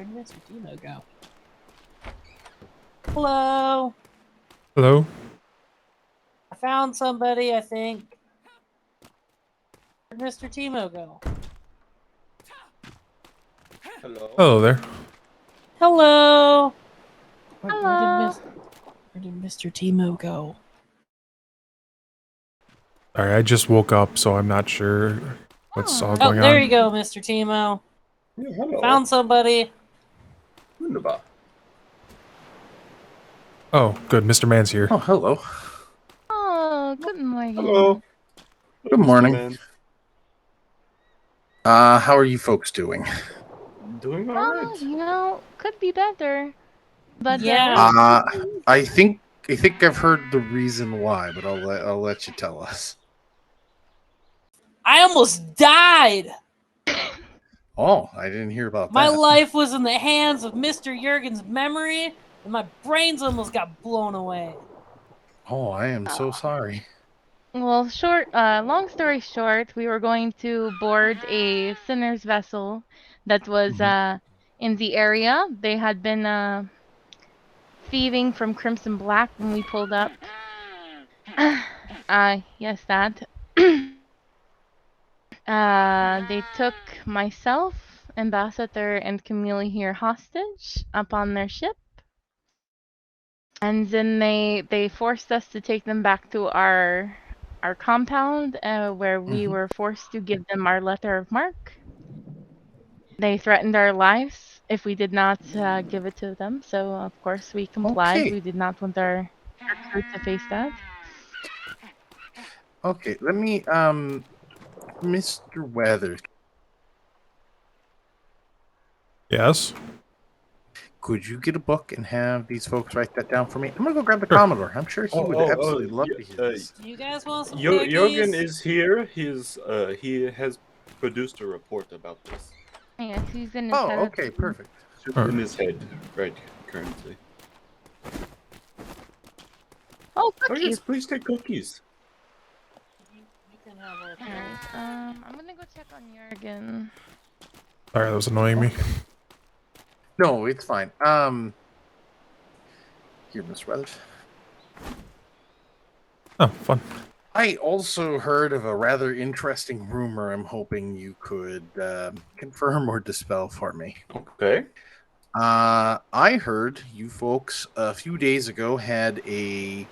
Where'd Mr. Timo go? Hello? Hello? I found somebody, I think. Where'd Mr. Timo go? Hello. Hello there. Hello? Hello. Where did Mr. Timo go? Sorry, I just woke up, so I'm not sure what's all Oh, going there on. you go, Mr. Timo. Yeah, hello. Found somebody. Wunderbar. Oh, good. Mr. Man's here. Oh, hello. Oh, good morning. Hello. Good Mr. morning. Man. How are you folks doing? Doing all Well, right. could be better. But Yeah. I think I've heard the reason why, but I'll let you tell us. I almost died. Oh, I didn't hear about My that. life was in the hands of Mr. Jurgen's memory, and my brains almost got blown away. Oh, I am so sorry. well, long story short, we were going to board a sinner's vessel that was in the area. They had been thieving from Crimson Black when we pulled up. Yes, that. They took myself, Ambassador, and Camille here hostage up on their ship. And then they forced us to take them back to our compound, where we were forced to give them our letter of marque. They threatened our lives if we did not give it to them. So of course we complied. Okay. We did not want our crew to face that. Okay, let me Mr. Weathers, Yes? could you get a book and have these folks write that down for me? I'm gonna go grab the Sure. Commodore. I'm sure he would Oh, absolutely love to hear this. Do you guys want some Jürgen cookies? is here. He has produced a report about this. Yes, he's in his Oh, head. okay, perfect. Just Alright. in his head, right currently. Oh, Oh cookies! yes, please take cookies. You can have a Alright, I'm gonna go check on Jurgen. Sorry, that was annoying me. No, it's fine. Here, Mr. Weathers. Oh, fun. I also heard of a rather interesting rumor I'm hoping you could confirm or dispel for me. Okay. I heard you folks a few days ago had a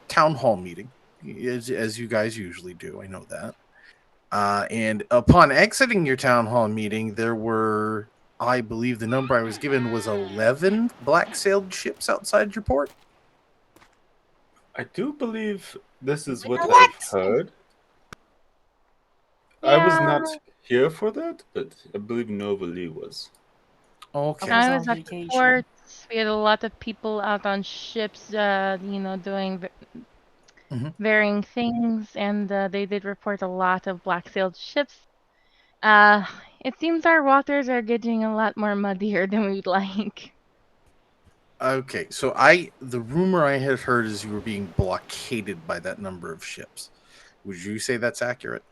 town hall meeting, as you guys usually do. I know that. And upon exiting your town hall meeting, there were, I believe the number I was given was 11 black sailed ships outside your port. I do believe this is what What? I've heard. I was Yeah. not here for that, but I believe Nova Lee was. Okay. I was I on was at the vacation. port. We had a lot of people out on ships, doing varying things, and they did report a lot of black-sailed ships. It seems our waters are getting a lot more muddier than we'd like. Okay, so the rumor I had heard is you were being blockaded by that number of ships. Would you say that's accurate?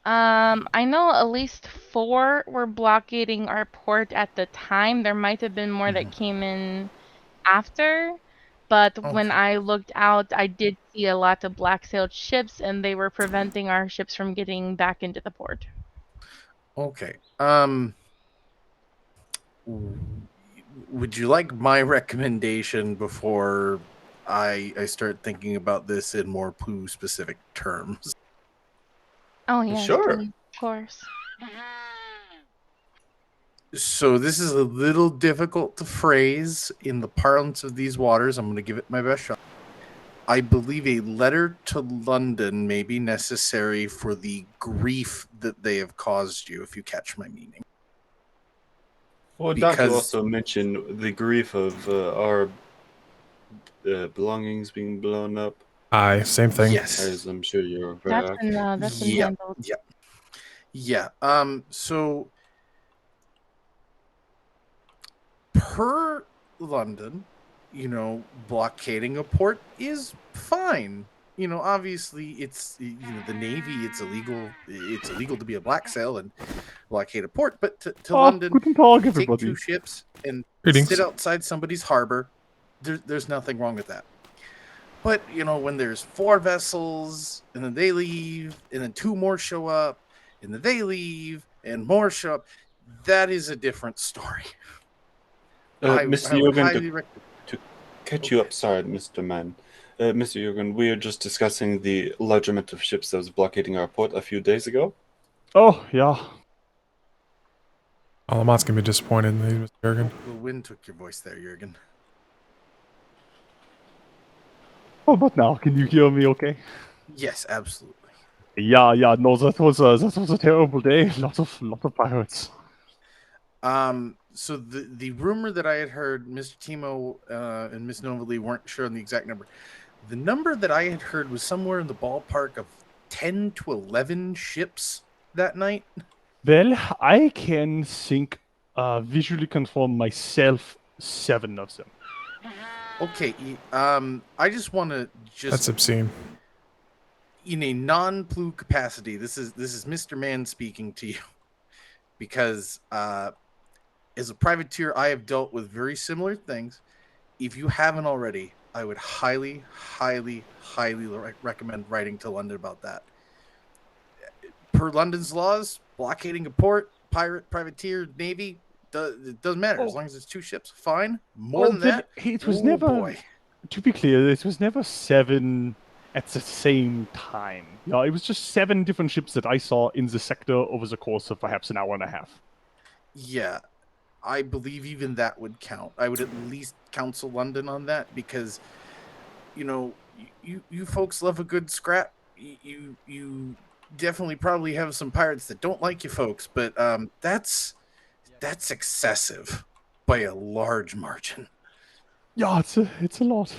I know at least 4 were blockading our port at the time. There might have been more that came in after, but when Okay. I looked out, I did see a lot of black-sailed ships, and they were preventing our ships from getting back into the port. Okay. Would you like my recommendation before I start thinking about this in more poo specific terms? Oh yes, Sure. please, of course. So this is a little difficult to phrase in the parlance of these waters. I'm going to give it my best shot. I believe a letter to London may be necessary for the grief that they have caused you, if you catch my meaning. Well, Because- Dante also mentioned the grief of our belongings being blown up, Aye, same thing. Yes. as I'm sure you're That's aware. been Yeah. handled. Yeah. So per London, blockading a port is fine. Obviously it's the Navy, it's illegal to be a black sail, and blockade a port, but to Oh, London, guten Tag, take everybody. 2 ships and Greetings. sit outside somebody's harbor. There's nothing wrong with that. But, when there's 4 vessels, and then they leave, and then 2 more show up, and then they leave, and more show up, that is a different story. Mr. I would Jürgen, highly recommend. to catch you up, sorry, Mr. Mann. Mr. Jürgen, we were just discussing the large amount of ships that was blockading our port a few days ago. Oh, yeah. Alamat's gonna be disappointed in these, Mr. Jurgen. The wind took your voice there, Jürgen. Oh, but now, can you hear me okay? Yes, absolutely. Yeah, no, that was a terrible day. Lot of pirates. So the rumor that I had heard, Mr. Timo and Miss Novali weren't sure on the exact number. The number that I had heard was somewhere in the ballpark of 10 to 11 ships that night. Well, I can visually confirm myself 7 of them. Okay, I just want to That's obscene. in a non-plu capacity. This is Mr. Mann speaking to you, because as a privateer, I have dealt with very similar things. If you haven't already, I would highly, highly, highly recommend writing to London about that. Per London's laws, blockading a port, privateer, navy, it doesn't matter as long as it's 2 ships. Fine. More than that, It was oh never. boy. To be clear, it was never 7 at the same time. Yeah, it was just 7 different ships that I saw in the sector over the course of perhaps an hour and a half. Yeah, I believe even that would count. I would at least counsel London on that, because, you folks love a good scrap. You definitely probably have some pirates that don't like you folks, but that's excessive by a large margin. Yeah, it's a lot.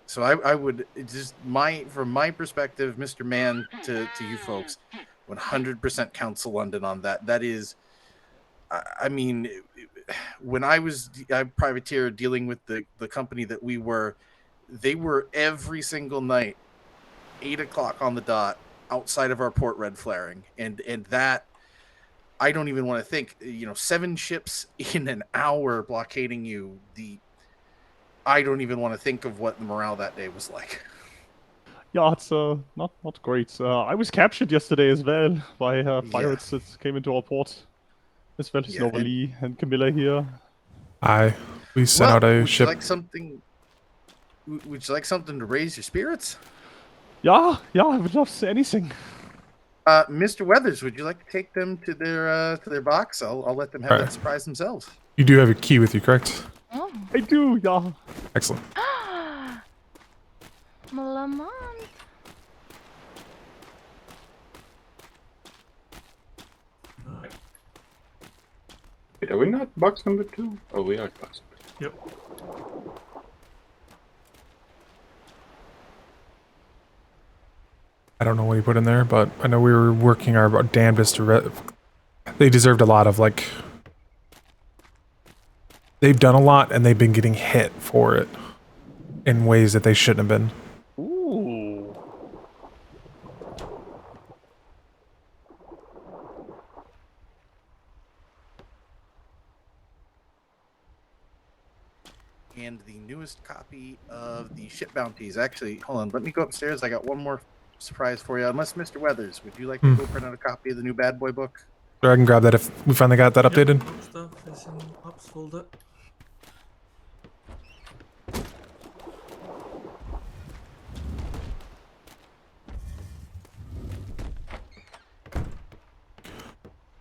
So I would just from my perspective, Mr. Mann, to you folks, 100% counsel London on that. That is, I mean, when I was a privateer dealing with the company that they were every single night, 8 o'clock on the dot, outside of our port red flaring, and that, I don't even want to think. 7 ships in an hour blockading you. I don't even want to think of what the morale that day was like. Yeah, it's not great. I was captured yesterday as well by pirates that came into our port, as well as Novali and Camilla here. We sent out a would ship. You like something? Would you like something to raise your spirits? Yeah, I would love anything. Mr. Weathers, would you like to take them to their box? I'll let them have that surprise themselves. You do have a key with you, correct? Oh. I do, yeah. Excellent. Malamon. Wait, are we not box number 2? Oh, we are box number 2. Yep. I don't know what he put in there, but I know we were working our damnedest to. They deserved a lot of, like. They've done a lot, and they've been getting hit for it in ways that they shouldn't have been. Ooh. And the newest copy of the ship bounties. Actually, hold on. Let me go upstairs. I got one more surprise for you. Unless, Mr. Weathers, would you like to go print out a copy of the new Bad Boy book? Sure, I can grab that if we finally got that updated. Yep, stuff is in ops folder.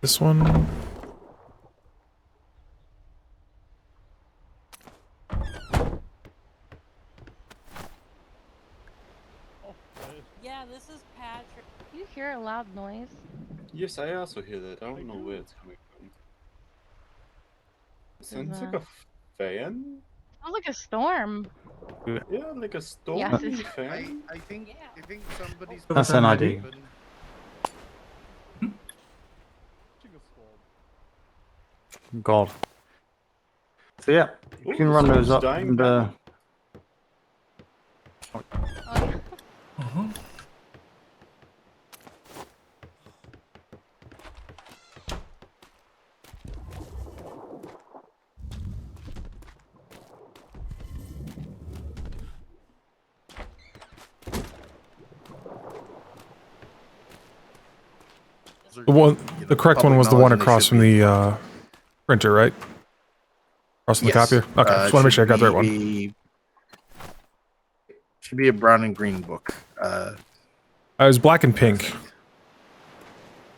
This one. Yeah, this is Patrick. Do you hear a loud noise? Yes, I also hear that. I don't know where it's coming from. Sounds like a fan? Oh, like a storm. Yeah, like a storm Yes, it's- fan. I think somebody's. That's an idea. God. So yeah, you can run those up and Oh, yeah. The one, you know, the correct one public was the knowledge one and they across should from be- the printer, right? Across from the Yes. copier. Okay, just want to make sure I got the right one. Should be a brown and green book. I was black and pink.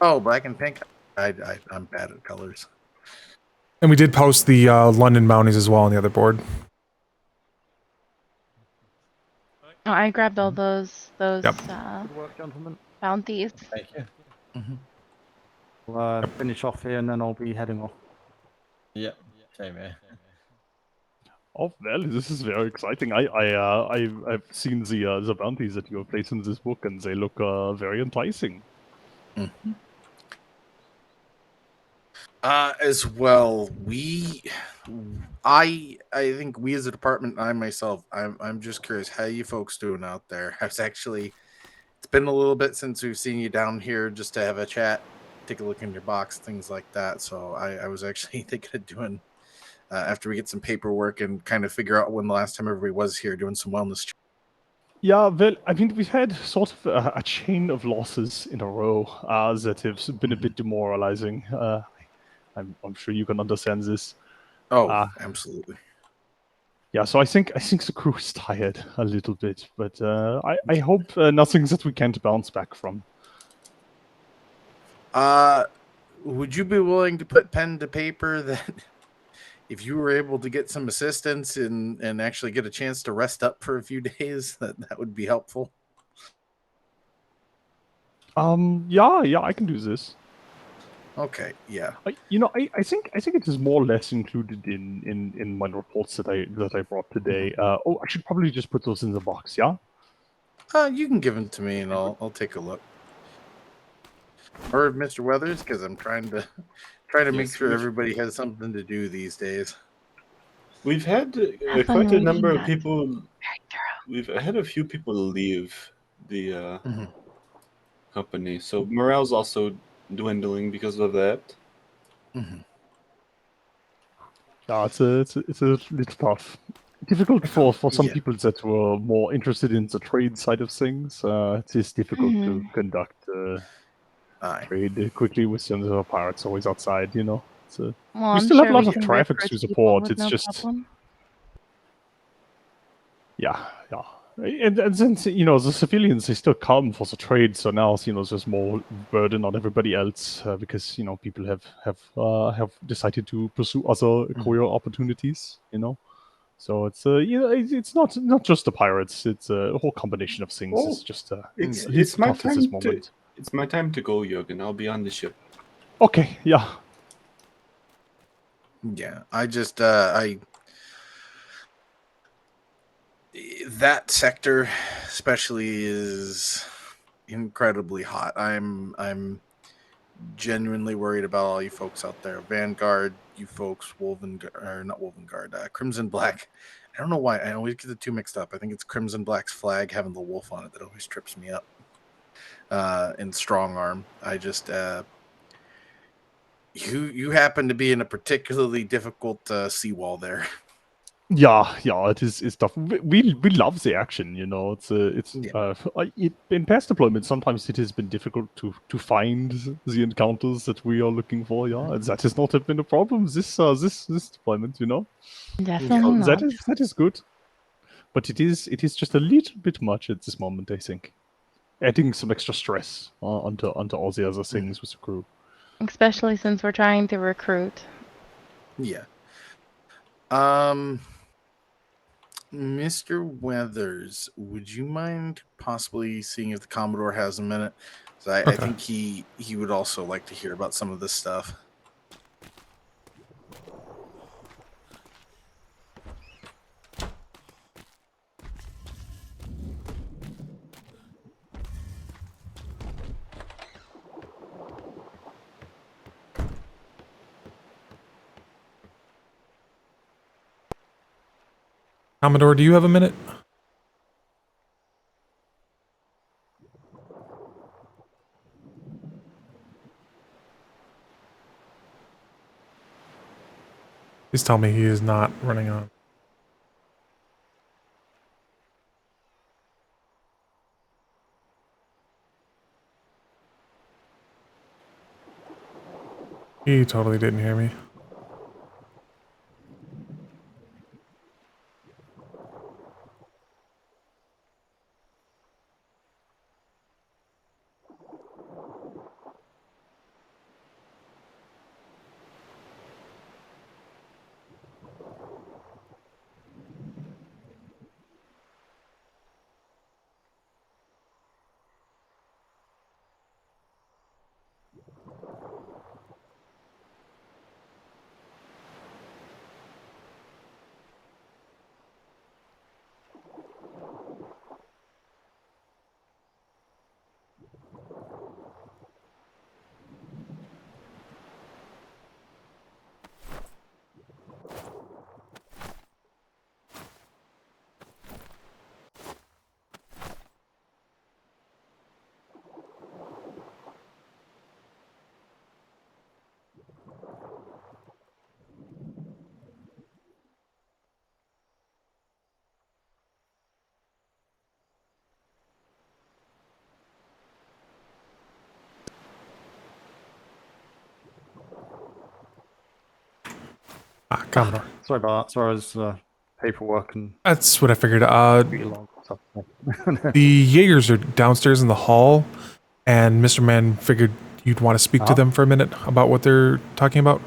Oh, black and pink. I'm bad at colors. And we did post the London bounties as well on the other board. Oh, I grabbed all those Yep. Good work, gentlemen. bounties. Thank you. Mm-hmm. We'll finish off here and then I'll be heading off. Yep. Same here. Oh well, this is very exciting. I've seen the bounties that you have placed in this book, and they look very enticing. Mm-hmm. As well, I think we as a department, I myself, I'm just curious how you folks doing out there. It's been a little bit since we've seen you down here just to have a chat, take a look in your box, things like that. So I was actually thinking of doing. After we get some paperwork and kind of figure out when the last time everybody was here, doing some wellness. Yeah, well, I mean, we've had sort of a chain of losses in a row that have been a bit demoralizing. I'm sure you can understand this. Oh, absolutely. Yeah, so I think the crew is tired a little bit, but I hope nothing that we can't bounce back from. Would you be willing to put pen to paper that if you were able to get some assistance and actually get a chance to rest up for a few days, that would be helpful? Yeah, I can do this. Okay, yeah. I think it is more or less included in my reports that I brought today. I should probably just put those in the box. Yeah. You can give them to me and I'll take a look. Or Mr. Weathers, because I'm trying to make sure everybody has something to do these days. We've had quite a number of people. We've had a few people leave the company, so morale's also dwindling because of that. Mm-hmm. Yeah, it's a little tough. Difficult for some people that were more interested in the trade side of things. It is difficult to conduct trade quickly with some of the pirates always outside. You know, Well, we I'm still have sure lots we of can traffic recruit to people support. with It's no just problem. yeah. And since the civilians, they still come for the trade, so now there's more burden on everybody else because people have decided to pursue other career opportunities. So it's it's not just the pirates; it's a whole combination of things. Oh, It's just it's my tough at time this moment. It's my time to go, Jürgen. I'll be on the ship. Okay, yeah. Yeah, I just that sector especially is incredibly hot. I'm genuinely worried about all you folks out there. Vanguard, you folks, Crimson Black. I don't know why I always get the two mixed up. I think it's Crimson Black's flag having the wolf on it that always trips me up. And Strong Arm. I just you happen to be in a particularly difficult seawall there. Yeah, it's tough. We love the action, in past deployments sometimes it has been difficult to find the encounters that we are looking for. Yeah, and that has not have been a problem this deployment. Definitely not. That is good, but it is just a little bit much at this moment. I think adding some extra stress onto all the other things with the crew, Especially since we're trying to recruit. Yeah. Mr. Weathers, would you mind possibly seeing if the Commodore has a minute? So I think he would also like to hear about some of this stuff. Commodore, do you have a minute? Please tell me he is not running on. He totally didn't hear me. Ah, Commodore. Sorry about that. Sorry, I was paperwork and That's what I figured. pretty long stuff. The Jaegers are downstairs in the hall, and Mr. Man figured you'd want to speak to them for a minute about what they're talking about.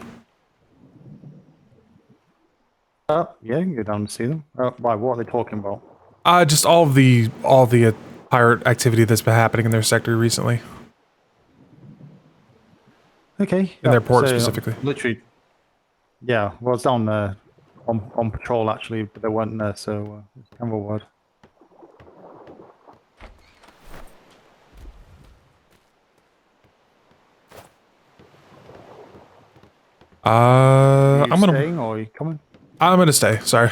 Yeah, you can go down and see them. Why? What are they talking about? Just all the pirate activity that's been happening in their sector recently, Okay. in their port so, specifically. Literally. Yeah. Well, I was down on patrol actually, but they weren't there, so it's kind of a word. Are you I'm gonna staying or are you coming? I'm gonna stay. Sorry.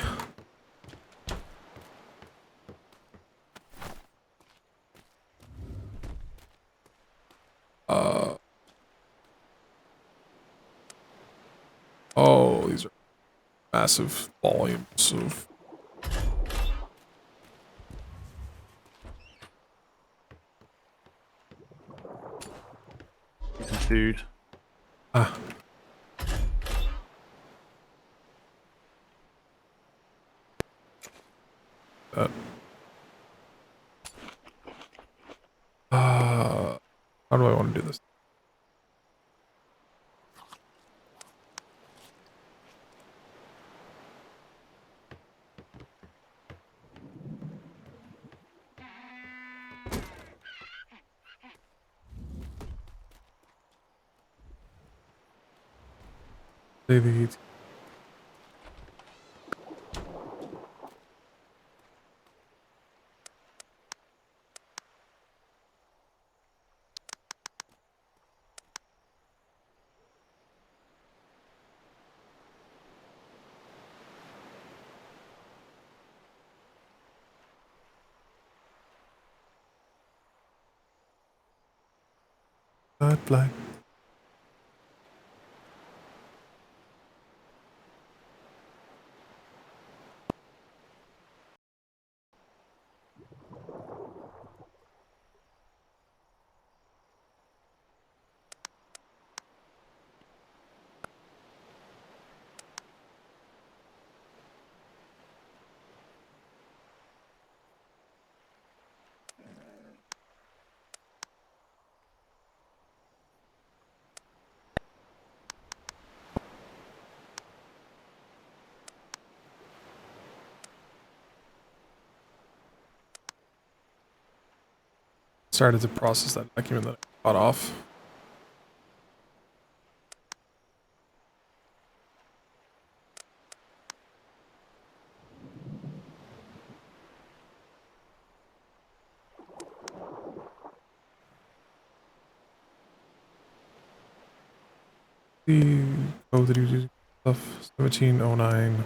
Oh, these are massive volumes of. Some food. Ah. How do I want to do this? Daily. Like. Started to process that document that I got off. The code that he was using stuff 1709.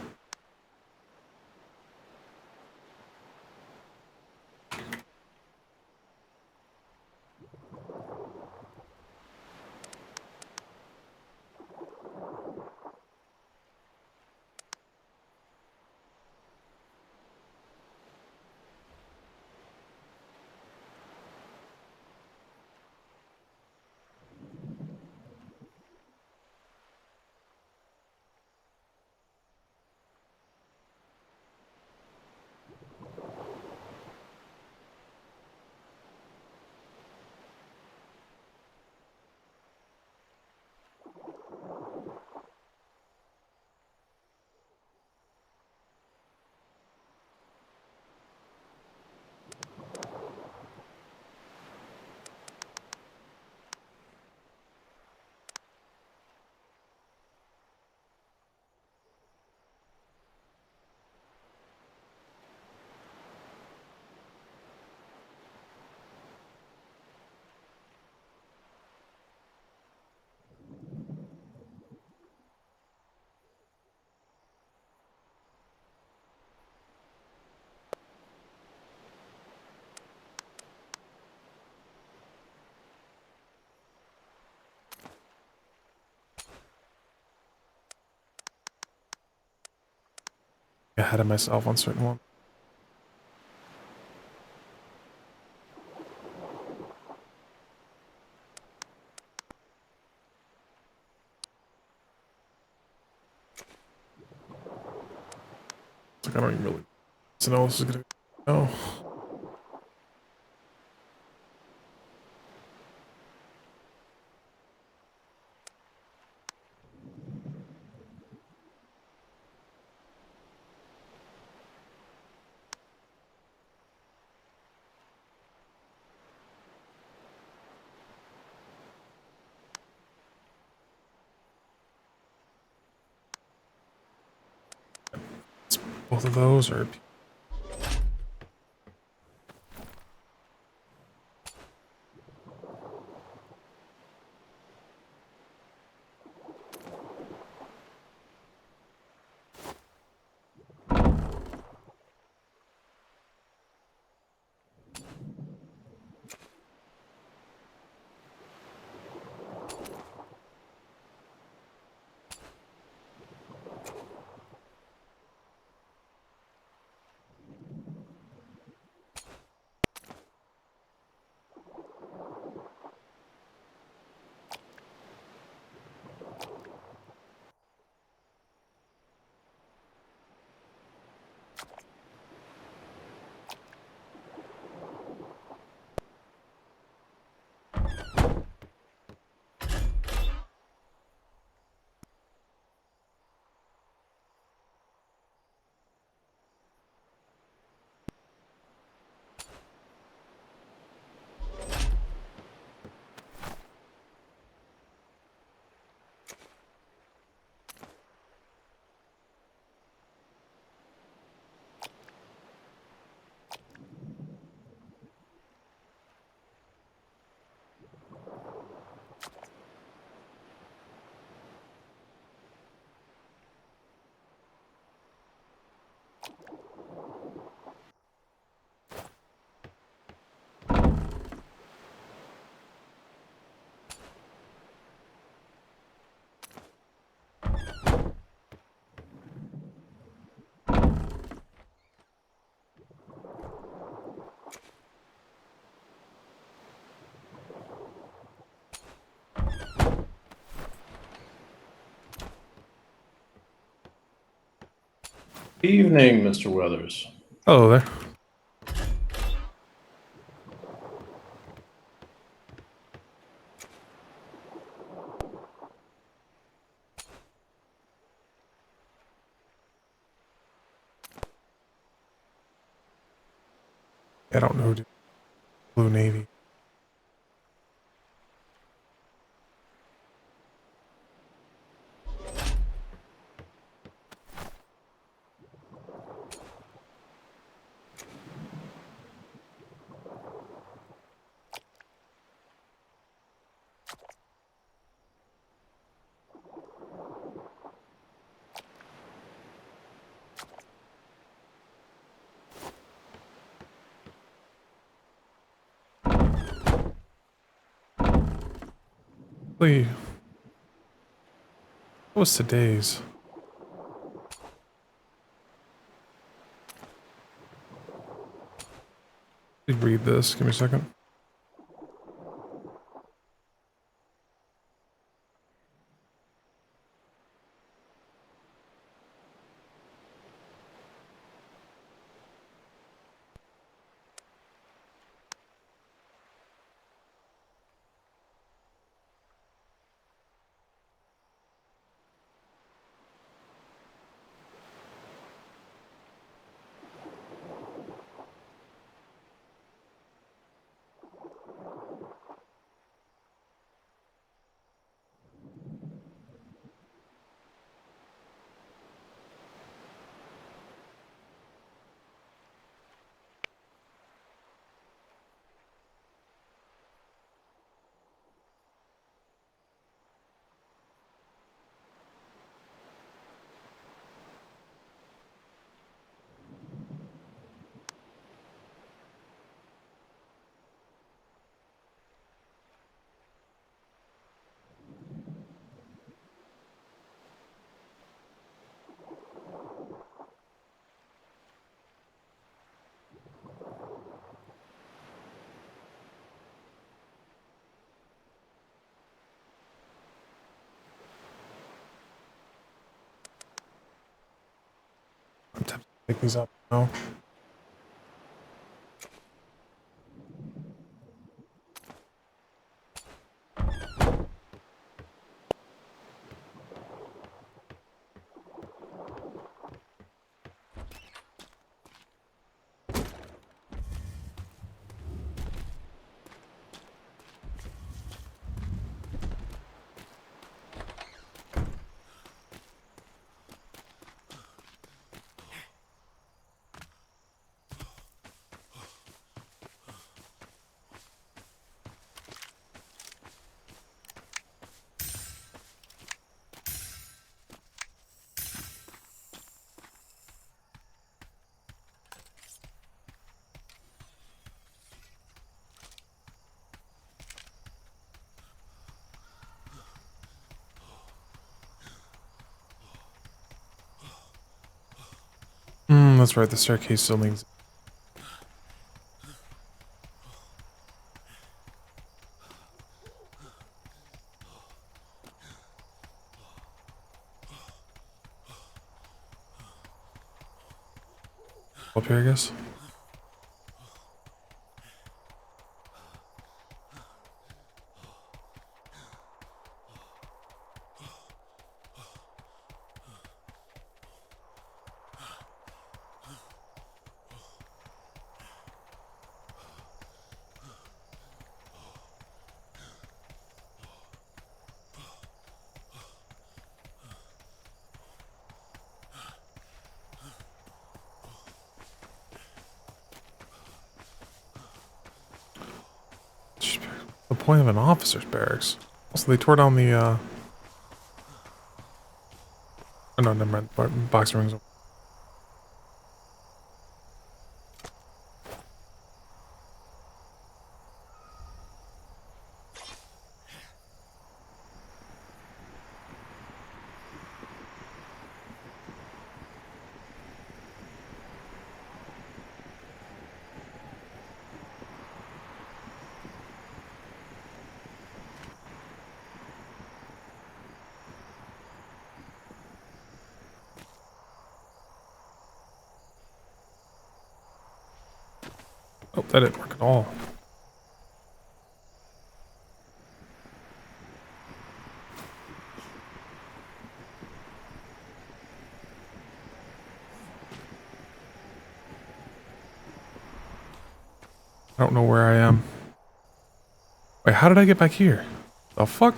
ahead of myself on certain ones. Like I don't even really know this is gonna go. Both of those are. Evening, Mr. Weathers. Hello there. I don't know who did Blue Navy. What was today's? Read this. Give me a second. Pick these up now. That's right. The staircase still needs. Up here, I guess. The point of an officer's barracks. Also, they tore down the. Oh, no, never mind. Boxing rings. Oh, that didn't work at all. I don't know where I am. Wait, how did I get back here? The fuck?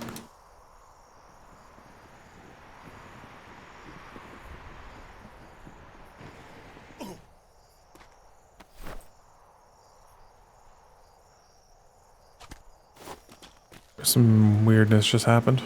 Some weirdness just happened.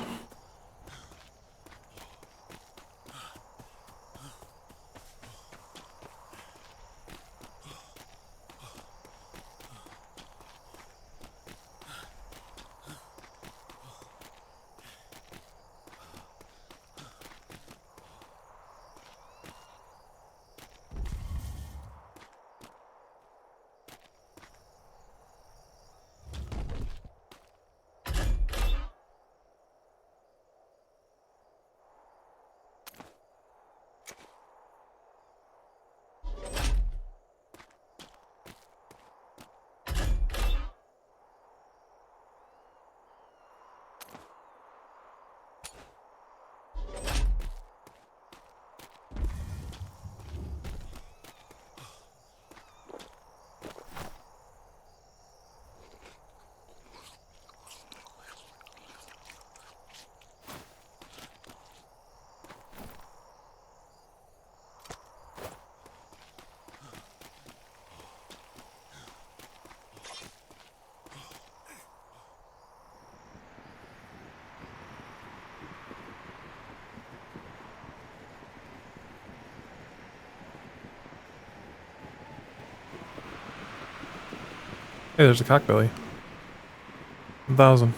Hey, there's a cockbelly. 1,000.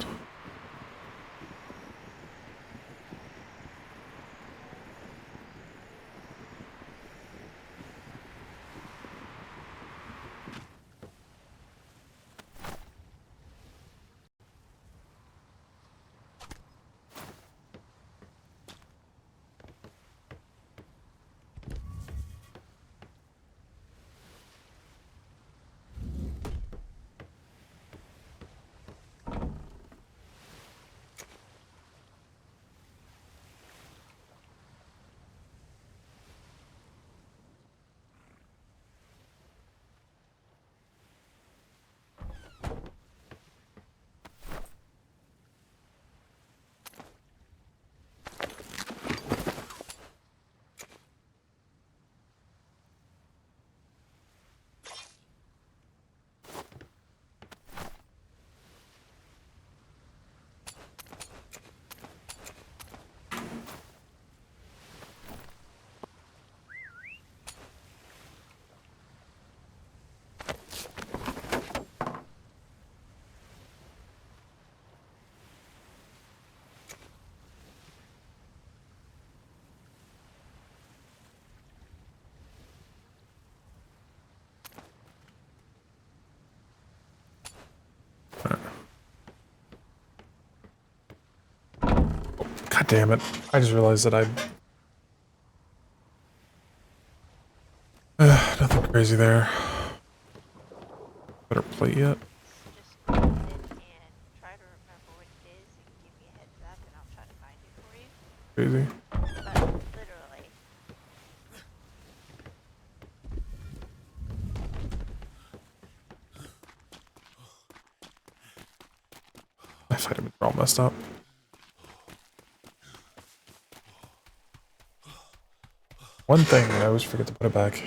God damn it. I just realized that nothing crazy there. Better plate yet? Just go ahead and try to remember what it is and give me a heads up and I'll try to find it for you. Crazy. But literally. My vitamin are all messed up. One thing, I always forget to put it back.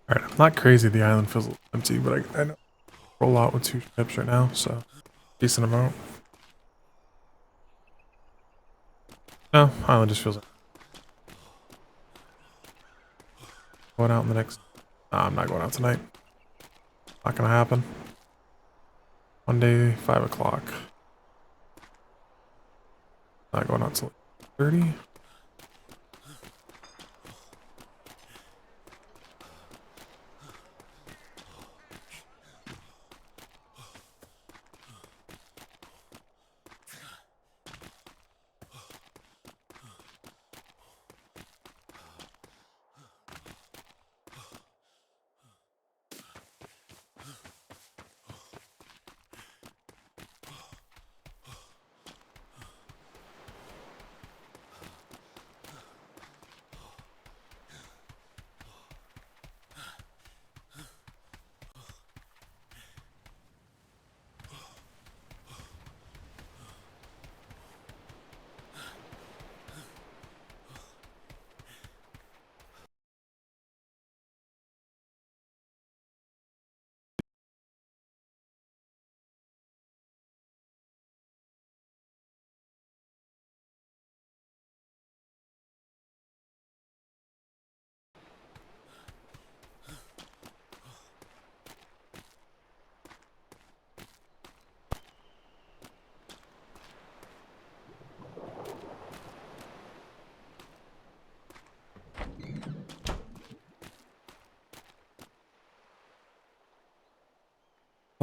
Alright, I'm not crazy the island feels empty, but I know roll out with 2 ships right now, so decent amount. No, island just feels like going out in the next. I'm not going out tonight. Not gonna happen. Monday, 5 o'clock. Not going out till 30.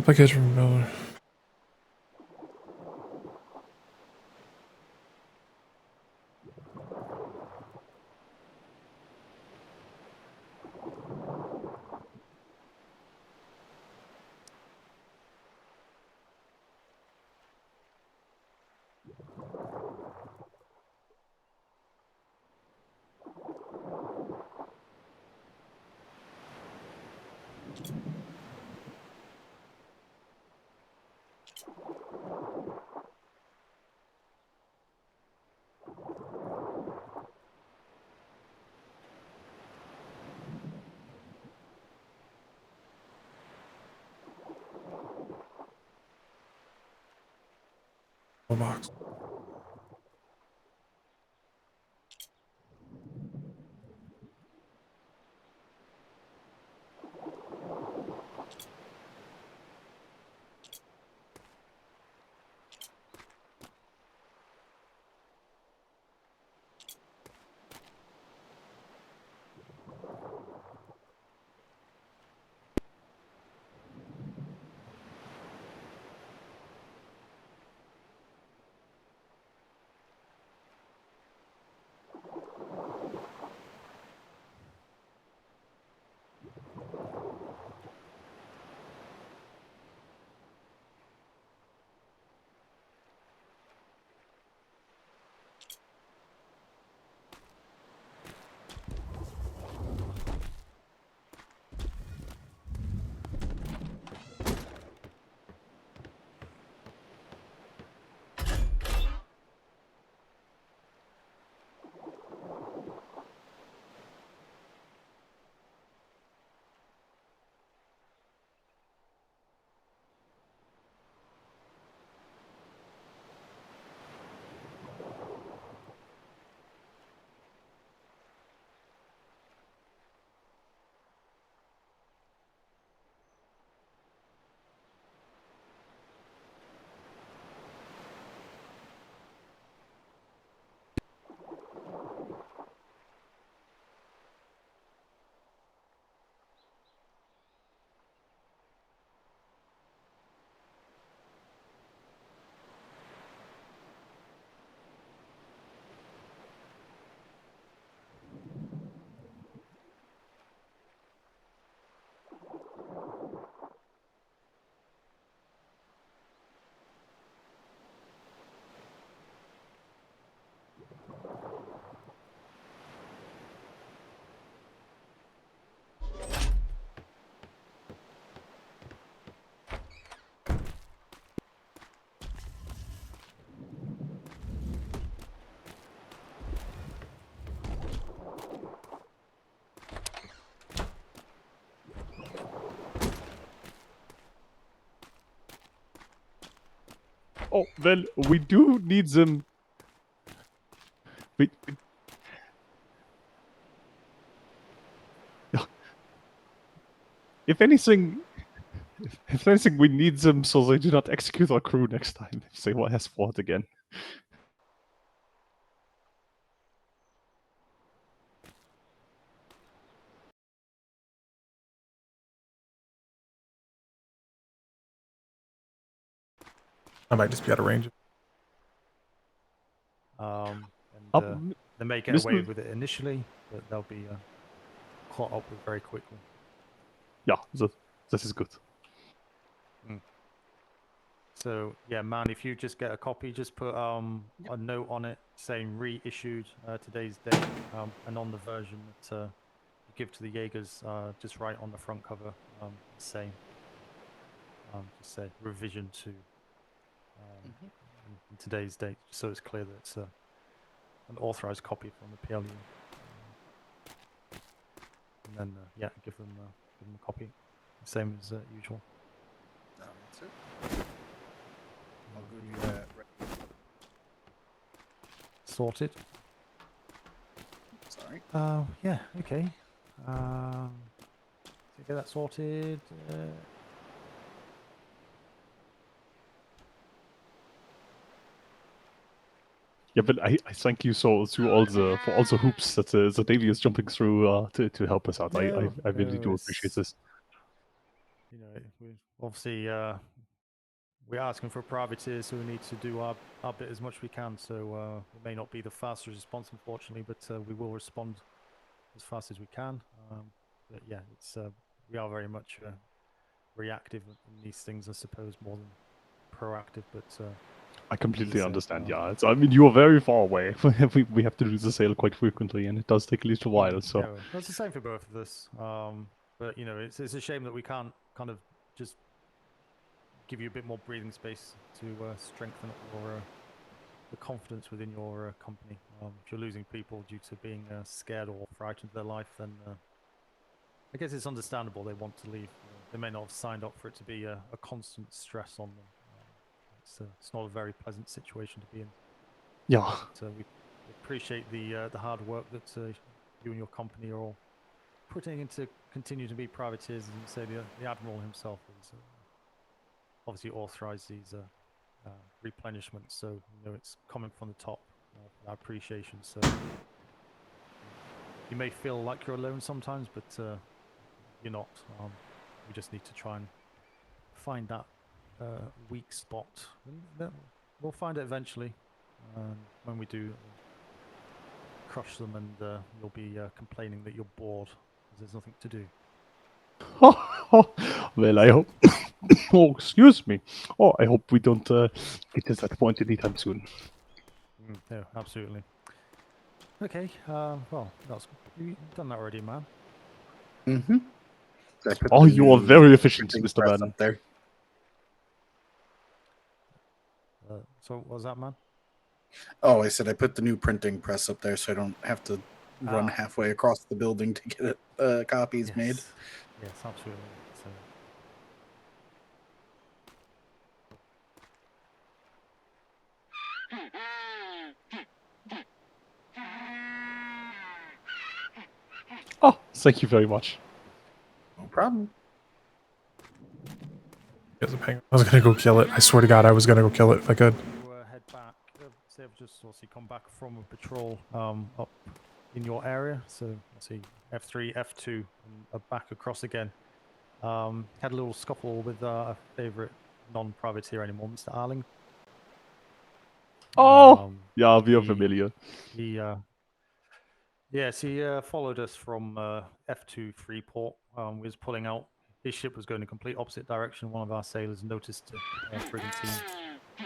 Application from Miller. Box. Oh, well, we do need them. Yeah. If anything, we need them so they do not execute our crew next time if they has fought again. I might just be out of range. They may get away with it initially, but they'll be caught up with very quickly. Yeah, that is good. So yeah, man, if you just get a copy, just put a note on it saying reissued today's date, and on the version that you give to the Jaegers, just write on the front cover same. Just say revision to today's date, so it's clear that it's an authorized copy from the PLU. And then yeah, give them a copy, same as usual. That's it. I'll go do that. Sorted. Sorry. Yeah, okay. So get that sorted. Yeah, but I thank you so for all the hoops that the Davy is jumping through to help us out. I really do appreciate this. You know, obviously, we're asking for privateers, so we need to do our bit as much as we can. So it may not be the fastest response, unfortunately, but we will respond as fast as we can. But yeah, it's we are very much reactive in these things, I suppose, more than proactive. But I completely so, understand. Yeah, I mean, you are very far away. we have to do the sale quite frequently, and it does take at least a while. So yeah, well, it's the same for both of us. But you know, it's a shame that we can't kind of just give you a bit more breathing space to strengthen your the confidence within your company. If you're losing people due to being scared or frightened of their life, then I guess it's understandable they want to leave. They may not have signed up for it to be a constant stress on them. It's not a very pleasant situation to be in. yeah, But, we appreciate the hard work that you and your company are all putting into continue to be privateers. And say the admiral himself has obviously authorized these replenishments, so you know it's coming from the top. Our appreciation. So you may feel like you're alone sometimes, but you're not. We just need to try and find that weak spot. And we'll find it eventually. When we do, crush them, and you'll be complaining that you're bored because there's nothing to do. well, I hope. Oh, excuse me. Oh, I hope we don't get to that point anytime soon. No, absolutely. Okay. Well, you've done that already, man. Mm-hmm. Oh, you are very efficient, Mr. Press Van. up there. So what was that, man? Oh, I said I put the new printing press up there, so I don't have to run halfway across the building to get it copies made. Yes, absolutely. So. Oh, thank you very much. No problem. I was gonna go kill it. I swear to God, I was gonna go kill it if I could. You head back. Say I've just obviously come back from a patrol up in your area. So let's see, F3, F2, and back across again. Had a little scuffle with our favourite non-privateer anymore, Mr. Arling. Oh, yeah, we are familiar. Yes, he followed us from F2 Freeport. We was pulling out. His ship was going in complete opposite direction. One of our sailors noticed our brigantine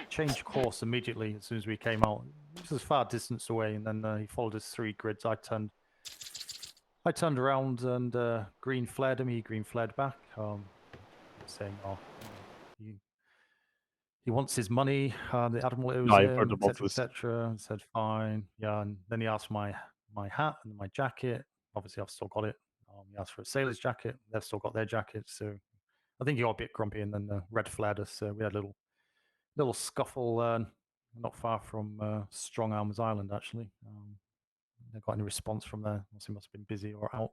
change course immediately as soon as we came out. This was far distance away, and then he followed us 3 grids. I turned around and green flared him. He green flared back, saying, "Oh, he wants his money. The admiral owes him, etc., etc." I said, "Fine, yeah." And then he asked my hat and my jacket. Obviously, I've still got it. He asked for a sailor's jacket. They've still got their jackets. So I think he got a bit grumpy, and then red flared us. So we had a little scuffle not far from Strong Arms Island, actually. They got any response from there. He must have been busy or out.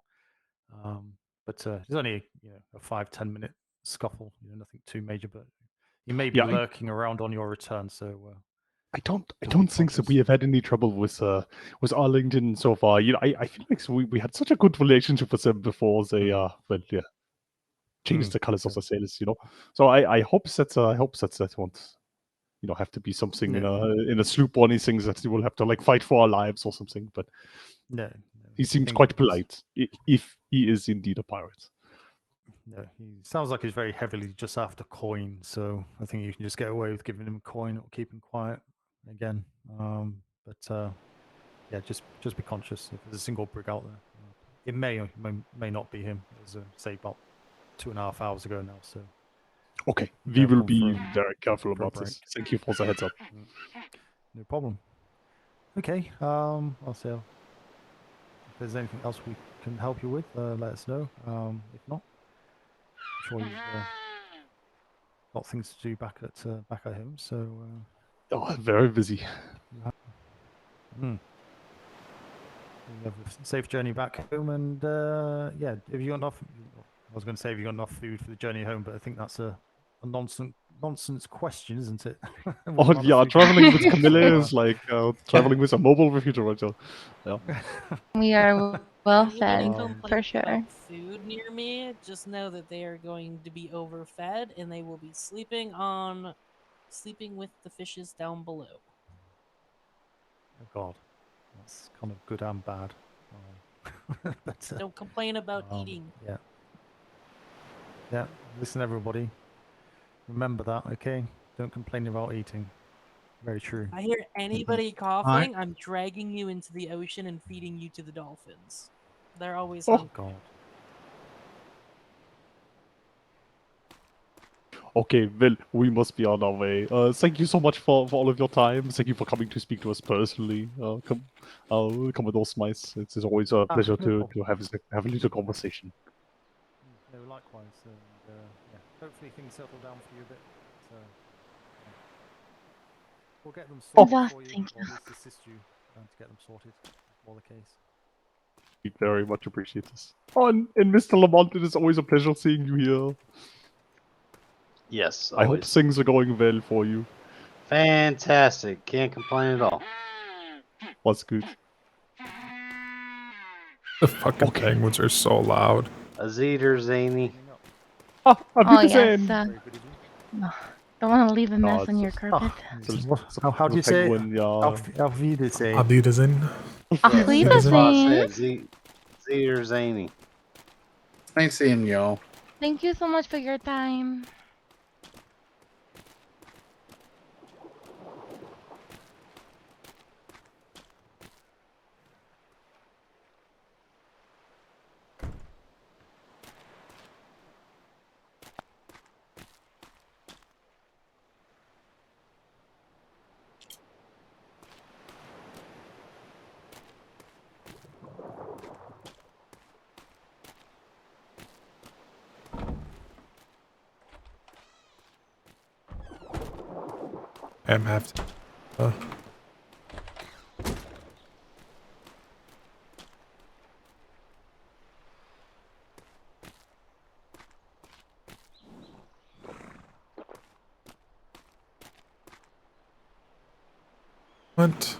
But it's only a 5-10 minute scuffle. Nothing too major, but he may be lurking around on your return. So I don't think that we have had any trouble with Arlington so far. I feel like we had such a good relationship with them before they changed the colors of the sailors. So I hope that won't have to be something in a sloop or anything that we will have to like fight for our lives or something. But he seems quite polite if he is indeed a pirate. Yeah, he sounds like he's very heavily just after coin, so I think you can just get away with giving him coin or keep him quiet again. But yeah, just be conscious if there's a single brig out there. It may not be him. It was say about 2.5 hours ago now. So okay, we will be very careful about this. Thank you for the heads up. No problem. Okay, I'll say if there's anything else we can help you with, let us know. If not, I'm sure you've got things to do back at home. So very busy. You have a safe journey back home, and yeah, have you got enough? I was going to say, have you got enough food for the journey home? But I think that's a nonsense question, isn't it? Oh yeah, traveling with Camilla is like traveling with a mobile refrigerator. Yeah. We are well fed for sure. food near me, just know that they are going to be overfed and they will be sleeping with the fishes down below. Oh God, that's kind of good and bad. But, Don't complain about eating. Yeah. Yeah. Listen, everybody. Remember that, okay? Don't complain about eating. Very true. I hear anybody coughing, I'm dragging you into the ocean and feeding you to the dolphins. They're always hungry. God. Okay, well, we must be on our way. Thank you so much for all of your time. Thank you for coming to speak to us personally. Come with those mice. It's always a pleasure to have a little conversation. No, likewise. And yeah, hopefully things settle down for you a bit. So, yeah. We'll get them sorted for you, Thank or you. at least assist you to get them sorted. If more the case. We very much appreciate this. Oh, and Mr. Lamont, it is always a pleasure seeing you here. Yes, I hope always. things are going well for you. Fantastic. Can't complain at all. That's good. The fucking penguins are so loud. Azeder Zany. Auf Oh Wiedersehen. yes. Don't want to leave a mess on your carpet. How do you say it? penguin, ja. Auf Wiedersehen. Auf Wiedersehen. Auf Wiedersehen. Azeder Zany. Nice seeing y'all. Thank you so much for your time. I'm have to. What?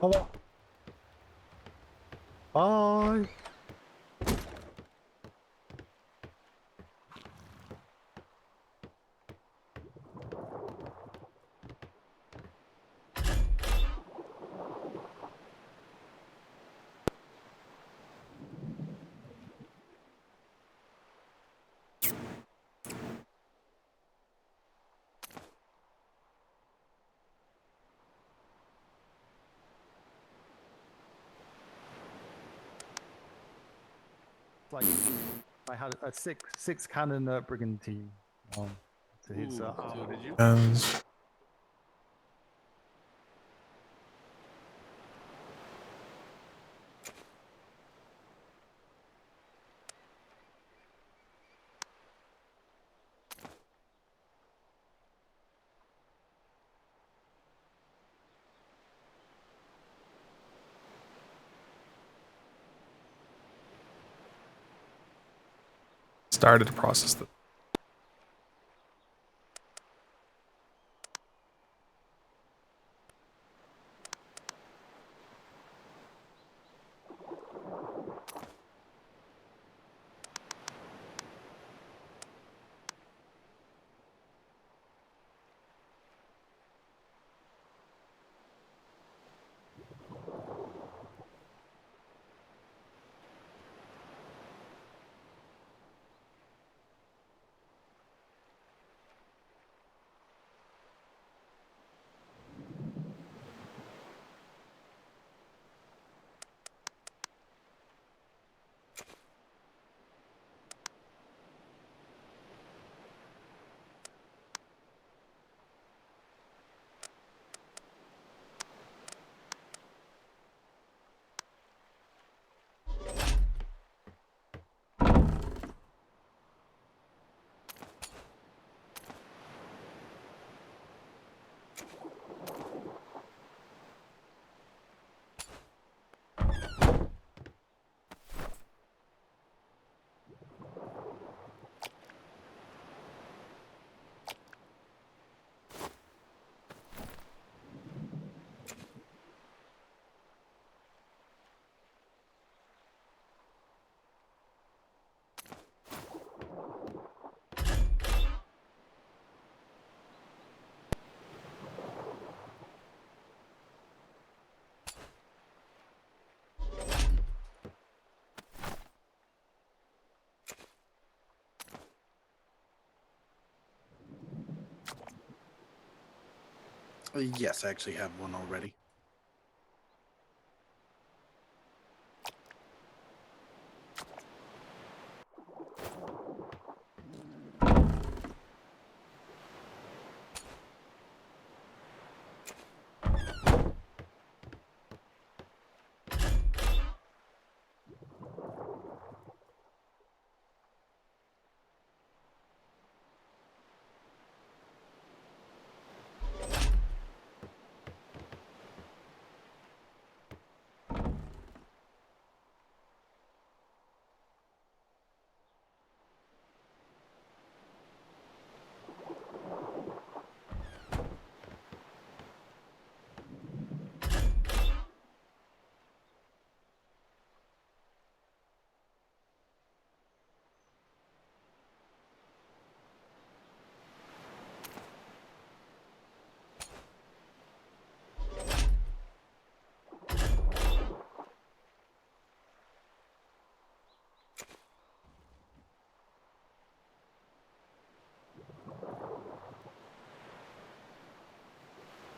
Hello. Bye. Like I had a six cannon brigand team to his army. Did you? Started to process the Yes, I actually have one already.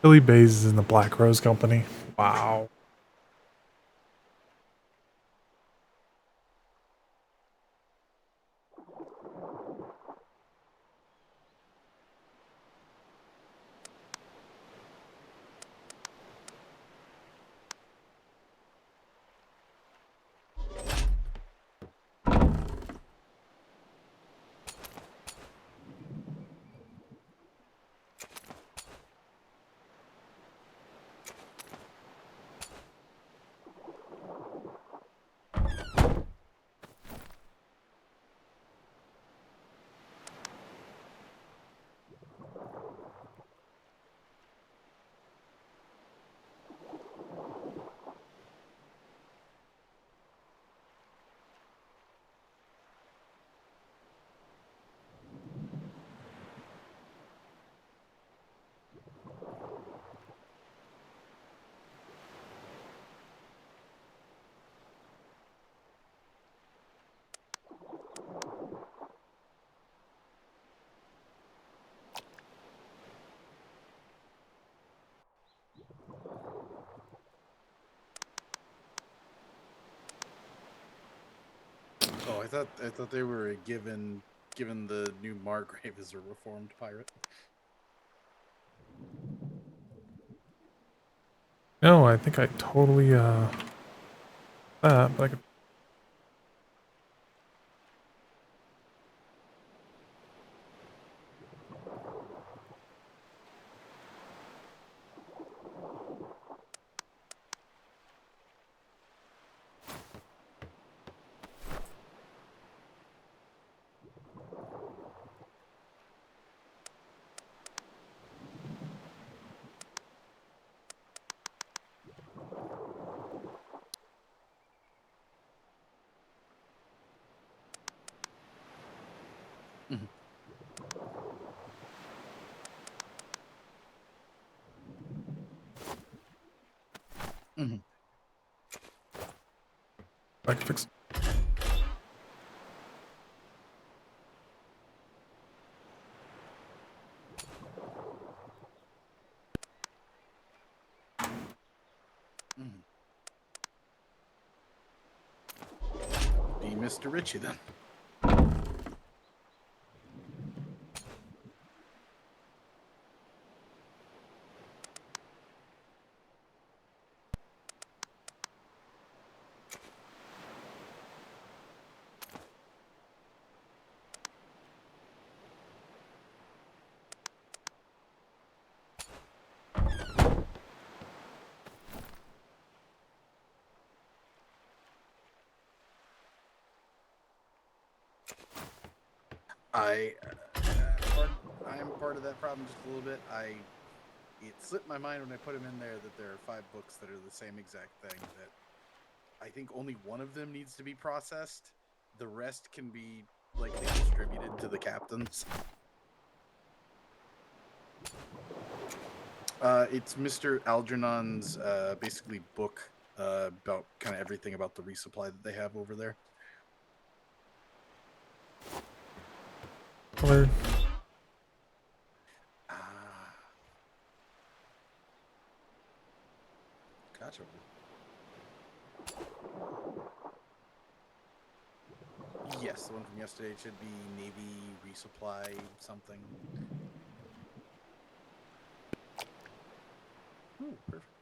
Billy Bays is in the Black Rose Company. Wow. Oh, I thought they were given the new Margrave as a reformed pirate. No, I think I totally but I could. Mhm. Mhm. I can fix. Mhm. Be Mr. Ritchie then. I am part of that problem just a little bit. It slipped my mind when I put them in there that there are 5 books that are the same exact thing. That I think only one of them needs to be processed. The rest can be likely distributed to the captains. It's Mr. Algernon's basically book about kind of everything about the resupply that they have over there. Color. Yes, the one from yesterday. It should be Navy resupply something. Oh, perfect.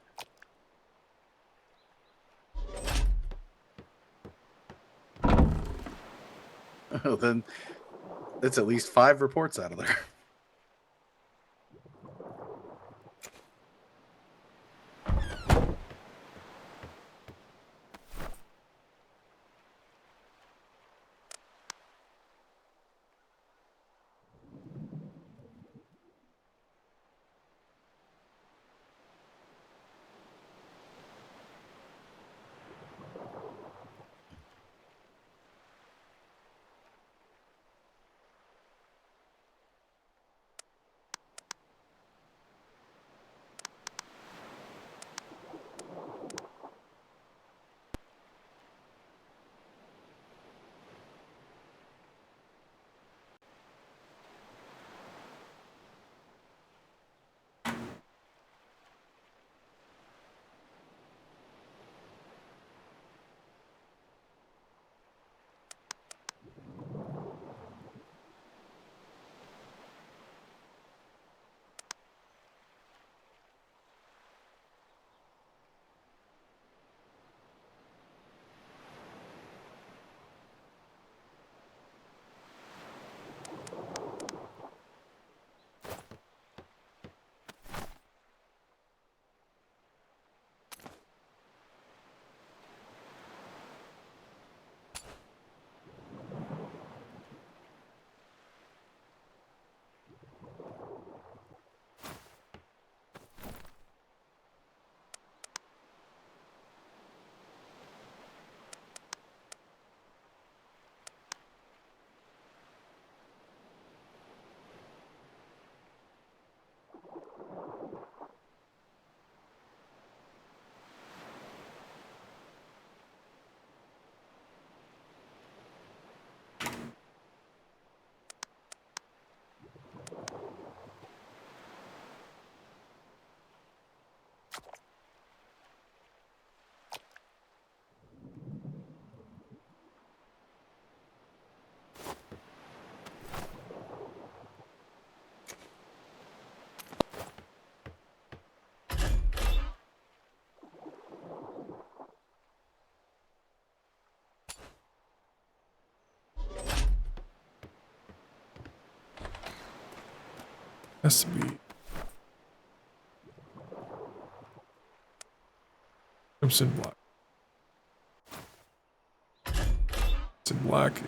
Oh, then that's at least 5 reports out of there. Has to be Crimson Black. Crimson Black.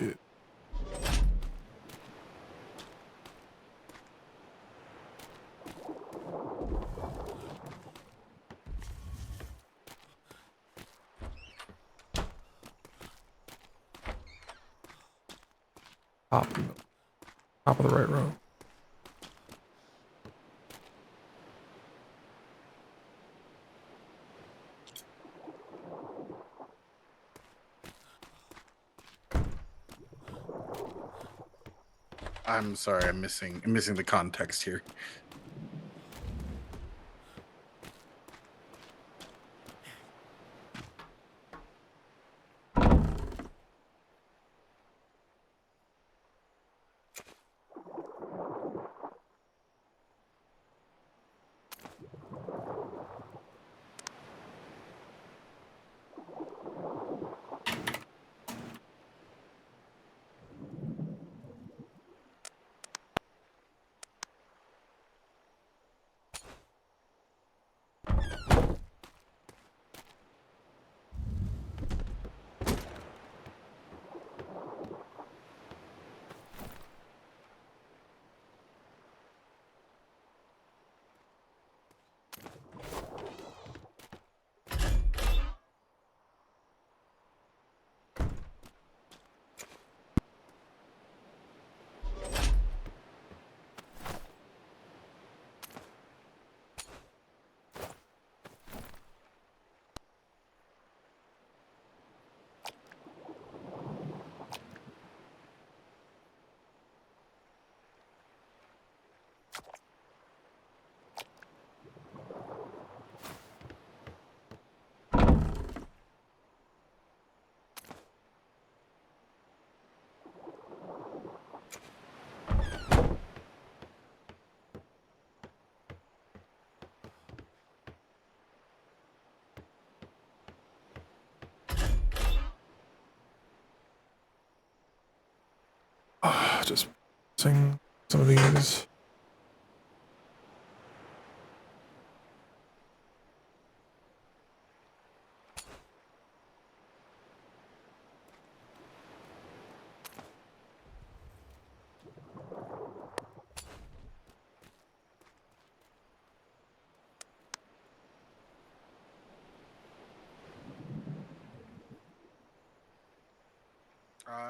Top of the right row. I'm sorry, I'm missing the context here. Just sing some of these.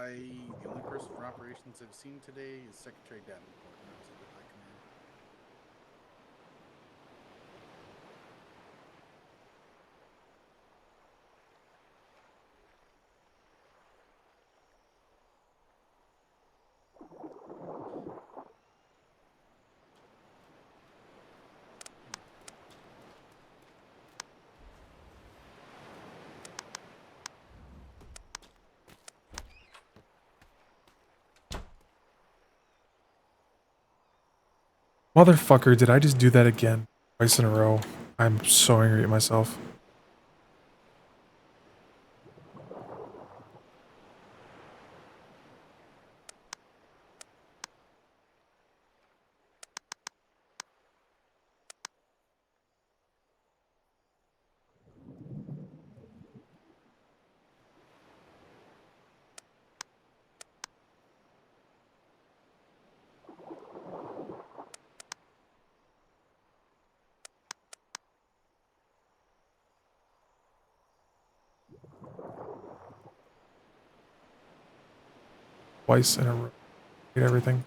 The only person for operations I've seen today is Secretary Davenport. And I was at high command. Motherfucker, did I just do that again? Twice in a row. I'm so angry at myself. Twice in a row. Hate everything.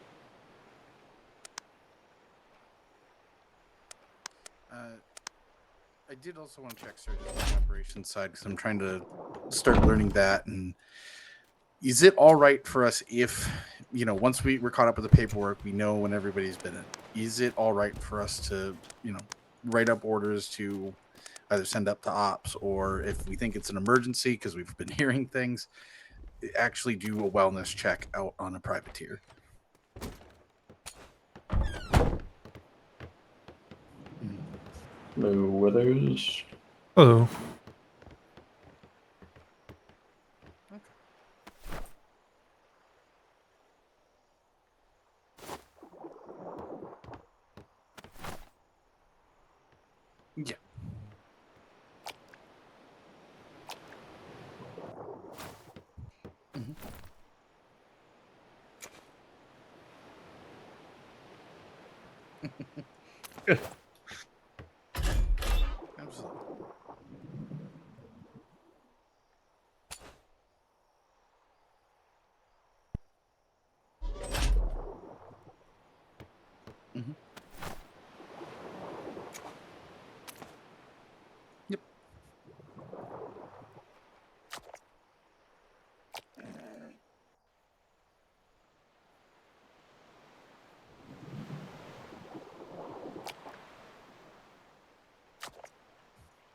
I did also want to check sir, on the operations side because I'm trying to start learning that. And is it all right for us if, once we're caught up with the paperwork, we know when everybody's been in? Is it all right for us to, write up orders to either send up to ops, or if we think it's an emergency because we've been hearing things, actually do a wellness check out on a privateer? Hello, Withers. Hello. Yeah. Absolutely. Mm-hmm. Yep.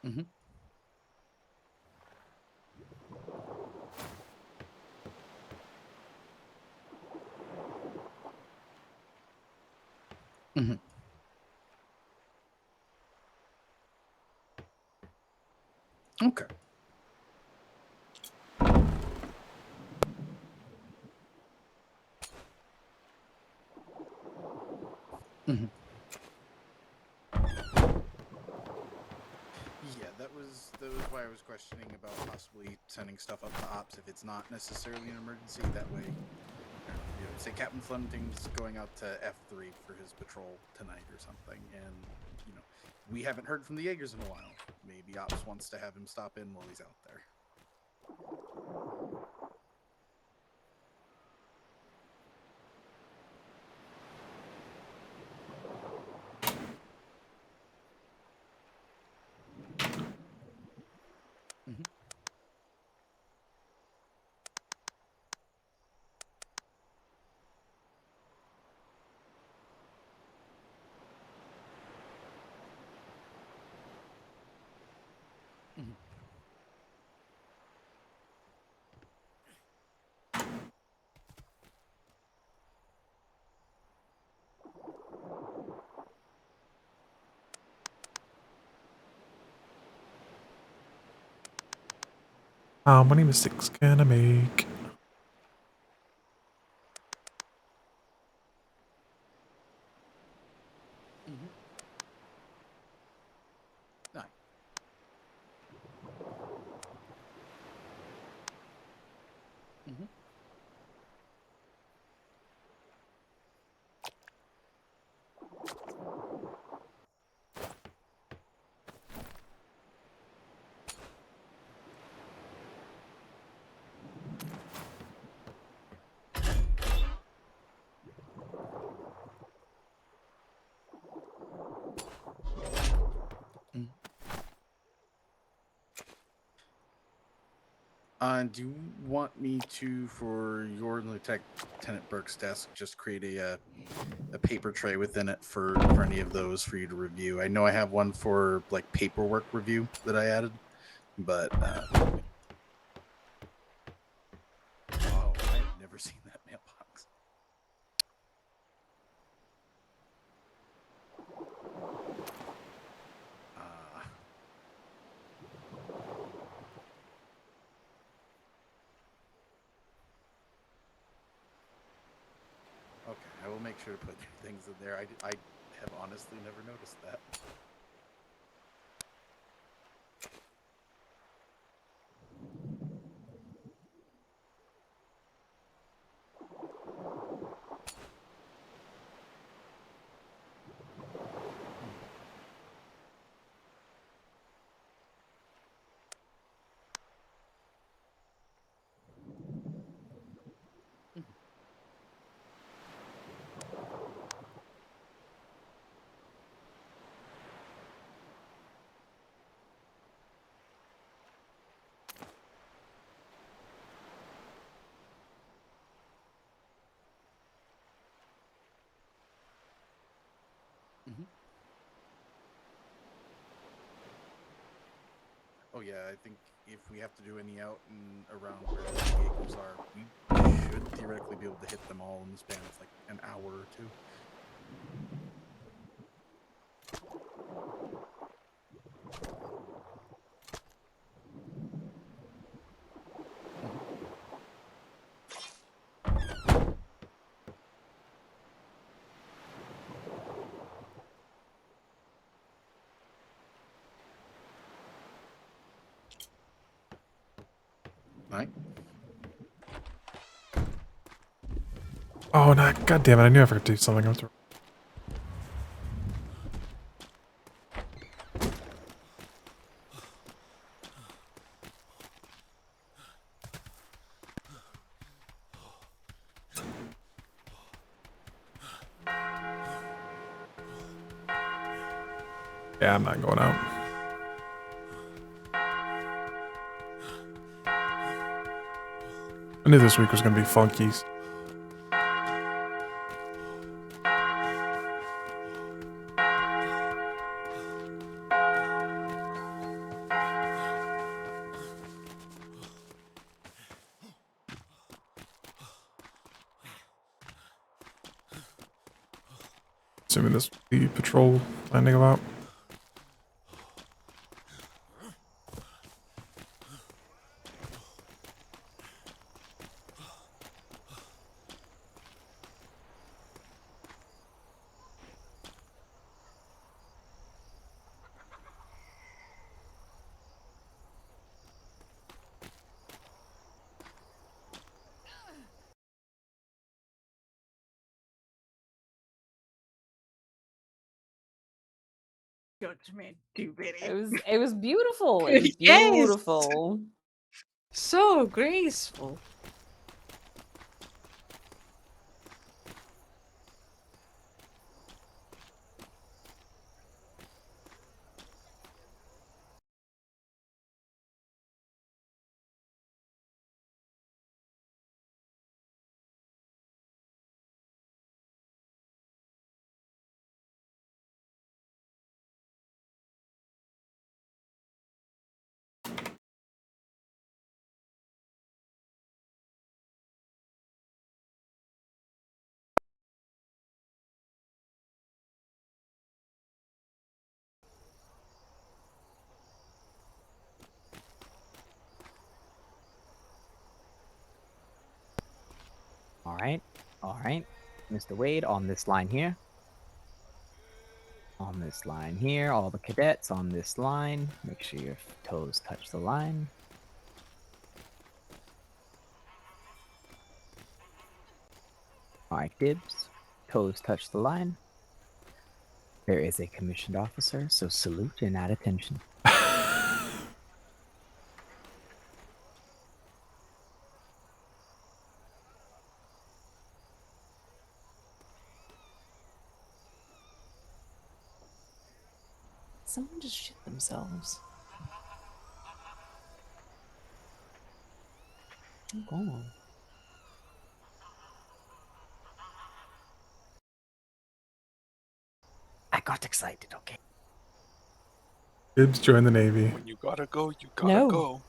Mm-hmm. Mm-hmm. Okay. Mm-hmm. Yeah, that was why I was questioning about possibly sending stuff up to ops if it's not necessarily an emergency. That way, say Captain Flemington's going out to F3 for his patrol tonight or something, and we haven't heard from the Jaegers in a while. Maybe ops wants to have him stop in while he's out there. Mm-hmm. Mm-hmm. How many mistakes can I make? Mhm. Do you want me to, for your Lieutenant Burke's desk, just create a paper tray within it for any of those for you to review? I know I have one for like paperwork review that I added, but oh, I've never seen that mailbox. Okay, I will make sure to put things in there. I have honestly never noticed that. Mm-hmm. Oh yeah, I think if we have to do any out and around where the Jaegers are, we should theoretically be able to hit them all in the span of like an hour or two. Right. Oh, no, God damn it. I knew I forgot to do something. Yeah, I'm not going out. I knew this week was going to be funky. Assuming this will be patrol landing about. Judgment too many. It was beautiful. It was beautiful. Yes. So graceful. All right. Mr. Wade, on this line here. On this line here, all the cadets on this line. Make sure your toes touch the line. Alright, dibs. Toes touch the line. There is a commissioned officer, so salute and add attention. Someone just shit themselves. Go on. I got excited, okay? Dibs join the Navy. When you gotta go, you gotta No, go.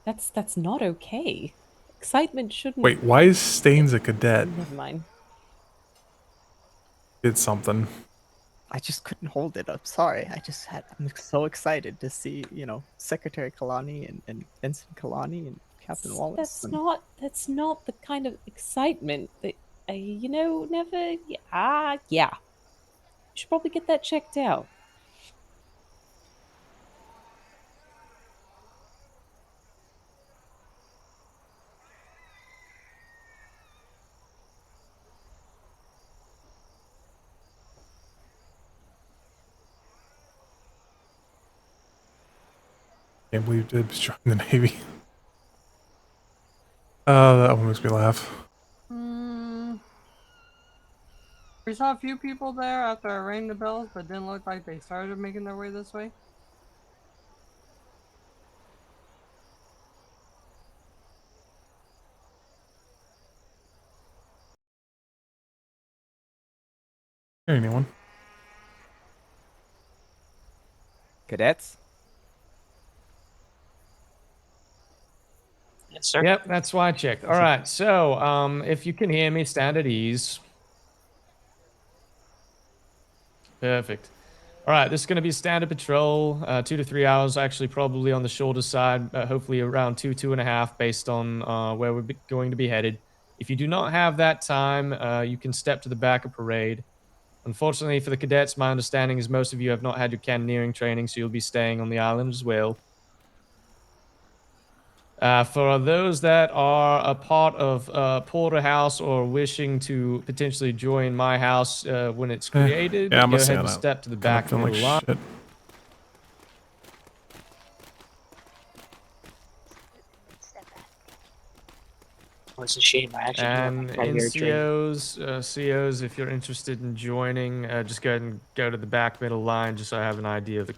that's not okay. Excitement shouldn't. Wait, why is Staines a cadet? Never mind. Did something. I just couldn't hold it. I'm sorry. I'm so excited to see, Secretary Kalani and Ensign Kalani and Captain Wallace. That's not the kind of excitement that never. Yeah. You should probably get that checked out. Can't believe Dibs joined the Navy. Oh, that one makes me laugh. We saw a few people there after I rang the bells, but didn't look like they started making their way this way. Anyone? Cadets? Yes, sir. Yep, that's why I checked. All right, so if you can hear me, stand at ease. Perfect. All right, this is going to be standard patrol, 2 to 3 hours, actually probably on the shorter side, hopefully around 2.5 based on where we're going to be headed. If you do not have that time, you can step to the back of parade. Unfortunately for the cadets, my understanding is most of you have not had your cannoneering training, so you'll be staying on the island as well. For those that are a part of Porterhouse or wishing to potentially join my house when it's created, yeah, I'm go gonna ahead and step to the back feeling middle like line. shit. Well, it's a shame. I actually And do have my training. NCOs, COs, if you're interested in joining, just go ahead and go to the back middle line just so I have an idea of the...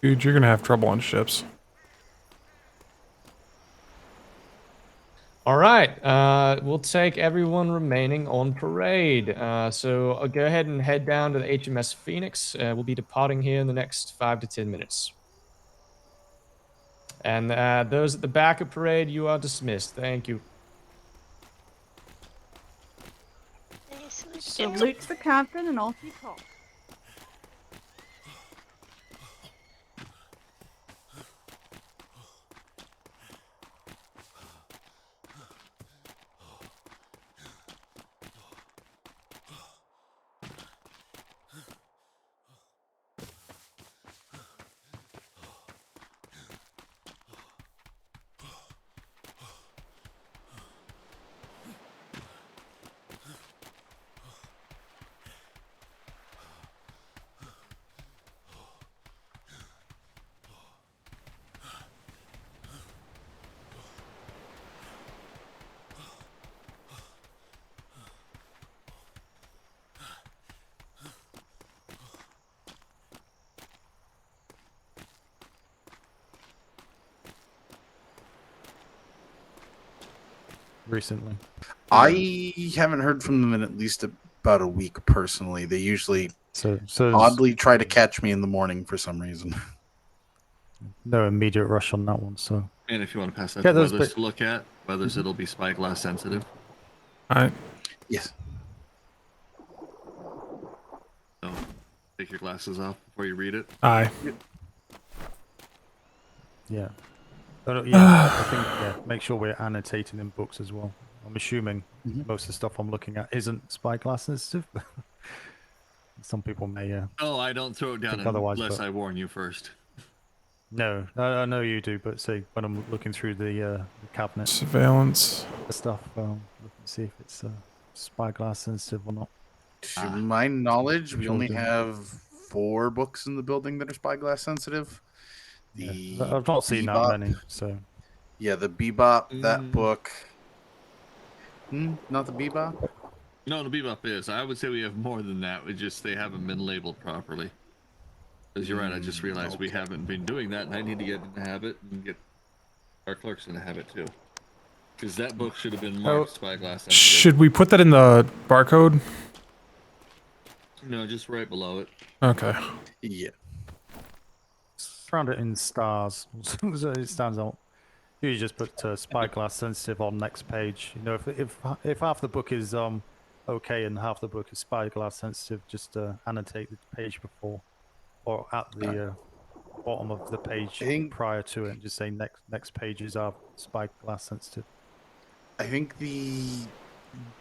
Dude, you're gonna have trouble on ships. All right, we'll take everyone remaining on parade. So I'll go ahead and head down to the HMS Phoenix. We'll be departing here in the next 5 to 10 minutes. And those at the back of parade, you are dismissed. Thank you. Salute the captain and all keep calm. Recently, I haven't heard from them in at least about a week personally. They usually so oddly try to catch me in the morning for some reason. no immediate rush on that one. So, And if you want to pass that Yeah, to those Weathers bit- to look at, Weathers, it'll be spyglass sensitive. Alright. Yes. So take your glasses off before you read it. Aye. yeah. Yeah, I think make sure we're annotating in books as well. I'm assuming most of the stuff I'm looking at isn't spyglass sensitive. Some people may. Oh, I don't throw it down think otherwise, unless but- I warn you first. No, I know you do, but say when I'm looking through the cabinet Surveillance. the stuff, looking to see if it's spyglass sensitive or not. To my knowledge, we Sure only do. have 4 books in the building that are spyglass sensitive. The I've not seen that Bebop- many, so Yeah, the Bebop, that book. Not the Bebop? No, the Bebop is. I would say we have more than that. We just they haven't been labeled properly. Because you're right, I just realized we haven't been doing that, and I need to get in the habit and get our clerks in the habit too. Because that book should have been marked spyglass sensitive. Should we put that in the barcode? No, just right below it. Okay. Yeah. Found it in stars, so it stands out. You just put spyglass sensitive on next page. You know, if half the book is okay and half the book is spyglass sensitive, just annotate the page before or at the bottom of the page prior to it, and just say next pages are spyglass sensitive. I think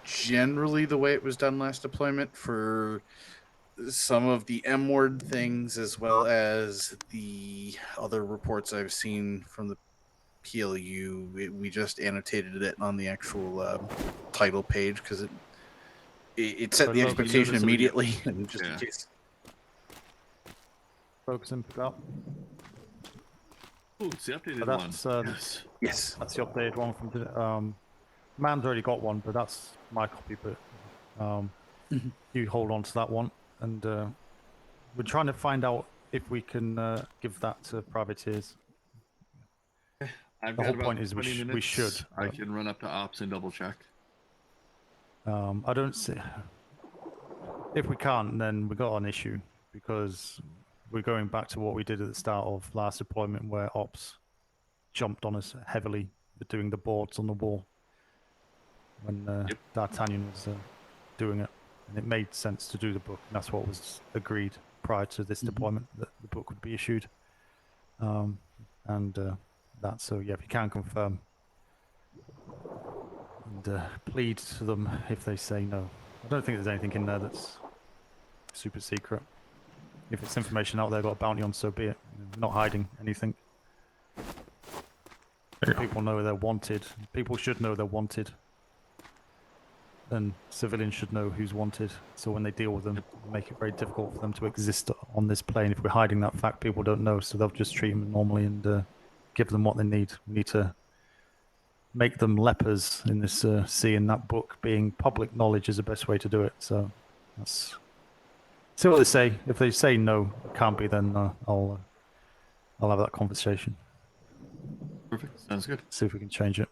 generally the way it was done last deployment for some of the M word things, as well as the other reports I've seen from the PLU, we just annotated it on the actual title page because it set the expectation immediately, and just in case. Focus and pick up. Ooh, it's the updated one. Yes. That's the updated one from the. Man's already got one, but that's my copy. But you hold on to that one, and we're trying to find out if we can give that to privateers. I've The got whole about point is 20 minutes. we should. I can run up to ops and double check. I don't see. If we can't, then we got an issue because we're going back to what we did at the start of last deployment, where ops jumped on us heavily for doing the boards on the wall when D'Artagnan was doing it, and it made sense to do the book, and that's what was agreed prior to this deployment, that the book would be issued, and that. So yeah, if you can confirm and plead to them if they say no. I don't think there's anything in there that's super secret. If it's information out there got a bounty on, so be it. We're not hiding anything. People know they're wanted. People should know they're wanted. And civilians should know who's wanted. So when they deal with them, make it very difficult for them to exist on this plane. If we're hiding that fact, people don't know, so they'll just treat them normally and give them what they need. We need to make them lepers in this sea, and that book being public knowledge is the best way to do it. So that's see what they say. If they say no, it can't be, then I'll have that conversation. Perfect. Sounds good. See if we can change it.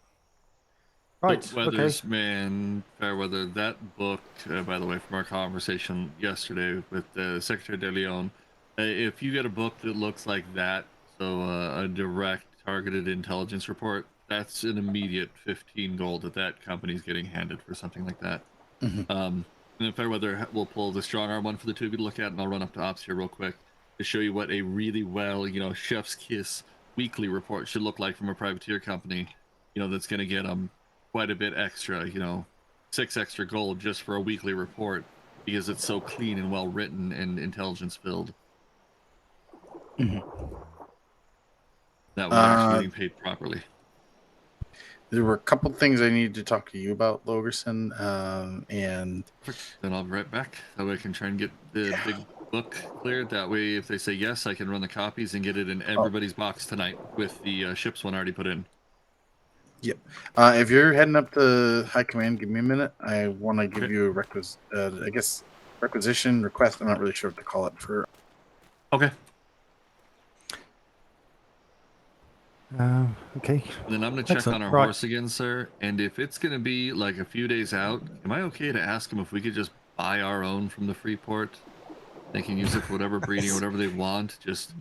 Right. So, Weathers, man, Fairweather, that book, by the way, from our conversation yesterday with Secretary De Leon, if you get a book that looks like that, so a direct targeted intelligence report, that's an immediate 15 gold that company's getting handed for something like that. And then Fairweather will pull the strong arm one for the two of you to look at, and I'll run up to ops here real quick to show you what a really well, chef's kiss weekly report should look like from a privateer company, that's going to get quite a bit extra, 6 extra gold just for a weekly report because it's so clean and well written and intelligence filled. That we're actually getting paid properly. There were a couple things I needed to talk to you about, Logerson, and then I'll be right back. That way I can try and get the big book cleared. That way, if they say yes, I can run the copies and get it in everybody's box tonight with the ship's one already put in. Yep. If you're heading up to High Command, give me a minute. I want to give you a requisition request. I'm not really sure what to call it for. Okay. Okay. And then I'm going to check on our horse again, sir. And if it's going to be like a few days out, am I okay to ask them if we could just buy our own from the Freeport? They can use it for whatever breeding or whatever they want. Just,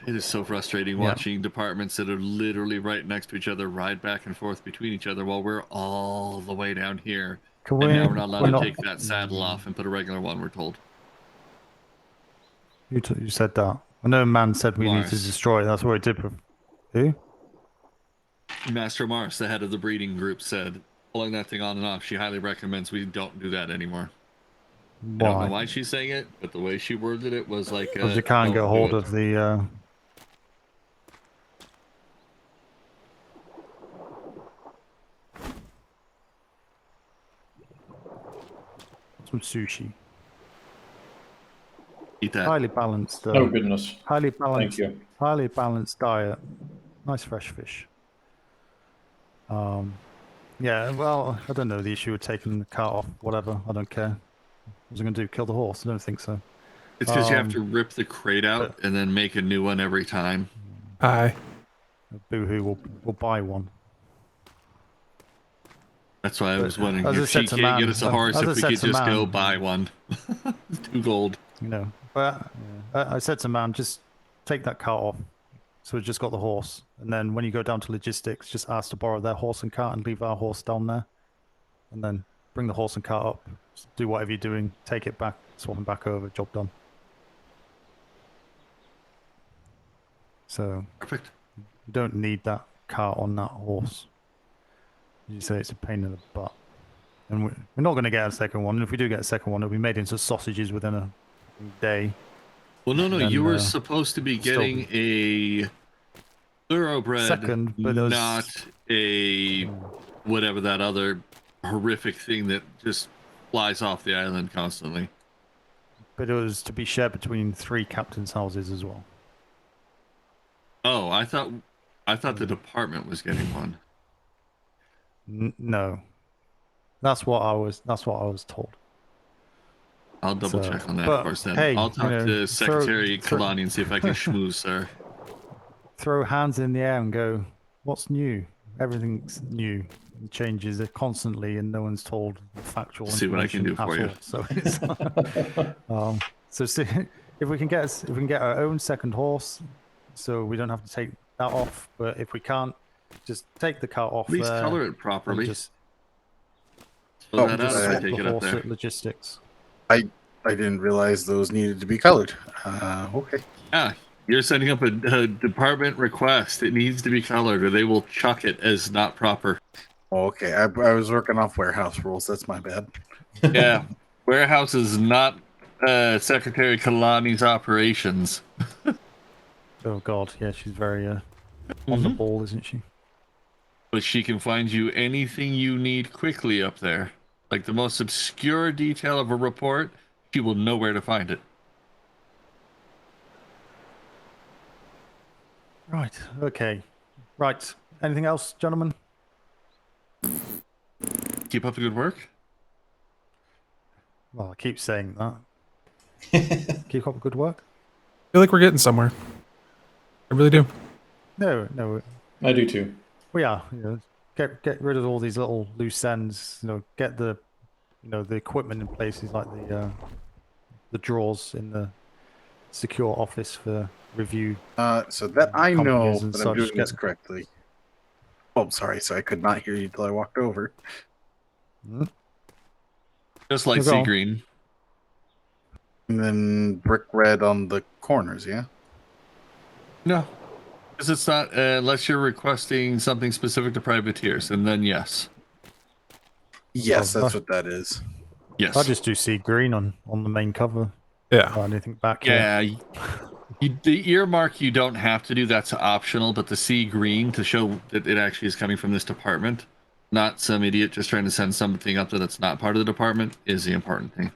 it is so frustrating watching departments that are literally right next to each other ride back and forth between each other while we're all the way down here. And now we're not allowed to take that saddle off and put a regular one, we're told. You said that. I know man said we need to destroy it. That's what it did. Who? Master Mars, the head of the breeding group, said pulling that thing on and off, she highly recommends we don't do that anymore. Why? I don't know why she's saying it, but the way she worded it was like... Because you can't get hold of the some sushi. Eat that. Highly balanced. Oh, goodness. Highly Thank balanced. you. Highly balanced diet. Nice fresh fish. Yeah. Well, I don't know the issue with taking the cart off. Whatever. I don't care. What was I going to do? Kill the horse? I don't think so. It's because you have to rip the crate out and then make a new one every time. Aye. Boohoo will buy one. That's why I was wondering as I if she said to can't get Man- us a horse, as I if we said could to just go Man- buy one. 2 gold. You know, but I said to Man, just take that cart off. So we've just got the horse, and then when you go down to logistics, just ask to borrow their horse and cart and leave our horse down there, and then bring the horse and cart up, do whatever you're doing, take it back, swap them back over, job done. So perfect. You don't need that cart on that horse. You say it's a pain in the butt. And we're not going to get a second one. And if we do get a second one, it'll be made into sausages within a day. Well, no, And, you were supposed to be getting a thoroughbred, Second, but those- not a whatever that other horrific thing that just flies off the island constantly. But it was to be shared between 3 captains' houses as well. Oh, I thought the department was getting one. No, that's what I was told. I'll double So, check on that, but, of course. Then hey, I'll talk you know, to Secretary throw- Kalani and see if I can schmooze her. Throw hands in the air and go, what's new? Everything's new. It changes it constantly, and no one's told factual See what I can do information for at you. all. So, so see, if we can get our own second horse, so we don't have to take that off. But if we can't, just take the cart off. At least there color it and properly. Just, Fill that out just if I swap take the it up horse there. at logistics. I didn't realize those needed to be colored. Okay. Yeah, you're sending up a department request. It needs to be colored, or they will chuck it as not proper. Okay, I was working off warehouse rules. That's my bad. Yeah, warehouse is not Secretary Kalani's operations. Oh God, yeah, she's very on the ball, isn't she? But she can find you anything you need quickly up there. Like the most obscure detail of a report, she will know where to find it. Right. Okay. Right. Anything else, gentlemen? Keep up the good work. Well, I keep saying that. Keep up the good work. I feel like we're getting somewhere. I really do. No. I do too. We are. You know, get rid of all these little loose ends. You know, get the equipment in places like the drawers in the secure office for review. So that I know companies and that I'm such. doing this correctly. Oh, sorry. So I could not hear you till I walked over. Just like Go sea on. green. And then brick red on the corners, yeah? No. Because it's not, unless you're requesting something specific to privateers, and then yes. Yes, that's what that is. Yes. I just do sea green on the main cover. Yeah. Anything back Yeah. here. The earmark you don't have to do, that's optional, but the sea green to show that it actually is coming from this department, not some idiot just trying to send something up that's not part of the department, is the important thing.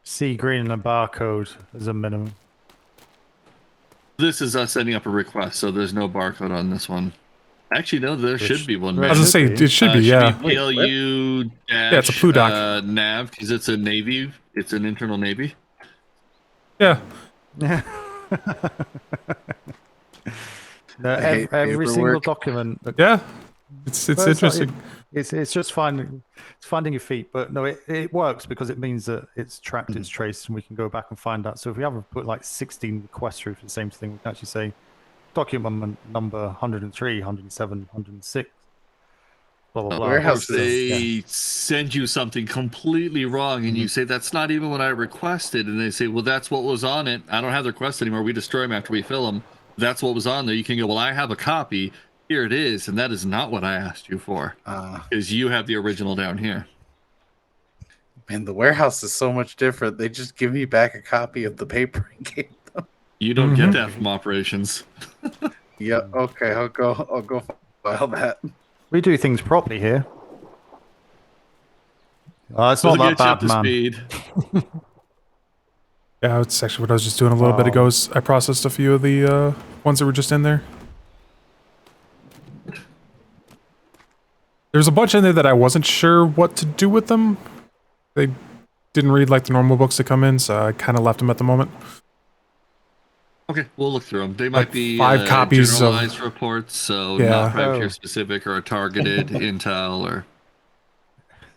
Sea green and a barcode as a minimum. This is us setting up a request, so there's no barcode on this one. Actually, no, there should be one. I was gonna say, it should be, yeah. PLU Yeah, it's a Pludoc. nav, because it's a Navy. It's an internal Navy. Yeah. No, I hate every single paperwork. document. Yeah. It's Well, not- interesting. It's just finding your feet, but no, it works because it means that it's tracked, it's traced, and we can go back and find that. So if we have put like 16 requests through for the same thing, we can actually say document number 103, 107, 106. Blah blah blah. Warehouse, they send you something completely wrong, and you say that's not even what I requested, and they say, well, that's what was on it. I don't have the request anymore. We destroy them after we fill them. That's what was on there. You can go, well, I have a copy. Here it is, and that is not what I asked you for, because you have the original down here. Man, the warehouse is so much different. They just give me back a copy of the paper and gave them. You don't get that from operations. Yeah. Okay. I'll go file that. We do things properly here. It's not We'll that get you up bad, to man. speed. Yeah, it's actually what I was just doing a little bit ago. Is I processed a few of the ones that were just in there. There's a bunch in there that I wasn't sure what to do with them. They didn't read like the normal books that come in, so I kind of left them at the moment. Okay, we'll look through them. They Like might be 5 copies of- generalized reports, so Yeah. not privateer specific or targeted intel or.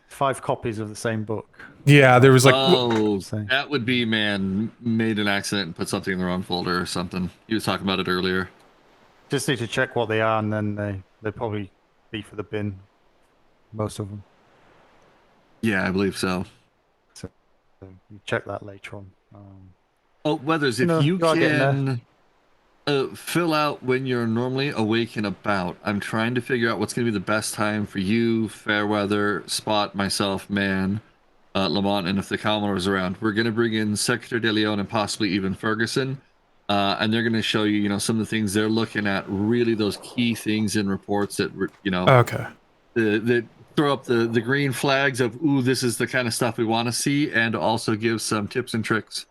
5 copies of the same book. Yeah, there was like. Oh, that would be man made an accident and put something in the wrong folder or something. He was talking about it earlier. Just need to check what they are, and then they probably be for the bin. Most of them. Yeah, I believe so. So you check that later on. Oh, Weathers, if you are getting there. can fill out when you're normally awake and about. I'm trying to figure out what's going to be the best time for you, Fairweather, Spot, myself, Man, Lamont, and if the Commodore's around. We're going to bring in Secretary De Leon and possibly even Ferguson, and they're going to show you, some of the things they're looking at, really those key things in reports that, Okay. that throw up the green flags of, ooh, this is the kind of stuff we want to see, and also give some tips and tricks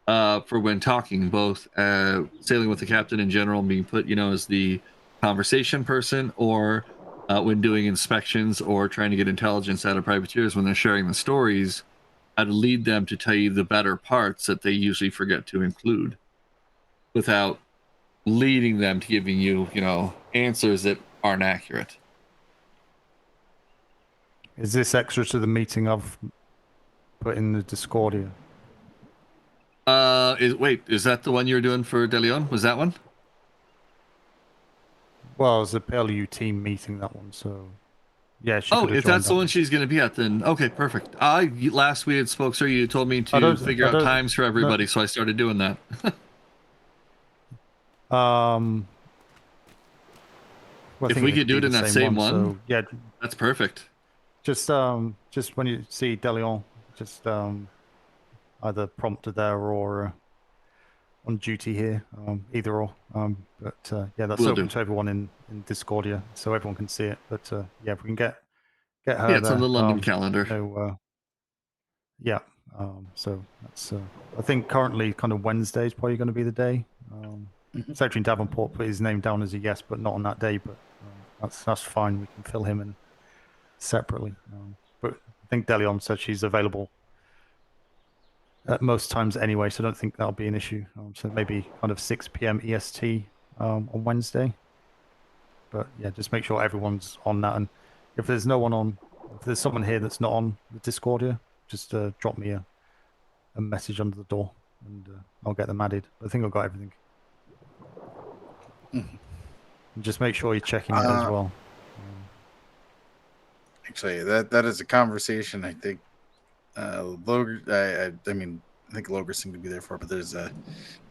for when talking, both sailing with the captain in general, being put, as the conversation person, or when doing inspections or trying to get intelligence out of privateers when they're sharing the stories, how to lead them to tell you the better parts that they usually forget to include without leading them to giving you, answers that aren't accurate. Is this extra to the meeting I've put in the Discordia? Is that the one you were doing for De Leon? Was that one? Well, it was a PLU team meeting, that one, so yeah. She Oh, could have if joined that's the one she's going to be at, then okay, perfect. Last we had spoke, sir, you told me to figure out times for everybody, so I started doing that. Well, I If think we it'd could do be it in the that same same one, so yeah, that's perfect. just when you see De Leon, just either prompted there or on duty here, either or. But yeah, that's Will open do. to everyone in Discordia, so everyone can see it. But yeah, if we can get her Yeah, it's there, on the London calendar. Yeah. So that's I think currently kind of Wednesday is probably going to be the day. Secretary in Davenport put his name down as a yes, but not on that day. But that's fine. We can fill him in separately. But I think De Leon said she's available at most times anyway, so I don't think that'll be an issue. So maybe kind of 6 p.m. EST on Wednesday. But yeah, just make sure everyone's on that. And if there's no one on, if there's someone here that's not on the Discordia, just drop me a message under the door, and I'll get them added. I think I've got everything. And just make sure you're checking it as well. Actually, that is a conversation. I think Loger. I mean, I think Loger's seemed to be there for, but there's an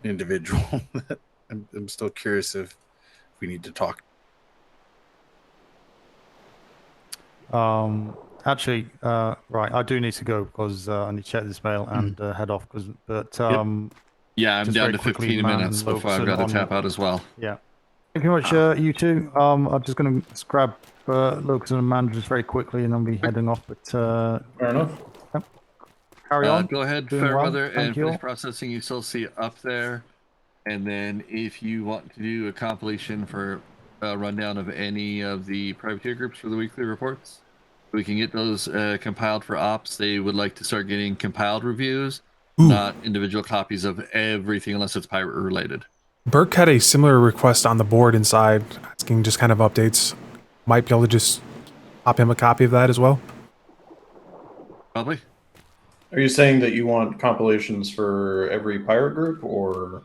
individual that I'm still curious if we need to talk. Actually, right, I do need to go because I need to check this mail and head off. Yeah, I'm just down very to quickly, 15 Man minutes and before I've Logerson got to on- tap out as well. Yeah. Thank you very much, you two. I'm just going to grab Lucas and Amanda just very quickly, and I'll be heading off. But fair enough. Carry on. Go ahead, Doing well. Fairweather, Thank and you. finish processing. You still see it up there. And then if you want to do a compilation for a rundown of any of the privateer groups for the weekly reports, we can get those compiled for ops. They would like to start getting compiled reviews, not individual copies of everything unless it's pirate related. Burke had a similar request on the board inside, asking just kind of updates. Might be able to just pop him a copy of that as well. Probably. Are you saying that you want compilations for every pirate group, or?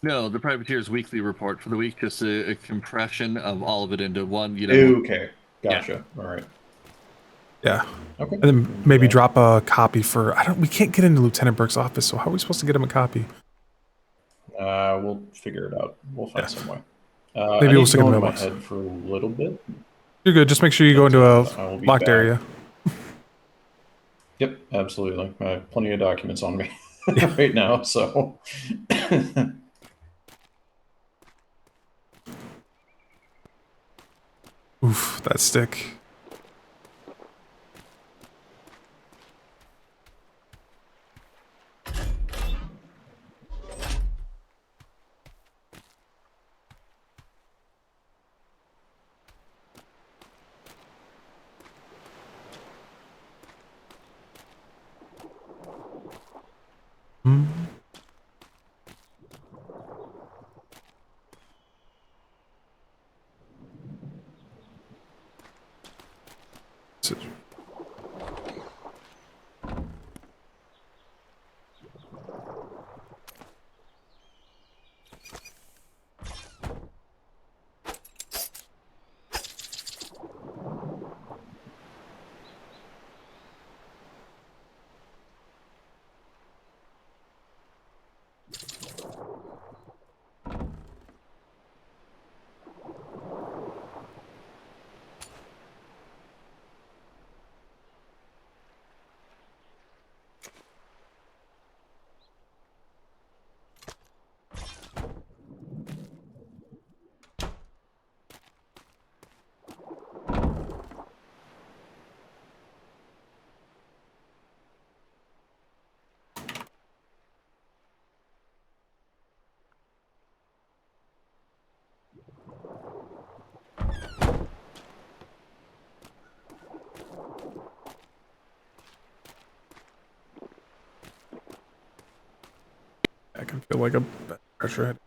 No, the Privateer's weekly report for the week, just a compression of all of it into one, Okay, gotcha. All right. Yeah. Okay. And then maybe drop a copy for, we can't get into Lieutenant Burke's office, so how are we supposed to get him a copy? We'll figure it out. We'll find some way. Maybe I we'll need stick to him go in into the my mailbox. head for a little bit. You're good. Just make sure you go into a I will be locked back. area. Yep, absolutely. I have plenty of documents on me right now, so. Oof, that stick. decision. I can feel like a pressure head.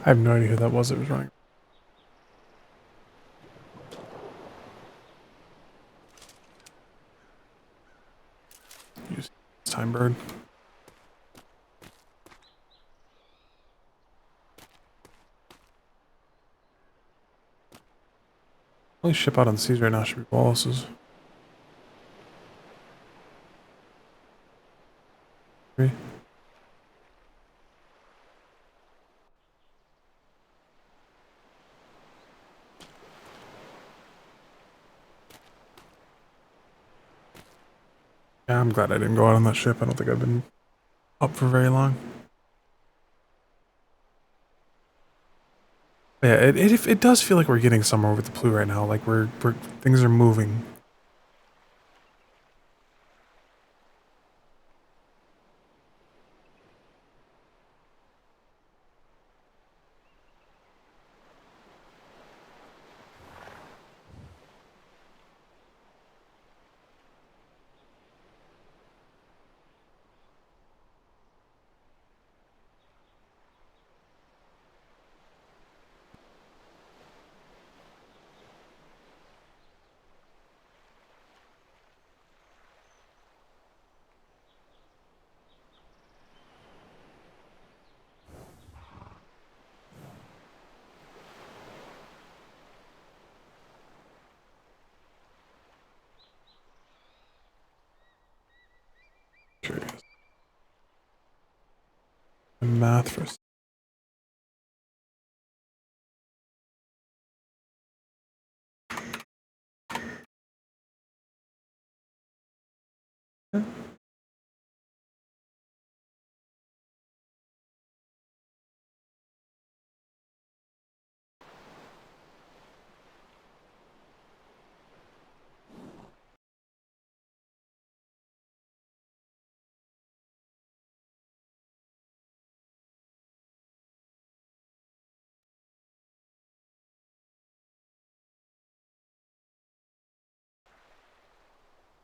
I have no idea who that was that was running. Use time bird. Only ship out on the seas right now should be Wallace's. Three. Yeah, I'm glad I didn't go out on that ship. I don't think I've been up for very long. Yeah, it does feel like we're getting somewhere with the Plu right now. Like we're things are moving. Curious. Math for.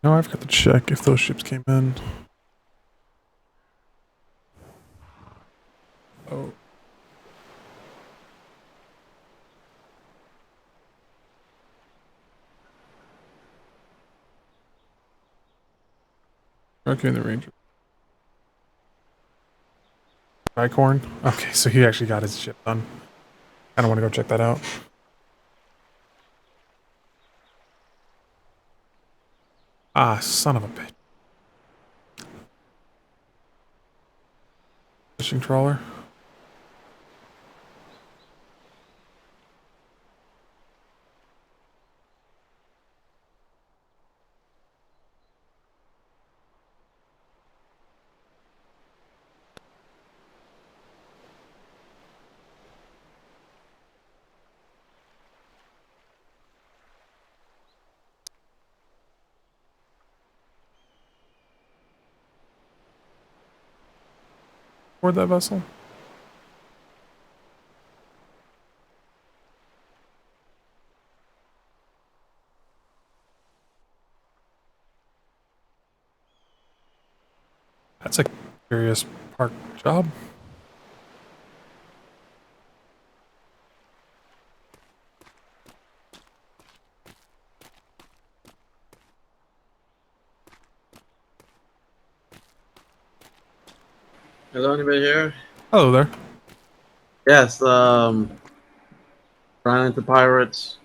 No, I've got to check if those ships came in. Oh. Okay, in the Ranger. Tricorn? Okay, so he actually got his ship done. I don't want to go check that out. Ah, son of a bitch. Fishing trawler. Board that vessel? That's a curious park job. Hello, anybody here? Hello there. Yes, ran into pirates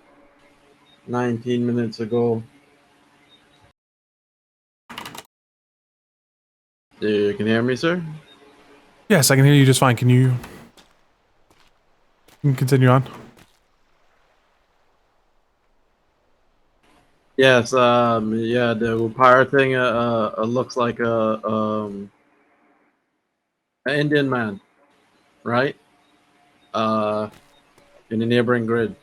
19 minutes ago. You can hear me, sir? Yes, I can hear you just fine. You can continue on. Yes, yeah, they were pirating looks like an Indian man, right? In the neighboring grid.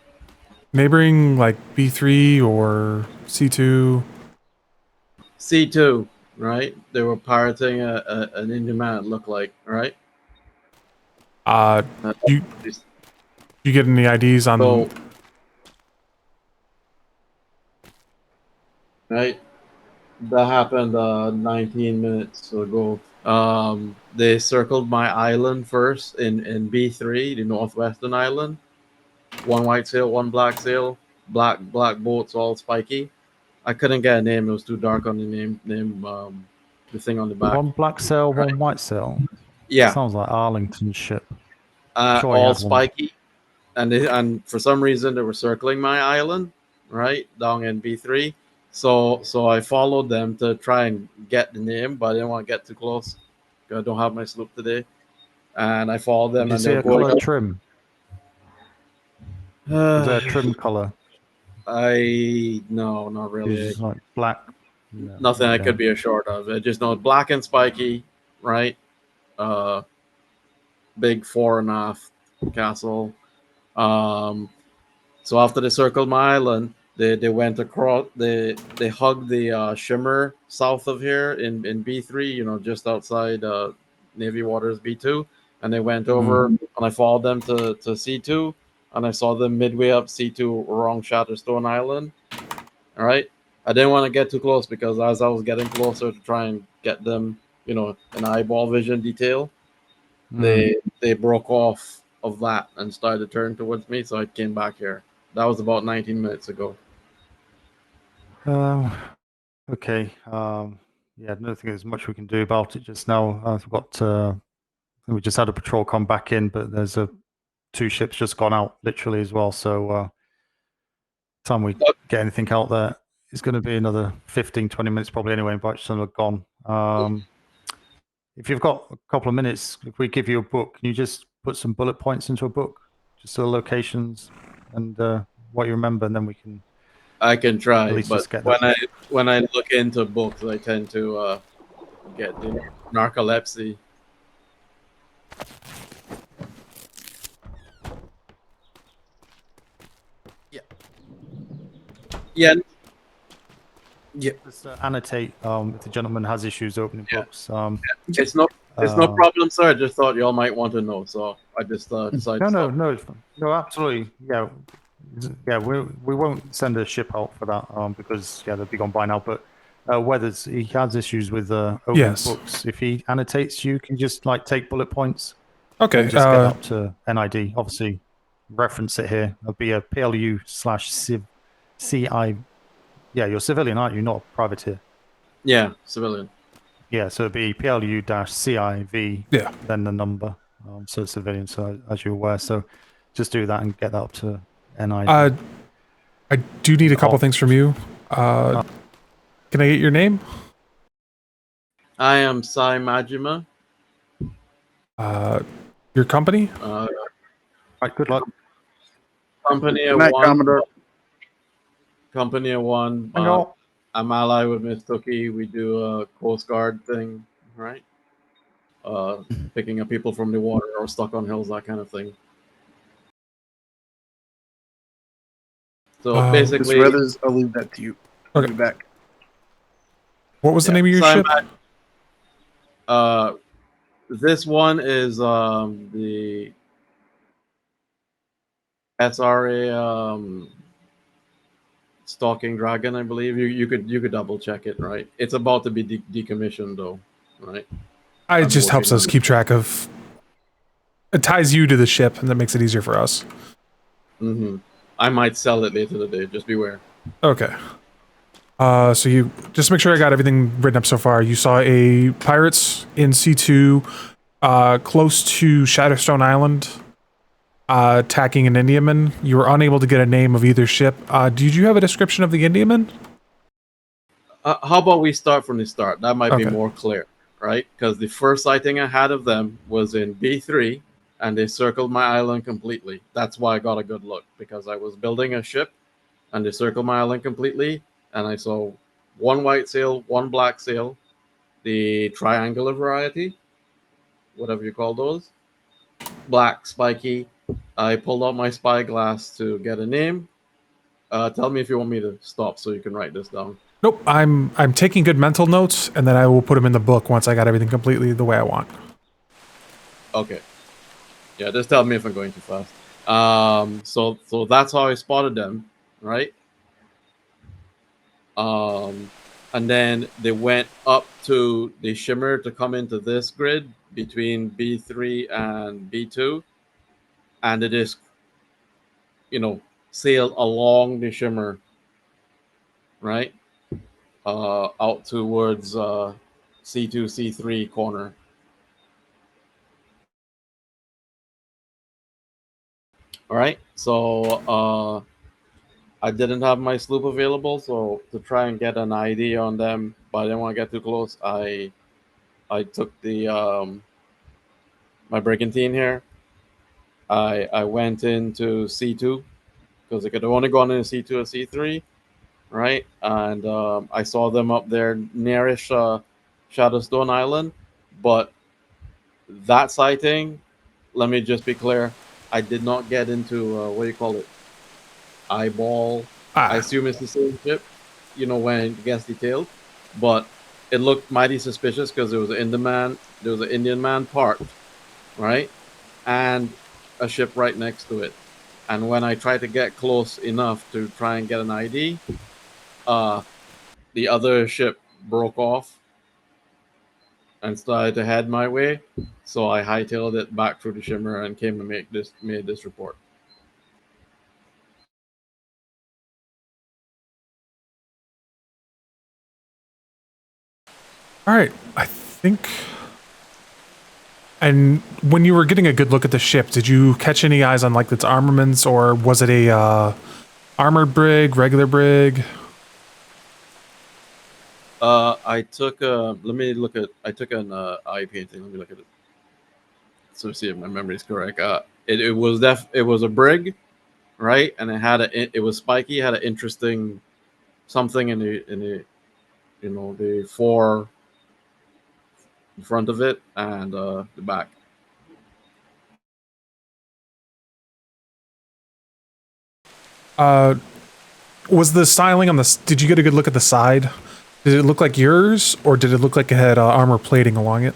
Neighboring like B3 or C2. C2, right? They were pirating an Indian man, it looked like, right? You get any IDs on? So, right? That happened 19 minutes ago. They circled my island first in B3, the northwestern island. One white sail, one black sail, black boats, all spiky. I couldn't get a name; it was too dark on the name. The thing on the back. One black sail, one white sail. Yeah. Sounds like Arlington's ship. Sure, he All had one. spiky, and for some reason they were circling my island, right down in B3. So I followed them to try and get the name, but I didn't want to get too close. I don't have my sloop today, and I followed them. Did you and see they were a going color up. trim? Was there a trim color? No, not really. It's like black. No, Nothing I okay. could be assured of. I just know black and spiky, right? Big fore and aft castle. So after they circled my island, they went across. They hugged the shimmer south of here in B3. You know, just outside Navy Waters B2, and they went over. And I followed them to C2, and I saw them midway up C2 wrong Shatterstone Island. All right. I didn't want to get too close because as I was getting closer to try and get them, you know, an eyeball vision detail, they broke off of that and started to turn towards me. So I came back here. That was about 19 minutes ago. Okay. Yeah, I don't think there's much we can do about it just now. I've got. We just had a patrol come back in, but there's two ships just gone out literally as well. So time we get anything out there, it's going to be another 15, 20 minutes probably anyway. By some are gone. If you've got a couple of minutes, if we give you a book, can you just put some bullet points into a book, just the locations and what you remember, and then we can. I can try, at least but just get when I look into books, I tend to get the narcolepsy. Yeah. Yeah. Just annotate if the gentleman has issues opening books. It's no problem, sir. I just thought y'all might want to know, so I just decided. No, it's fine. No, absolutely. Yeah, yeah. We won't send a ship out for that because they'll be gone by now. But Weathers, he has issues with opening Yes. books. If he annotates, you can just like take bullet points. Okay. And just get up to NID. Obviously, reference it here. It'll be a PLU/CI. Yeah, you're civilian, aren't you? Not a privateer. Yeah, civilian. Yeah, so it'd be PLU-CIV. Yeah. Then the number. So it's civilian. So as you're aware, so just do that and get that up to NID. I do need a couple things from you. Can I get your name? I am Sai Majima. Your company? Right, good luck. Company Good night, one. Commodore. Company one. Bingo. I'm allied with Miss Tookie. We do a Coast Guard thing, right? Picking up people from the water or stuck on hills, that kind of thing. So basically, Miss Weathers, I'll leave that to you. I'll be back. What was the name of your ship? This one is the SRA Stalking Dragon, I believe. You could double check it, right? It's about to be decommissioned, though, right? It just helps us keep track of. It ties you to the ship, and that makes it easier for us. Mm-hmm. I might sell it later today. Just beware. Okay. So you just make sure I got everything written up so far. You saw a pirates in C2, close to Shatterstone Island, attacking an Indiaman. You were unable to get a name of either ship. Did you have a description of the Indiaman? How about we start from the start? That might be Okay. more clear, right? Because the first sighting I had of them was in B3, and they circled my island completely. That's why I got a good look, because I was building a ship, and they circled my island completely, and I saw one white sail, one black sail, the triangular variety, whatever you call those, black, spiky. I pulled out my spyglass to get a name. Tell me if you want me to stop so you can write this down. Nope. I'm taking good mental notes, and then I will put them in the book once I got everything completely the way I want. Okay. Yeah, just tell me if I'm going too fast. So that's how I spotted them, right? And then they went up to the shimmer to come into this grid, between B3 and B2, and it is, sailed along the shimmer, right, out towards C2, C3 corner. All right, so I didn't have my sloop available, so to try and get an ID on them, but I didn't want to get too close. I took the my brigantine here. I went into C2 because I could have only gone into C2 or C3, right? And I saw them up there nearish Shadowstone Island, but that sighting, let me just be clear, I did not get into what do you call it? Eyeball. I assume it's the same ship, when it gets detailed, but it looked mighty suspicious because there was an Indian man parked, right, and a ship right next to it. And when I tried to get close enough to try and get an ID, the other ship broke off and started to head my way. So I hightailed it back through the shimmer and came and made this report. All right, I think. And when you were getting a good look at the ship, did you catch any eyes on like its armaments, or was it a armored brig, regular brig? I took a. Let me look at. I took an eye painting. Let me look at it. So see if my memory is correct. It was a brig, right? And it was spiky. Had an interesting something in the the fore, in front of it, and the back. Was the styling on the? Did you get a good look at the side? Did it look like yours, or did it look like it had armor plating along it?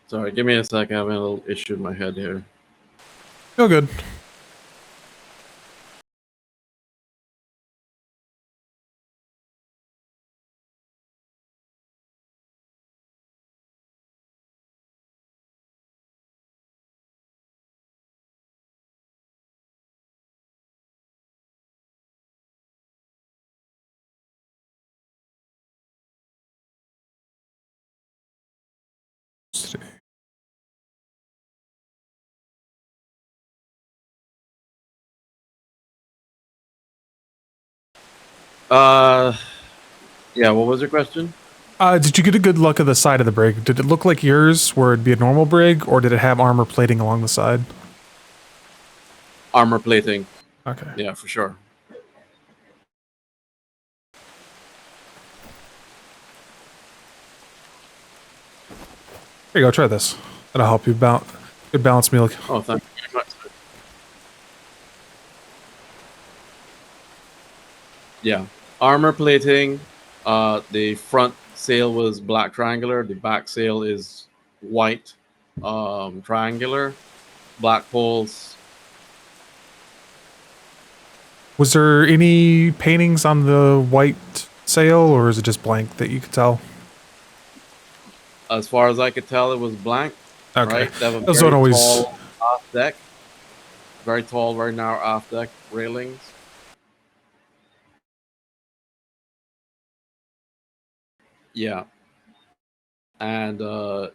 Sorry, give me a second. I'm having a little issue in my head here. Oh, good. Yeah. What was your question? Did you get a good look at the side of the brig? Did it look like yours, where it'd be a normal brig, or did it have armor plating along the side? Armor plating. Okay. Yeah, for sure. Here you go. Try this. That'll help you good balance meal. Oh, thank you very much. Yeah, armor plating. The front sail was black triangular. The back sail is white triangular. Black poles. Was there any paintings on the white sail, or is it just blank that you could tell? As far as I could tell, it was blank. Okay. Right? They have a Those very don't always. tall aft deck. Very tall, very narrow aft deck railings. Yeah. And the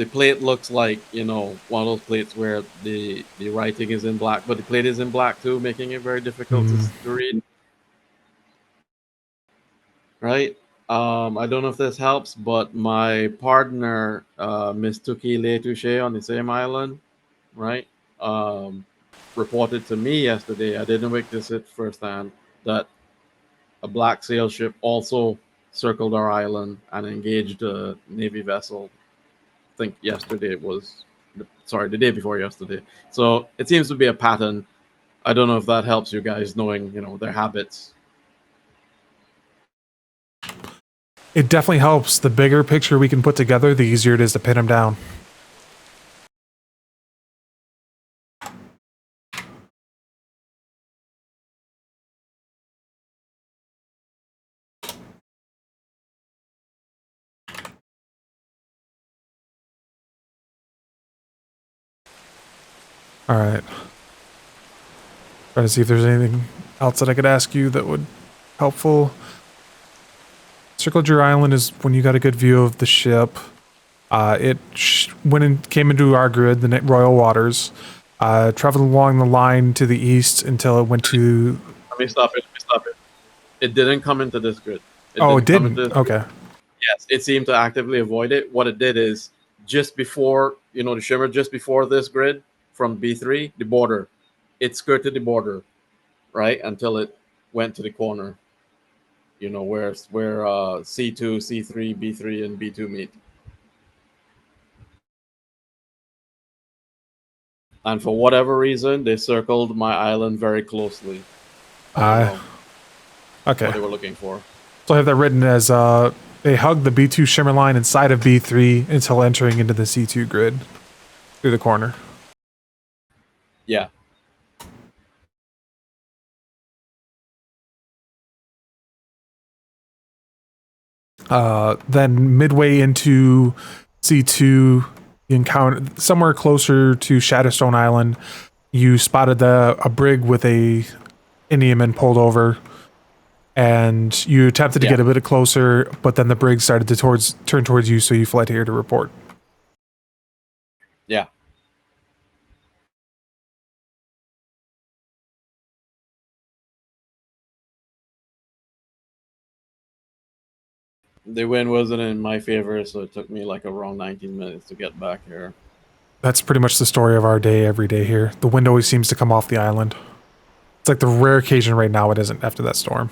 plate looks like, one of those plates where the writing is in black, but the plate is in black too, making it very difficult to read. Right? I don't know if this helps, but my partner, Miss Tuki Letouche on the same island, right? Reported to me yesterday. I didn't witness it firsthand, that a black sail ship also circled our island and engaged a Navy vessel. I think yesterday was, sorry, the day before yesterday. So it seems to be a pattern. I don't know if that helps you guys knowing, their habits. It definitely helps. The bigger picture we can put together, the easier it is to pin them down. All right. Trying to see if there's anything else that I could ask you that would helpful. Circled your island is when you got a good view of the ship. It went and came into our grid, the Royal Waters, traveled along the line to the east until it went to. Let me stop it. It didn't come into this grid. It didn't? Okay. Yes, it seemed to actively avoid it. What it did is just before, the shimmer, just before this grid from B3, the border, it skirted the border, right, until it went to the corner, where C2, C3, B3, and B2 meet. And for whatever reason, they circled my island very closely. I don't know okay. what they were looking for. So I have that written as they hugged the B2 shimmer line inside of B3 until entering into the C2 grid through the corner. Yeah. Then midway into C2, you encountered somewhere closer to Shadowstone Island. You spotted a brig with a Indiaman pulled over, and you attempted to get a bit closer, but then the brig started to turn towards you, so you fled here to report. Yeah. The wind wasn't in my favor, so it took me like around 19 minutes to get back here. That's pretty much the story of our day every day here. The wind always seems to come off the island. It's like the rare occasion right now it isn't after that storm.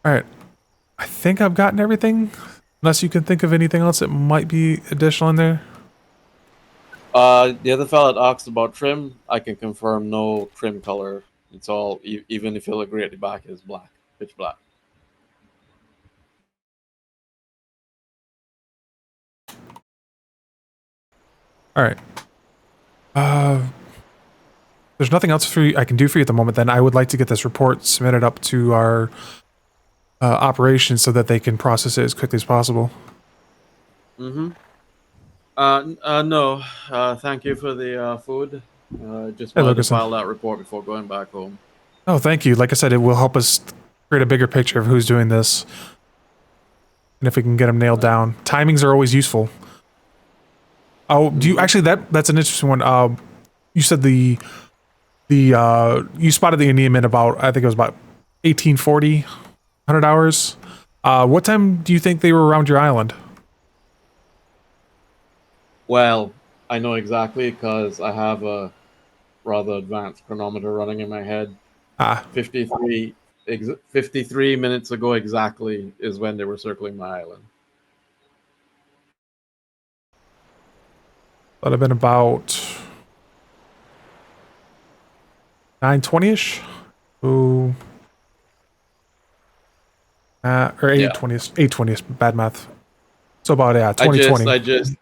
All right. I think I've gotten everything. Unless you can think of anything else that might be additional in there. The other fella that asked about trim, I can confirm no trim color. It's all, even if you'll agree at the back, is black, pitch black. All right. There's nothing else I can do for you at the moment. Then I would like to get this report submitted up to our operations so that they can process it as quickly as possible. Mm-hmm. No. Thank you for the food. Just wanted to file that report before going back home. Oh, thank you. Like I said, it will help us create a bigger picture of who's doing this. And if we can get them nailed down. Timings are always useful. Oh, do you actually that's an interesting one. You said you spotted the Indiaman about, I think it was about 1840, 100 hours. What time do you think they were around your island? Well, I know exactly because I have a rather advanced chronometer running in my head. 53 minutes ago exactly is when they were circling my island. That'd have been about 9:20ish. Ooh. Or 8:20ish. 8:20ish. Bad math. So about 2020.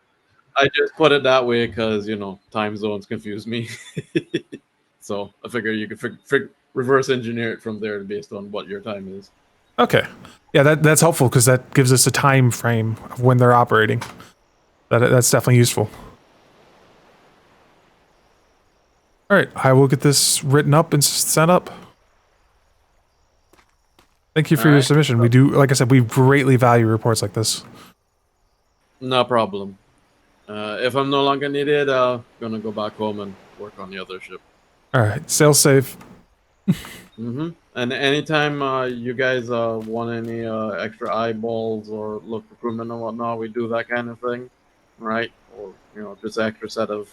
I just put it that way because time zones confuse me. So I figure you could reverse engineer it from there based on what your time is. Okay. Yeah, that's helpful because that gives us a time frame of when they're operating. That's definitely useful. All right, I will get this written up and sent up. Thank you for your submission. We do, like I said, we greatly value reports like this. No problem. If I'm no longer needed, I'm gonna go back home and work on the other ship. All right, sail safe. Mm-hmm. And anytime you guys want any extra eyeballs or look recruitment and whatnot, we do that kind of thing, right? Or just extra set of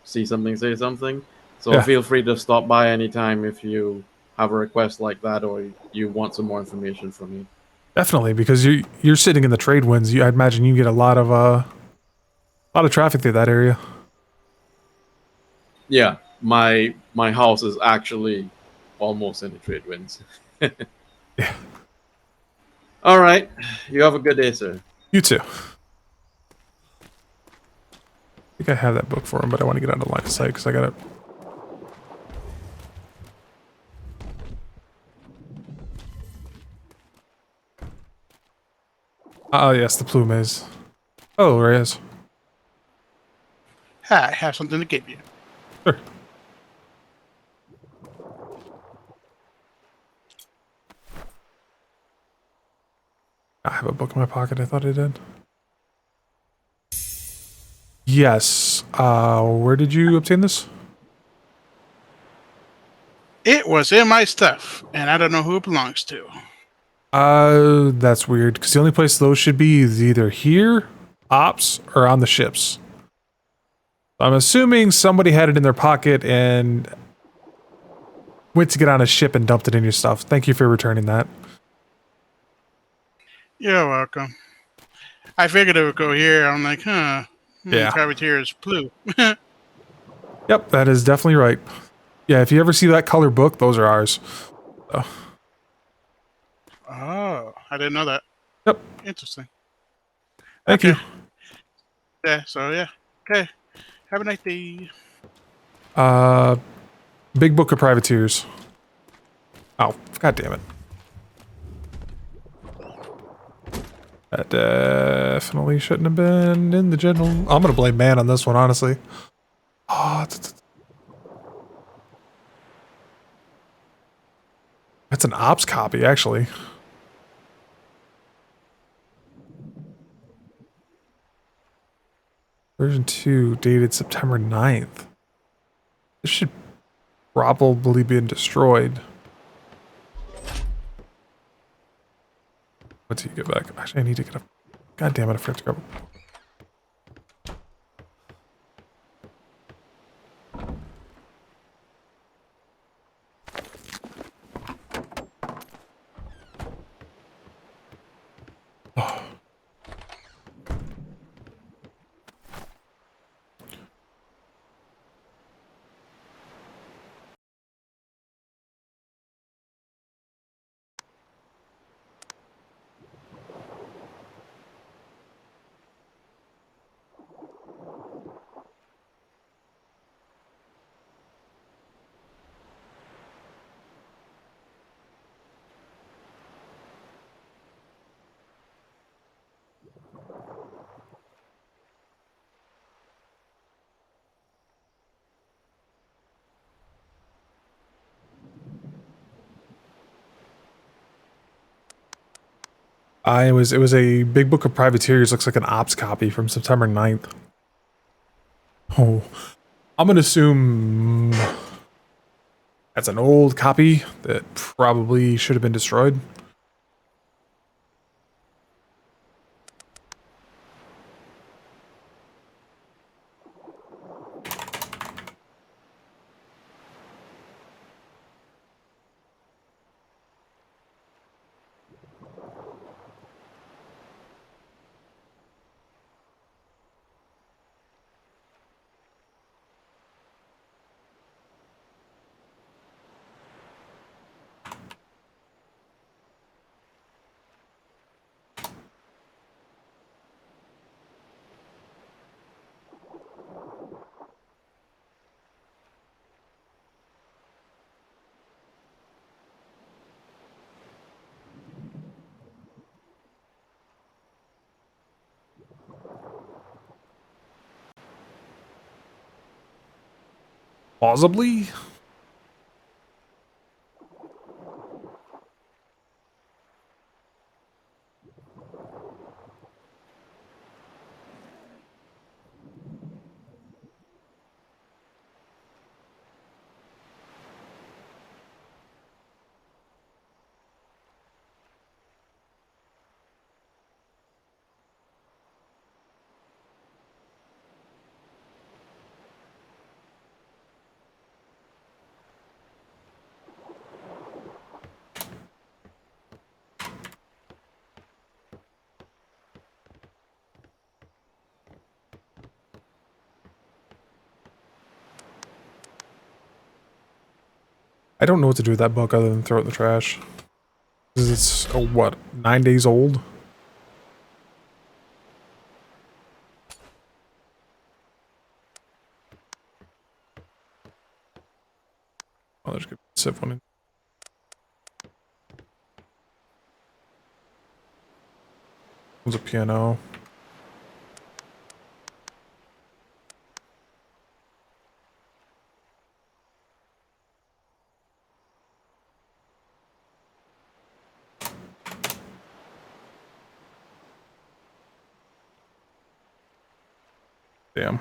see something, say something. So Yeah. feel free to stop by anytime if you have a request like that or you want some more information from me. Definitely, because you're sitting in the trade winds. I'd imagine you get a lot of traffic through that area. Yeah, my house is actually almost in the trade winds. Yeah. All right. You have a good day, sir. You too. I think I have that book for him, but I want to get out of line of sight because I got it. Oh, yes, the plumes. Oh, Reyes. I have something to give you. Sure. I have a book in my pocket. I thought I did. Yes. Where did you obtain this? It was in my stuff, and I don't know who it belongs to. That's weird, because the only place those should be is either here, ops, or on the ships. I'm assuming somebody had it in their pocket and went to get on a ship and dumped it in your stuff. Thank you for returning that. You're welcome. I figured it would go here. I'm like, Yeah. Privateer's Plu. Yep, that is definitely right. Yeah, if you ever see that color book, those are ours. So. Oh, I didn't know that. Yep. Interesting. Thank you. Yeah, so yeah. Okay. Have a nice day. Big Book of Privateers. Oh, god damn it. That definitely shouldn't have been in the general. I'm gonna blame man on this one, honestly. Oh, that's an ops copy, actually. Version 2, dated September 9th. This should probably be destroyed. What do you get back? Actually, I need to get a... God damn it, I forgot to grab a... Oh. It was a Big Book of Privateers. Looks like an ops copy from September 9th. Oh, I'm gonna assume that's an old copy that probably should have been destroyed. Plausibly? I don't know what to do with that book other than throw it in the trash. Because it's, what, 9 days old? Oh, there's good sip one in. There's a piano. Damn.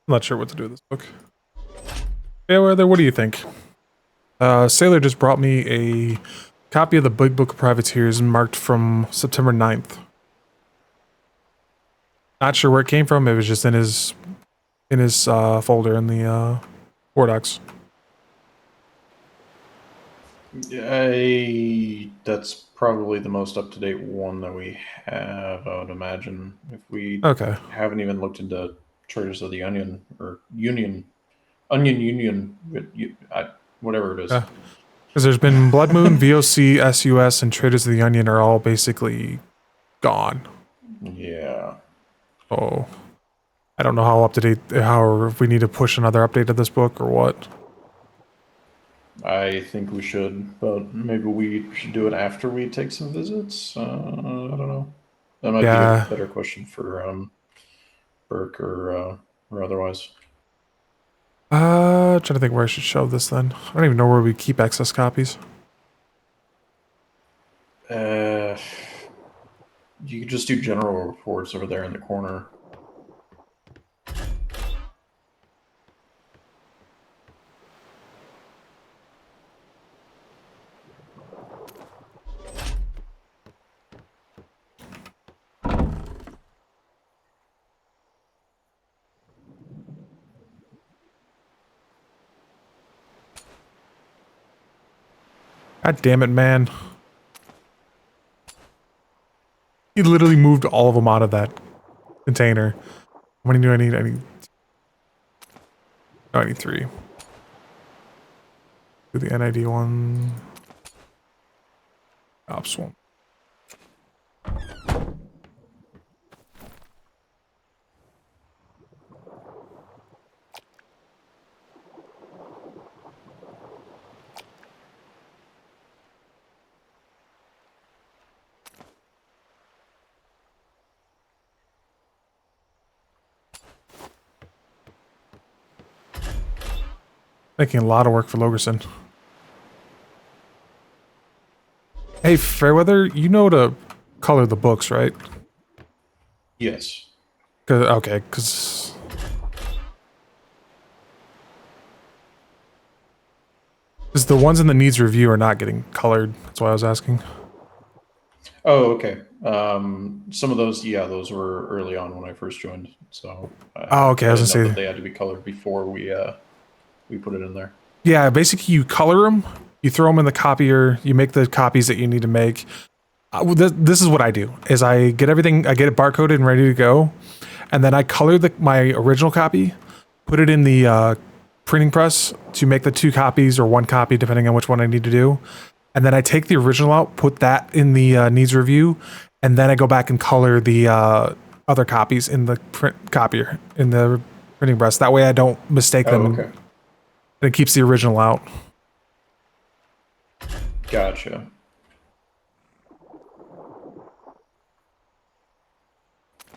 I'm not sure what to do with this book. Yeah, Weather, what do you think? Sailor just brought me a copy of the Big Book of Privateers marked from September 9th. Not sure where it came from. It was just in his folder in the War Docs. That's probably the most up-to-date one that we have, I would imagine. If we haven't even looked into Traders of the Onion or Union, whatever it is. Because there's been Blood Moon, VOC, SUS, and Traders of the Onion are all basically gone. Yeah. Oh, I don't know how up to date, how if we need to push another update of this book or what. I think we should, but maybe we should do it after we take some visits. I don't know. That might be a better question for Burke or otherwise. Trying to think where I should show this then. I don't even know where we keep excess copies. You could just do general reports over there in the corner. God damn it, man. He literally moved all of them out of that container. How many do I need? I need 3. Do the NID one. Ops one. Making a lot of work for Logerson. Hey, Fairweather, you know to color the books, right? Yes. Okay, because... the ones in the needs review are not getting colored. That's why I was asking. Oh, okay. Some of those, yeah, those were early on when I first joined. So. Oh, okay. I was gonna say they had to be colored before we put it in there. Yeah, basically you color them, you throw them in the copier, you make the copies that you need to make. This is what I do: is I get everything, I get it barcoded and ready to go, and then I color my original copy, put it in the printing press to make the 2 copies or 1 copy depending on which one I need to do, and then I take the original out, put that in the needs review, and then I go back and color the other copies in the copier in the printing press. That way I don't mistake them. Okay. And it keeps the original out. Gotcha.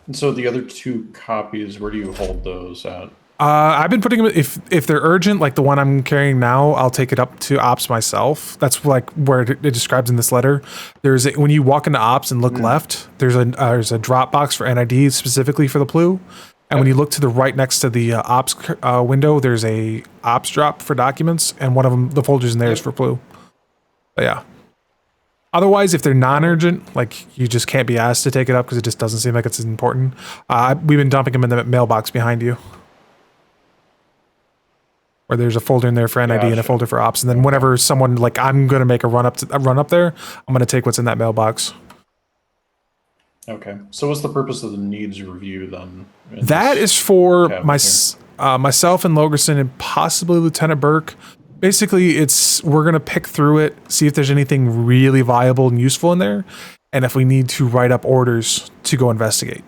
And so the other 2 copies, where do you hold those at? I've been putting them, if they're urgent, like the one I'm carrying now, I'll take it up to ops myself. That's like where it describes in this letter. When you walk into ops and look left, there's a drop box for NID specifically for the Plu. And when you look to the right next to the ops window, there's a ops drop for documents, and one of them, the folders in there is for Plu. But yeah. Otherwise, if they're non-urgent, like you just can't be asked to take it up because it just doesn't seem like it's important. We've been dumping them in the mailbox behind you. Where there's a folder in there for NID and a folder for ops, and then whenever someone like I'm gonna make a run up there, I'm gonna take what's in that mailbox. Okay. So what's the purpose of the needs review then? That is for myself and Logerson and possibly Lieutenant Burke. Basically, we're gonna pick through it, see if there's anything really viable and useful in there, and if we need to write up orders to go investigate.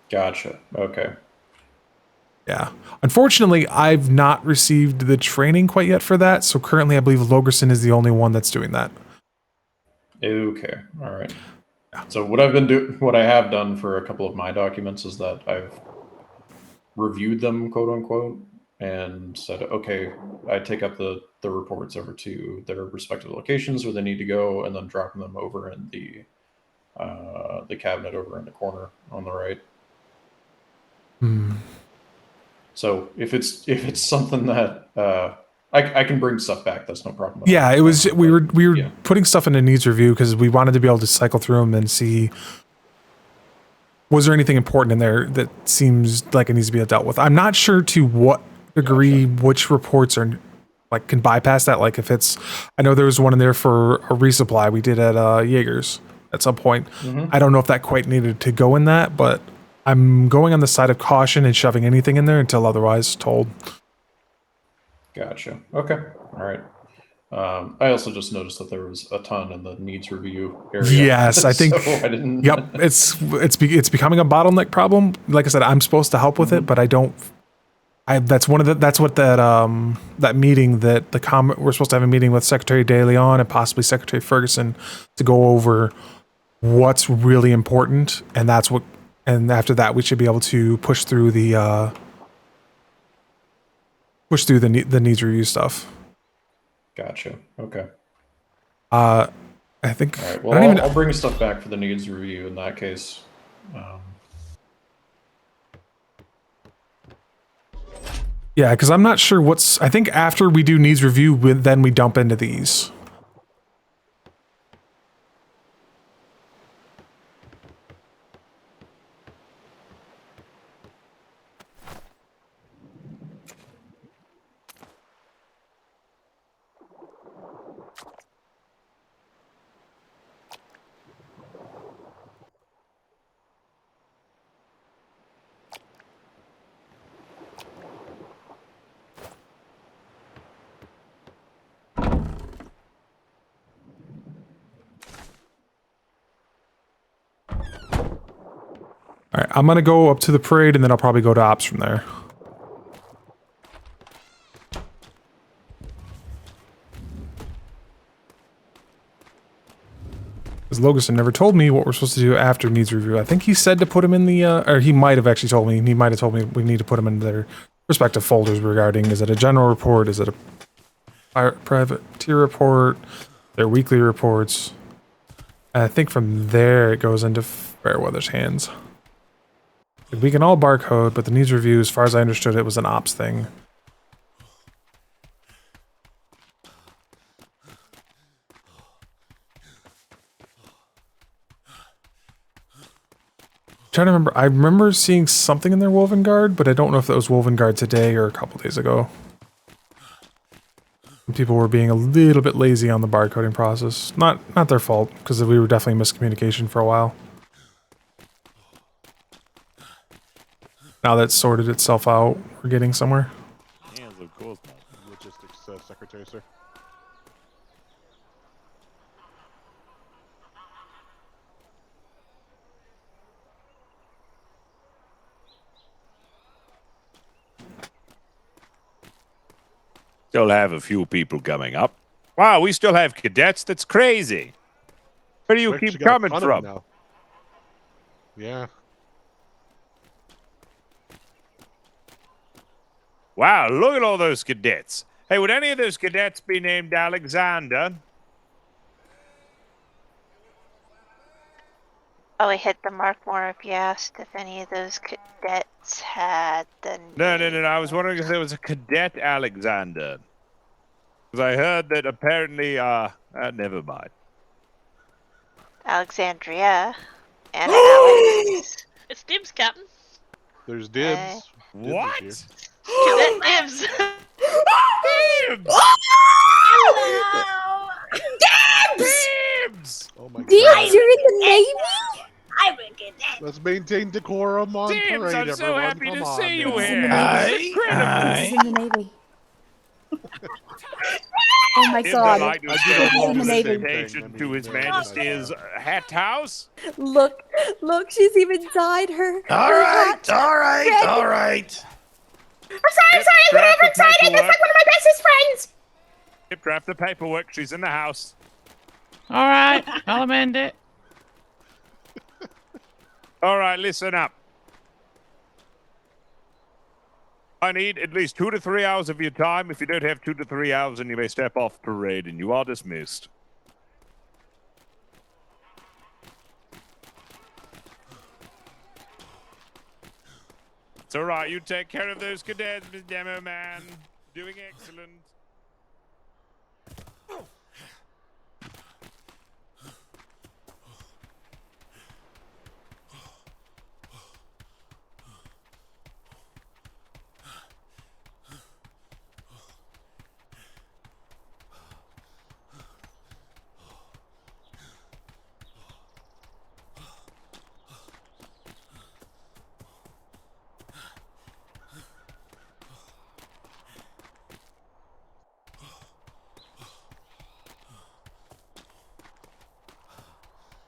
Gotcha. Okay. Yeah. Unfortunately, I've not received the training quite yet for that, so currently I believe Logerson is the only one that's doing that. Okay. All right. So what I have done for a couple of my documents is that I've reviewed them, quote unquote, and said, okay, I take up the reports over to their respective locations where they need to go, and then dropping them over in the cabinet over in the corner on the right. So if it's something that I can bring stuff back, that's no problem. Yeah, it was we were putting stuff in a needs review because we wanted to be able to cycle through them and see was there anything important in there that seems like it needs to be dealt with. I'm not sure to what degree which reports are like can bypass that. Like if it's, I know there was one in there for a resupply we did at Jaeger's at some point. I don't know if that quite needed to go in that, but I'm going on the side of caution and shoving anything in there until otherwise told. Gotcha. Okay. All right. I also just noticed that there was a ton in the needs review area. Yes, I think. So I didn't... Yep, it's becoming a bottleneck problem. Like I said, I'm supposed to help with it, but I don't. That's what that meeting that we're supposed to have a meeting with Secretary De Leon and possibly Secretary Ferguson to go over what's really important, and that's what. And after that, we should be able to push through the needs review stuff. Gotcha. Okay. I think. All right. Well, I'll bring stuff back for the needs review in that case. Yeah, because I'm not sure what's. I think after we do needs review, then we dump into these. All right, I'm gonna go up to the parade and then I'll probably go to ops from there. Because Logerson never told me what we're supposed to do after needs review. I think he said to put him in the, or he might have actually told me. He might have told me we need to put them in their respective folders regarding, is it a general report? Is it a privateer report? Their weekly reports? And I think from there it goes into Fairweather's hands. We can all barcode, but the needs review, as far as I understood it, was an ops thing. Trying to remember, I remember seeing something in their Woven Guard, but I don't know if that was Woven Guard today or a couple days ago. People were being a little bit lazy on the barcoding process. Not their fault, because we were definitely miscommunication for a while. Now that's sorted itself out, we're getting somewhere. Hands of course, logistics secretary, sir. Still have a few people coming up. Wow, we still have cadets? That's crazy. Where do you We actually keep got a coming ton of 'em from? now. Yeah. Wow, look at all those cadets. Hey, would any of those cadets be named Alexander? Oh, I hit the mark more if you asked if any of those cadets had the No. I was wondering if there was a cadet Alexander. Because I heard that apparently, never mind. Alexandria and Alex. It's dibs, Captain. There's dibs. What? Dibs is Cadet dibs. Dibs! Hello. Dibs! Oh my Dibs, god. you're in the Navy? I'm a cadet. Let's maintain decorum on Dibs, parade, I'm so everyone. happy Come to on see you now. here. This is incredible. He's in the Navy. Oh my If god. they'd like to I do extend the He's in the Navy. invitation to His Majesty's hat house. Look, she's even dyed her. All her right, hat all right, red. all right. I'm sorry, whatever. I'm sorry. That's like one of my bestest friends. Yep, draft the paperwork. She's in the house. All right, I'll amend it. All right, listen up. I need at least 2 to 3 hours of your time. If you don't have 2 to 3 hours, then you may step off parade, and you are dismissed. It's all right. You take care of those cadets, Miss Demo Man. Doing excellent.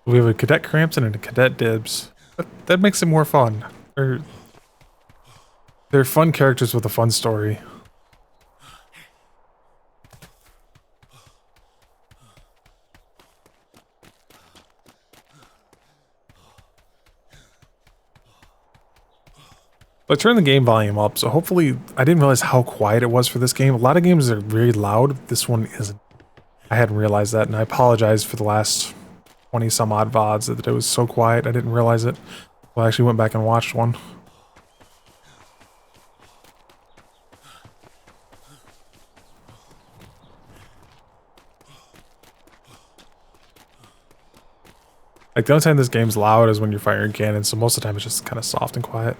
We have a cadet Crampton and a cadet Dibs. That makes it more fun. They're fun characters with a fun story. I turned the game volume up, so hopefully I didn't realize how quiet it was for this game. A lot of games are very loud. This one isn't. I hadn't realized that, and I apologize for the last 20 some odd VODs that it was so quiet. I didn't realize it. Well, I actually went back and watched one. Like, the only time this game's loud is when you're firing cannons, so most of the time it's just kind of soft and quiet.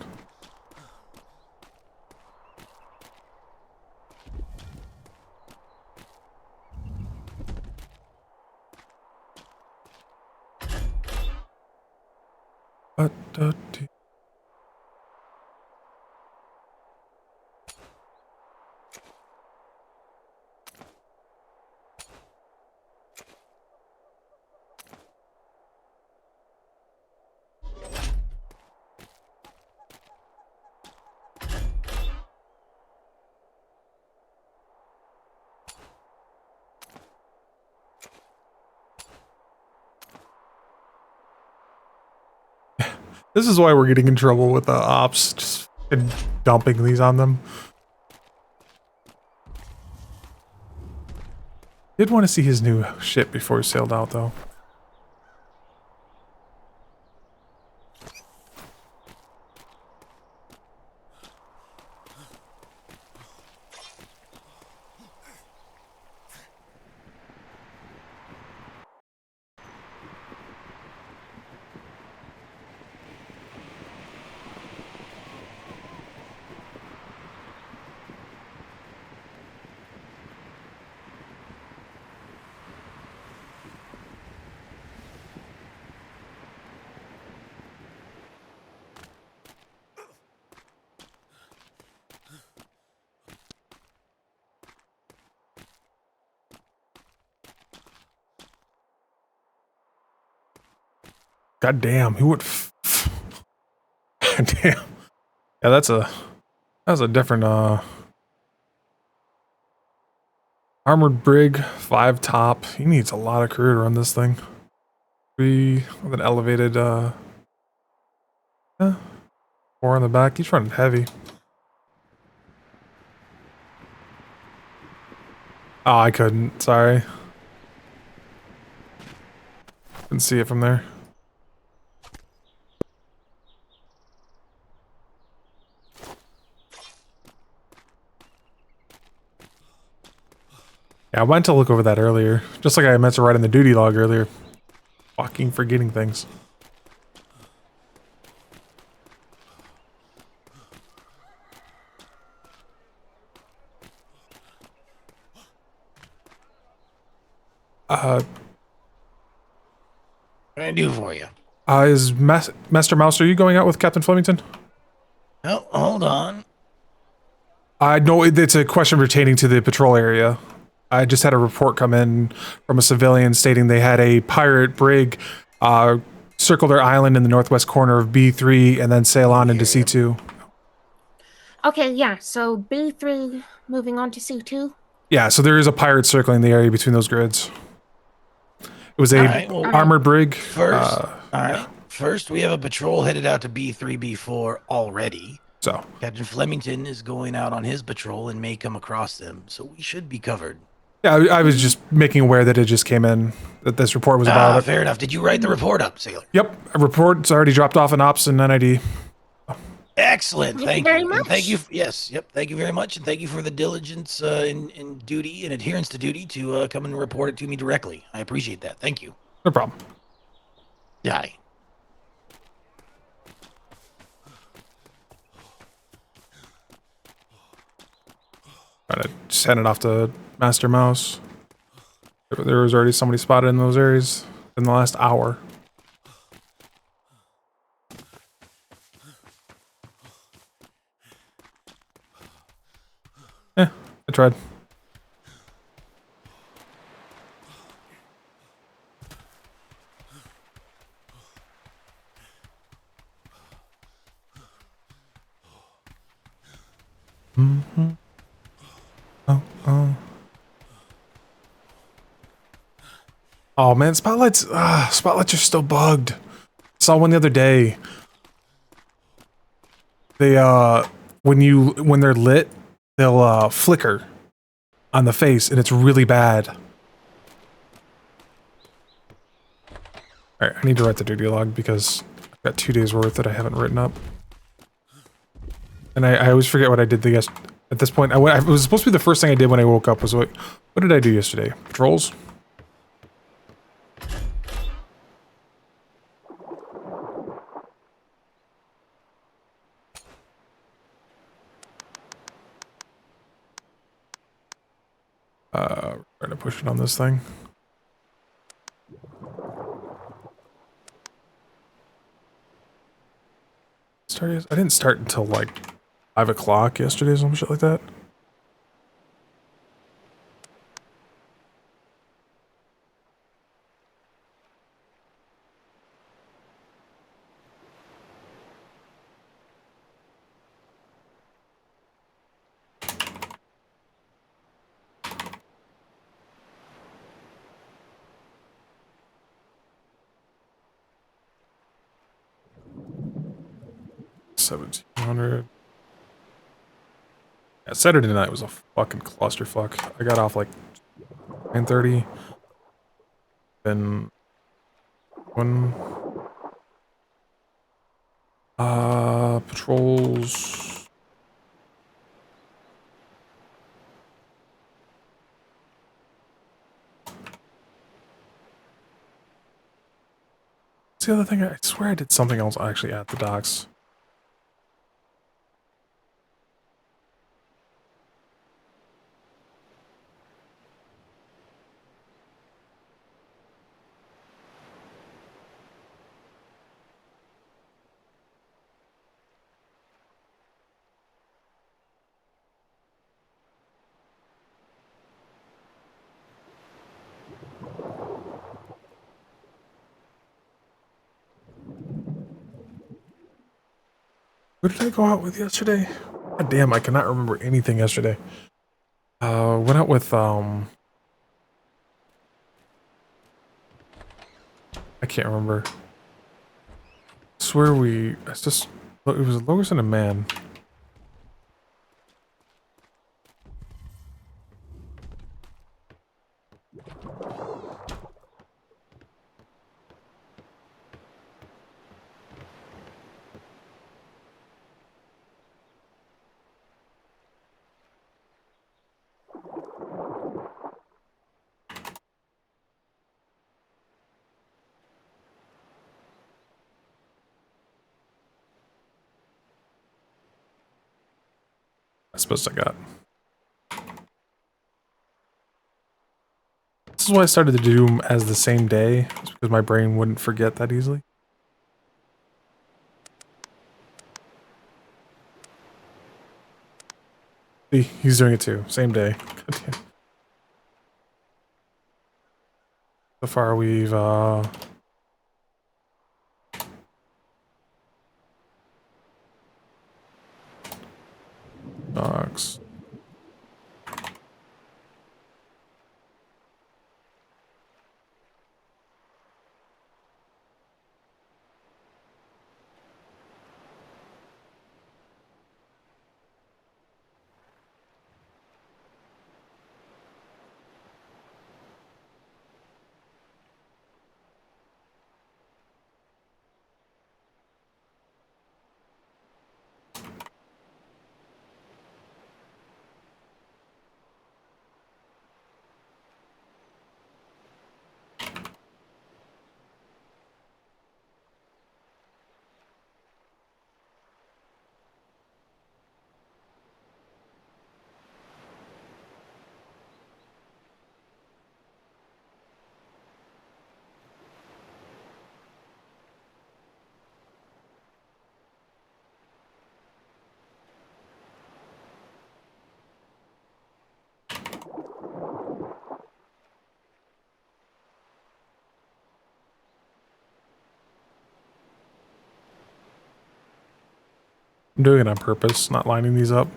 This is why we're getting in trouble with the ops, just dumping these on them. Did want to see his new ship before he sailed out, though. God damn, who would damn. Yeah, that's a different Armored brig, 5 top. He needs a lot of crew to run this thing. 3 with an elevated, yeah, 4 on the back. He's running heavy. Oh, I couldn't. Sorry. Couldn't see it from there. Yeah, I went to look over that earlier. Just like I meant to write in the duty log earlier. Fucking forgetting things. What can I do for you? Is Master Mouse, are you going out with Captain Flemington? Oh, hold on. I know it's a question pertaining to the patrol area. I just had a report come in from a civilian stating they had a pirate brig circle their island in the northwest corner of B3 and then sail on into C2. Okay, yeah, so B3 moving on to C2. Yeah, so there is a pirate circling the area between those grids. It was a Alright, well, armored brig. First, alright. First, we have a patrol headed out to B3, B4 already. So Captain Flemington is going out on his patrol and may come across them, so we should be covered. Yeah, I was just making aware that it just came in, that this report was about it. Fair enough. Did you write the report up, sailor? Yep, a report's already dropped off in Ops and NID. Excellent. Thank you very much. And thank you. Yes. Yep. Thank you very much. And thank you for the diligence in duty and adherence to duty to come and report it to me directly. I appreciate that. Thank you. No problem. Aye. Try to just hand it off to Master Mouse. There was already somebody spotted in those areas in the last hour. I tried. Mm-hmm. Oh. Oh man, spotlights are still bugged. Saw one the other day. They when they're lit, they'll flicker on the face and it's really bad. Alright, I need to write the duty log because I've got 2 days worth that I haven't written up. And I always forget what I did at this point. It was supposed to be the first thing I did when I woke up was what did I do yesterday? Patrols? Trying to push it on this thing. I didn't start until like 5 o'clock yesterday or some shit like that. $1,700. Yeah, Saturday night was a fucking clusterfuck. I got off like 9:30. Then when patrols. What's the other thing? I swear I did something else actually at the docks. Who did I go out with yesterday? God damn, I cannot remember anything yesterday. Went out with I can't remember. I swear it's just it was Lois and a man. That's supposed I got. This is why I started to do them as the same day, just because my brain wouldn't forget that easily. See, he's doing it too, same day. So far we've dogs. I'm doing it on purpose, not lining these up.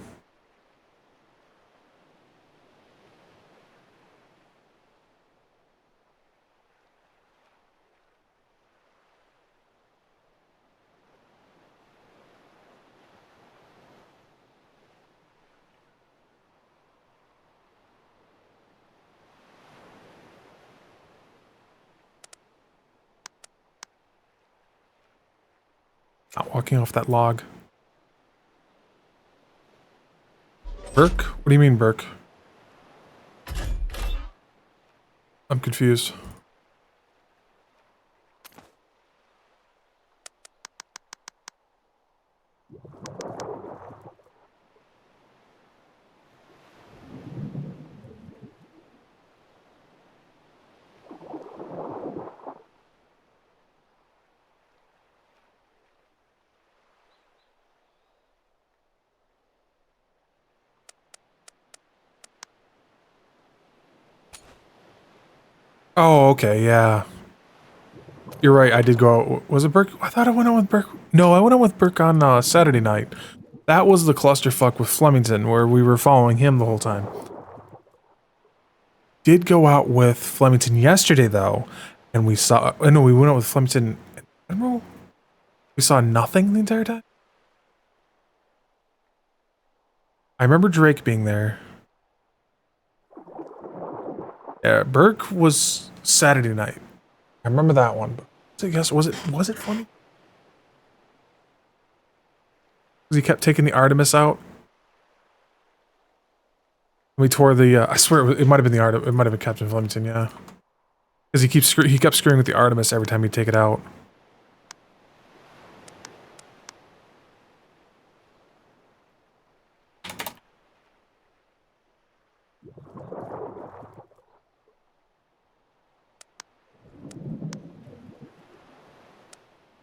Not walking off that log. Burke? What do you mean, Burke? I'm confused. Oh, okay, yeah. You're right, I did go out. Was it Burke? I thought I went out with Burke. No, I went out with Burke on Saturday night. That was the clusterfuck with Flemington, where we were following him the whole time. Did go out with Flemington yesterday, though, and we saw... no, we went out with Flemington in general. We saw nothing the entire time. I remember Drake being there. Yeah, Burke was Saturday night. I remember that one. But I guess was it funny? Because he kept taking the Artemis out. We tore the. I swear it might have been the It might have been Captain Flemington. Yeah. Because he kept screwing with the Artemis every time he'd take it out.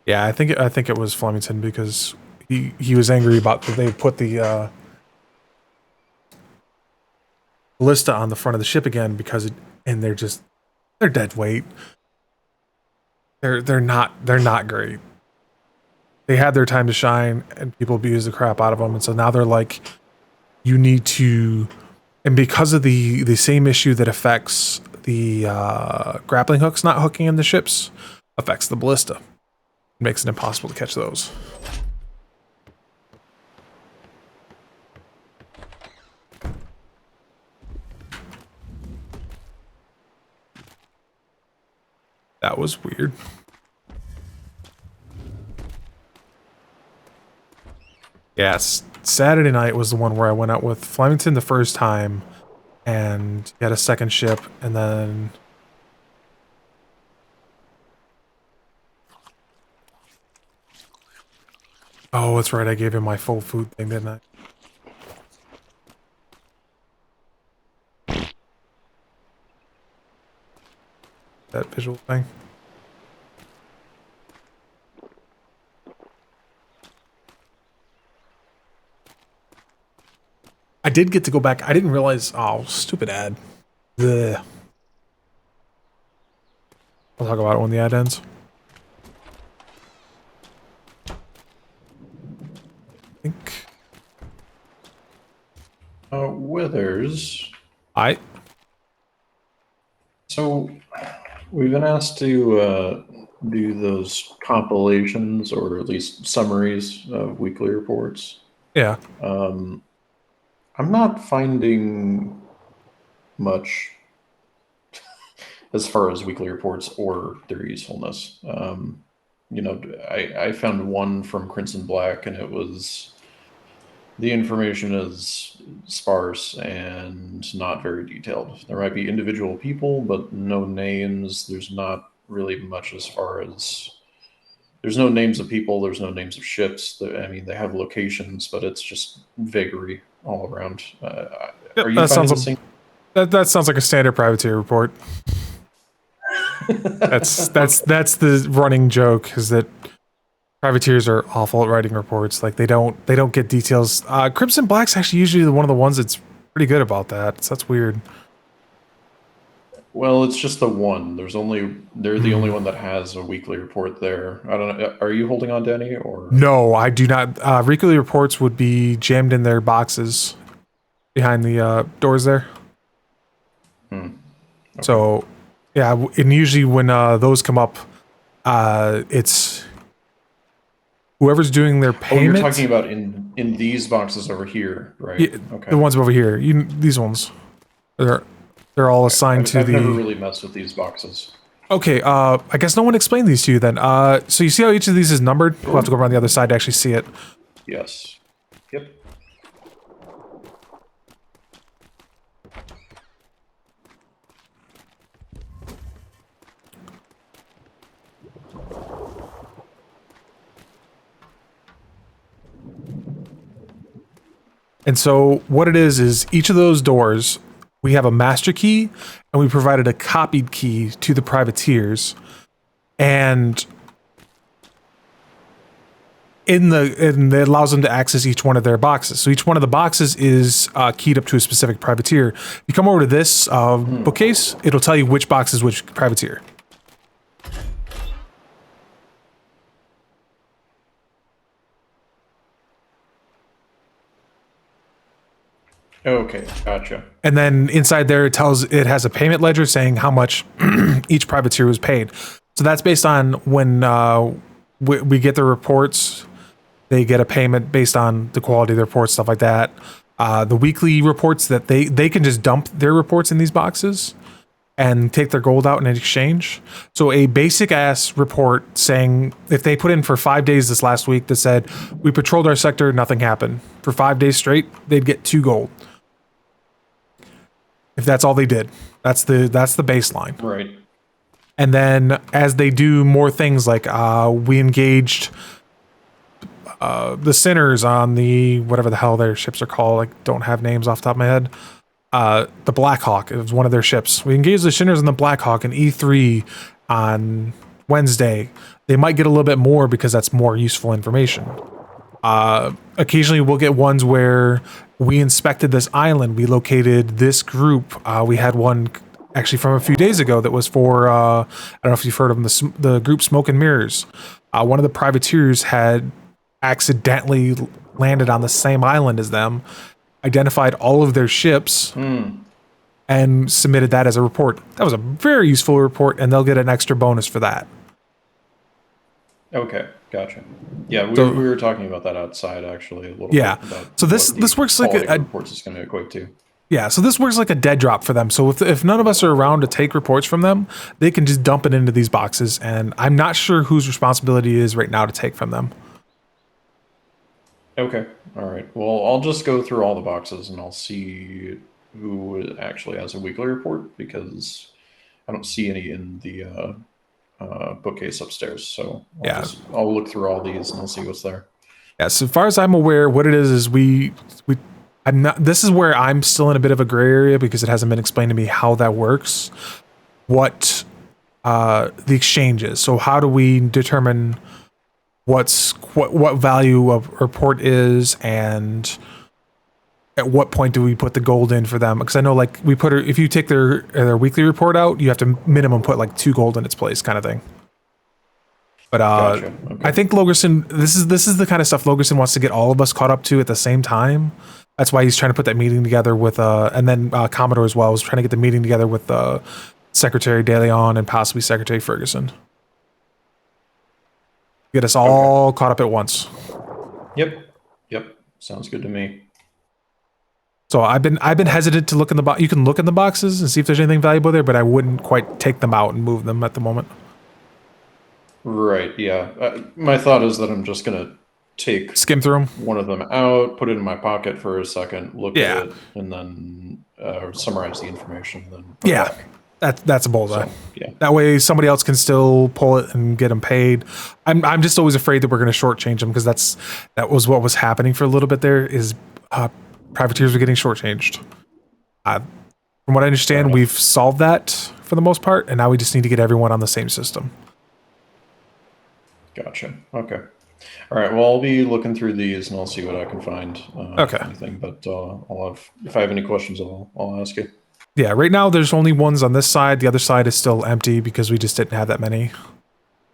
Yeah, I think it was Flemington because he was angry about that they put the ballista on the front of the ship again because they're dead weight. They're not great. They had their time to shine and people abused the crap out of them, and so now they're like, you need to And because of the same issue that affects the grappling hooks not hooking in the ships, affects the ballista. It makes it impossible to catch those. That was weird. Yes, Saturday night was the one where I went out with Flemington the first time and had a second ship, and then oh, that's right, I gave him my full food thing, didn't I? That visual thing. I did get to go back. I didn't realize. Oh, stupid ad. Ugh. I'll talk about it when the ad ends. I think. Withers. So, we've been asked to do those compilations or at least summaries of weekly reports. Yeah. I'm not finding much as far as weekly reports or their usefulness. I found one from Crimson Black, and it was the information is sparse and not very detailed. There might be individual people, but no names. There's not really much as far as there's no names of people. There's no names of ships. They have locations, but it's just vagary all around. Are you finding the same? That sounds like a standard privateer report. That's the running joke, is that privateers are awful at writing reports. Like they don't get details. Crimson Black's actually usually one of the ones that's pretty good about that. So that's weird. Well, it's just the one. They're the only one that has a weekly report there. I don't know. Are you holding on to any or? No, I do not. Weekly reports would be jammed in their boxes behind the doors there. Okay. So, yeah, and usually when those come up, it's whoever's doing their payment. Oh, you're talking about in these boxes over here, right? Yeah, okay. The ones over here. These ones. They're all assigned to I've the. never really messed with these boxes. Okay, I guess no one explained these to you then. So you see how each of these is numbered? We'll have to go around the other side to actually see it. Yes. Yep. And so what it is each of those doors, we have a master key, and we provided a copied key to the privateers. And it allows them to access each one of their boxes. So each one of the boxes is keyed up to a specific privateer. You come over to this bookcase, it'll tell you which box is which privateer. Okay, gotcha. And then inside there, it has a payment ledger saying how much each privateer was paid. So that's based on when we get the reports. They get a payment based on the quality of the reports, stuff like that. The weekly reports that they can just dump their reports in these boxes and take their gold out in exchange. So a basic ass report saying if they put in for 5 days this last week that said we patrolled our sector, nothing happened for 5 days straight, they'd get 2 gold. If that's all they did, that's the baseline. Right. And then as they do more things, like we engaged the sinners on the whatever the hell their ships are called, like don't have names off the top of my head. The Black Hawk, it was one of their ships. We engaged the sinners on the Black Hawk in E3 on Wednesday. They might get a little bit more because that's more useful information. Occasionally we'll get ones where we inspected this island, we located this group. We had one actually from a few days ago that was for I don't know if you've heard of them, the group Smoke and Mirrors. One of the privateers had accidentally landed on the same island as them, identified all of their ships and submitted that as a report. That was a very useful report, and they'll get an extra bonus for that. Okay, gotcha. Yeah, we So- were talking about that outside actually a little Yeah. bit. About So this- what the this works like quality a- of reports is going to equate to. Yeah, so this works like a dead drop for them. So if none of us are around to take reports from them, they can just dump it into these boxes, and I'm not sure whose responsibility it is right now to take from them. Okay, all right. Well, I'll just go through all the boxes and I'll see who actually has a weekly report because I don't see any in the bookcase upstairs. So I'll look through all these and I'll see what's there. Yeah, so far as I'm aware, what it is I'm not. This is where I'm still in a bit of a gray area because it hasn't been explained to me how that works. What the exchange is. So how do we determine what value of report is, and at what point do we put the gold in for them? Because I know like we put if you take their weekly report out, you have to minimum put like 2 gold in its place, kind of thing. But Gotcha. Okay. I think Logerson, this is the kind of stuff Logerson wants to get all of us caught up to at the same time. That's why he's trying to put that meeting together with and then Commodore as well is trying to get the meeting together with Secretary De Leon and possibly Secretary Ferguson. Get us all caught up at once. Yep. Sounds good to me. So I've been hesitant to look in the box. You can look in the boxes and see if there's anything valuable there, but I wouldn't quite take them out and move them at the moment. Right. Yeah. My thought is that I'm just gonna skim through them, one of them out, put it in my pocket for a second, look Yeah. at it, and then summarize the information. Then put it Yeah, back. that's a bullseye. So, yeah. That way somebody else can still pull it and get them paid. I'm just always afraid that we're going to shortchange them because that was what was happening for a little bit there is privateers were getting shortchanged. From what I understand, we've solved that for the most part, and now we just need to get everyone on the same system. Gotcha. Okay. All right. Well, I'll be looking through these and I'll see what I can find. Okay. If anything, but if I have any questions, I'll ask you. Yeah, right now there's only ones on this side. The other side is still empty because we just didn't have that many.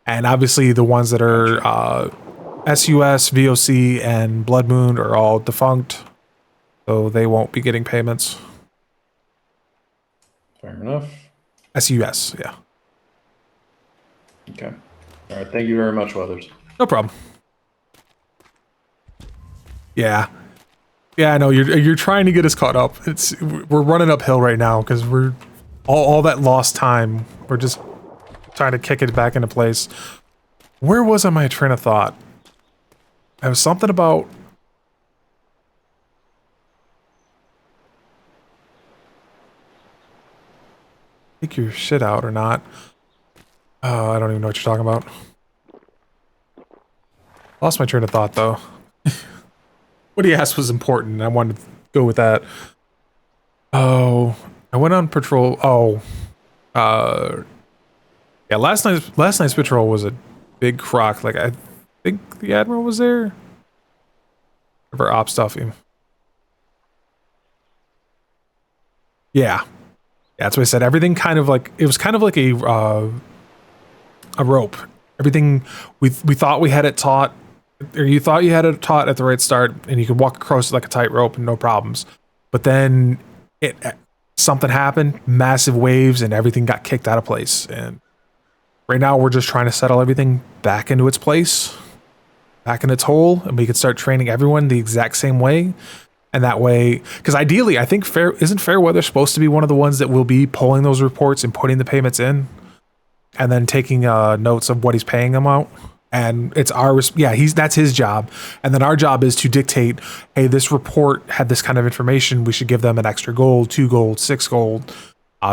And obviously the ones that are SUS, VOC, and Blood Moon are all defunct. So they won't be getting payments. Fair enough. SUS, yeah. Okay. All right. Thank you very much, Weathers. No problem. Yeah. Yeah, I know you're trying to get us caught up. We're running uphill right now because we're all that lost time. We're just trying to kick it back into place. Where was I my train of thought? There was something about take your shit out or not. Oh, I don't even know what you're talking about. Lost my train of thought though. What he asked was important. I wanted to go with that. Oh, I went on patrol. Oh, yeah. Last night's patrol was a big crock. Like I think the admiral was there. For op stuffing. Yeah, that's what I said. Everything kind of like it was kind of like a rope. Everything we thought we had it taut. Or you thought you had it taut at the right start and you could walk across it like a tightrope and no problems. But then something happened, massive waves, and everything got kicked out of place. And right now we're just trying to settle everything back into its place, back in its hole, and we can start training everyone the exact same way. And that way, because ideally, I think Fairweather supposed to be one of the ones that will be pulling those reports and putting the payments in, and then taking notes of what he's paying them out. And it's that's his job. And then our job is to dictate, hey, this report had this kind of information. We should give them an extra gold, 2 gold, 6 gold,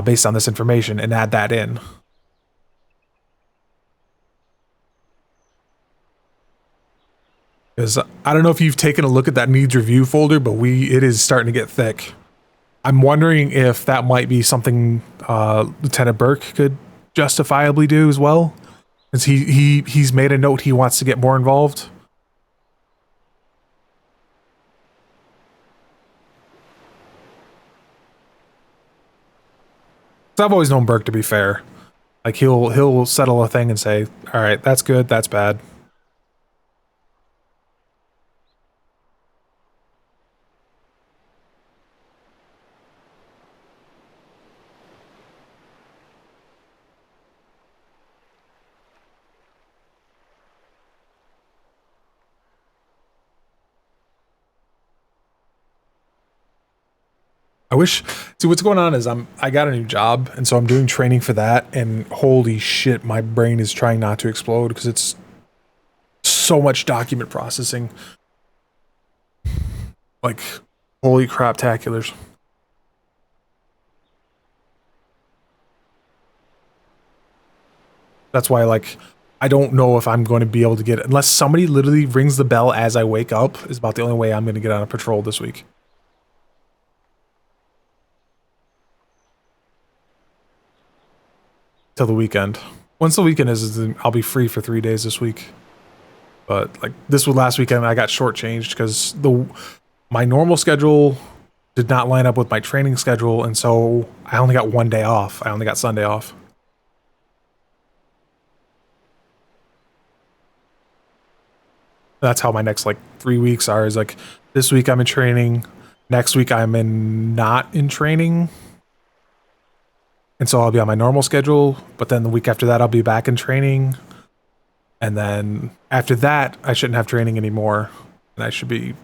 based on this information and add that in. Because I don't know if you've taken a look at that needs review folder, but it is starting to get thick. I'm wondering if that might be something Lieutenant Burke could justifiably do as well. Because he's made a note he wants to get more involved. So I've always known Burke to be fair. Like he'll settle a thing and say, all right, that's good, that's bad. I wish. See, what's going on is I got a new job, and so I'm doing training for that. And holy shit, my brain is trying not to explode because it's so much document processing. Like, holy crap, taculars. That's why, like, I don't know if I'm going to be able to get it unless somebody literally rings the bell as I wake up. Is about the only way I'm going to get on a patrol this week. Till the weekend. Once the weekend is, then I'll be free for 3 days this week. But like this was last weekend, I got shortchanged because my normal schedule did not line up with my training schedule, and so I only got 1 day off. I only got Sunday off. That's how my next like 3 weeks are. Is like this week I'm in training, next week I'm not in training. And so I'll be on my normal schedule, but then the week after that, I'll be back in training. And then after that, I shouldn't have training anymore. And I should be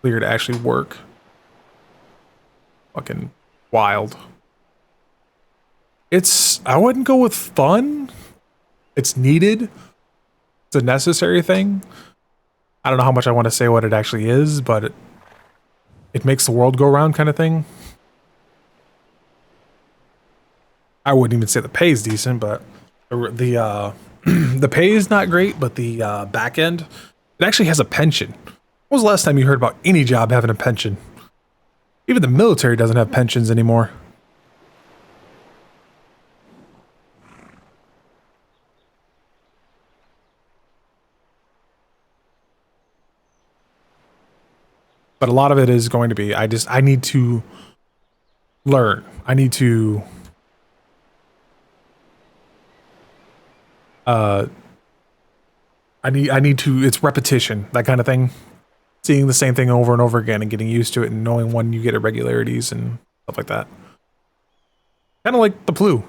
clear to actually work. Fucking wild. I wouldn't go with fun. It's needed. It's a necessary thing. I don't know how much I want to say what it actually is, but it makes the world go round kind of thing. I wouldn't even say the pay is decent, but the the pay is not great, but the back end, it actually has a pension. When was the last time you heard about any job having a pension? Even the military doesn't have pensions anymore. But a lot of it is going to be, I need to learn. I need to I need to, it's repetition, that kind of thing. Seeing the same thing over and over again and getting used to it and knowing when you get irregularities and stuff like that. Kind of like the Plu.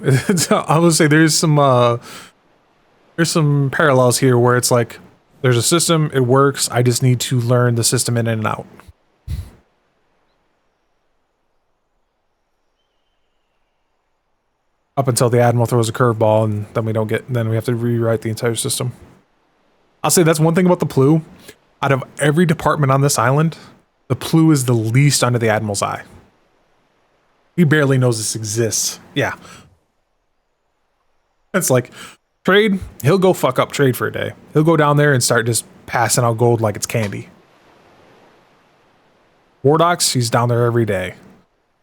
I would say there's some parallels here where it's like there's a system, it works, I just need to learn the system in and out. Up until the Admiral throws a curveball and then we have to rewrite the entire system. I'll say that's one thing about the Plu. Out of every department on this island, the Plu is the least under the Admiral's eye. He barely knows this exists. Yeah. It's like, trade, he'll go fuck up trade for a day. He'll go down there and start just passing out gold like it's candy. War Docks, he's down there every day.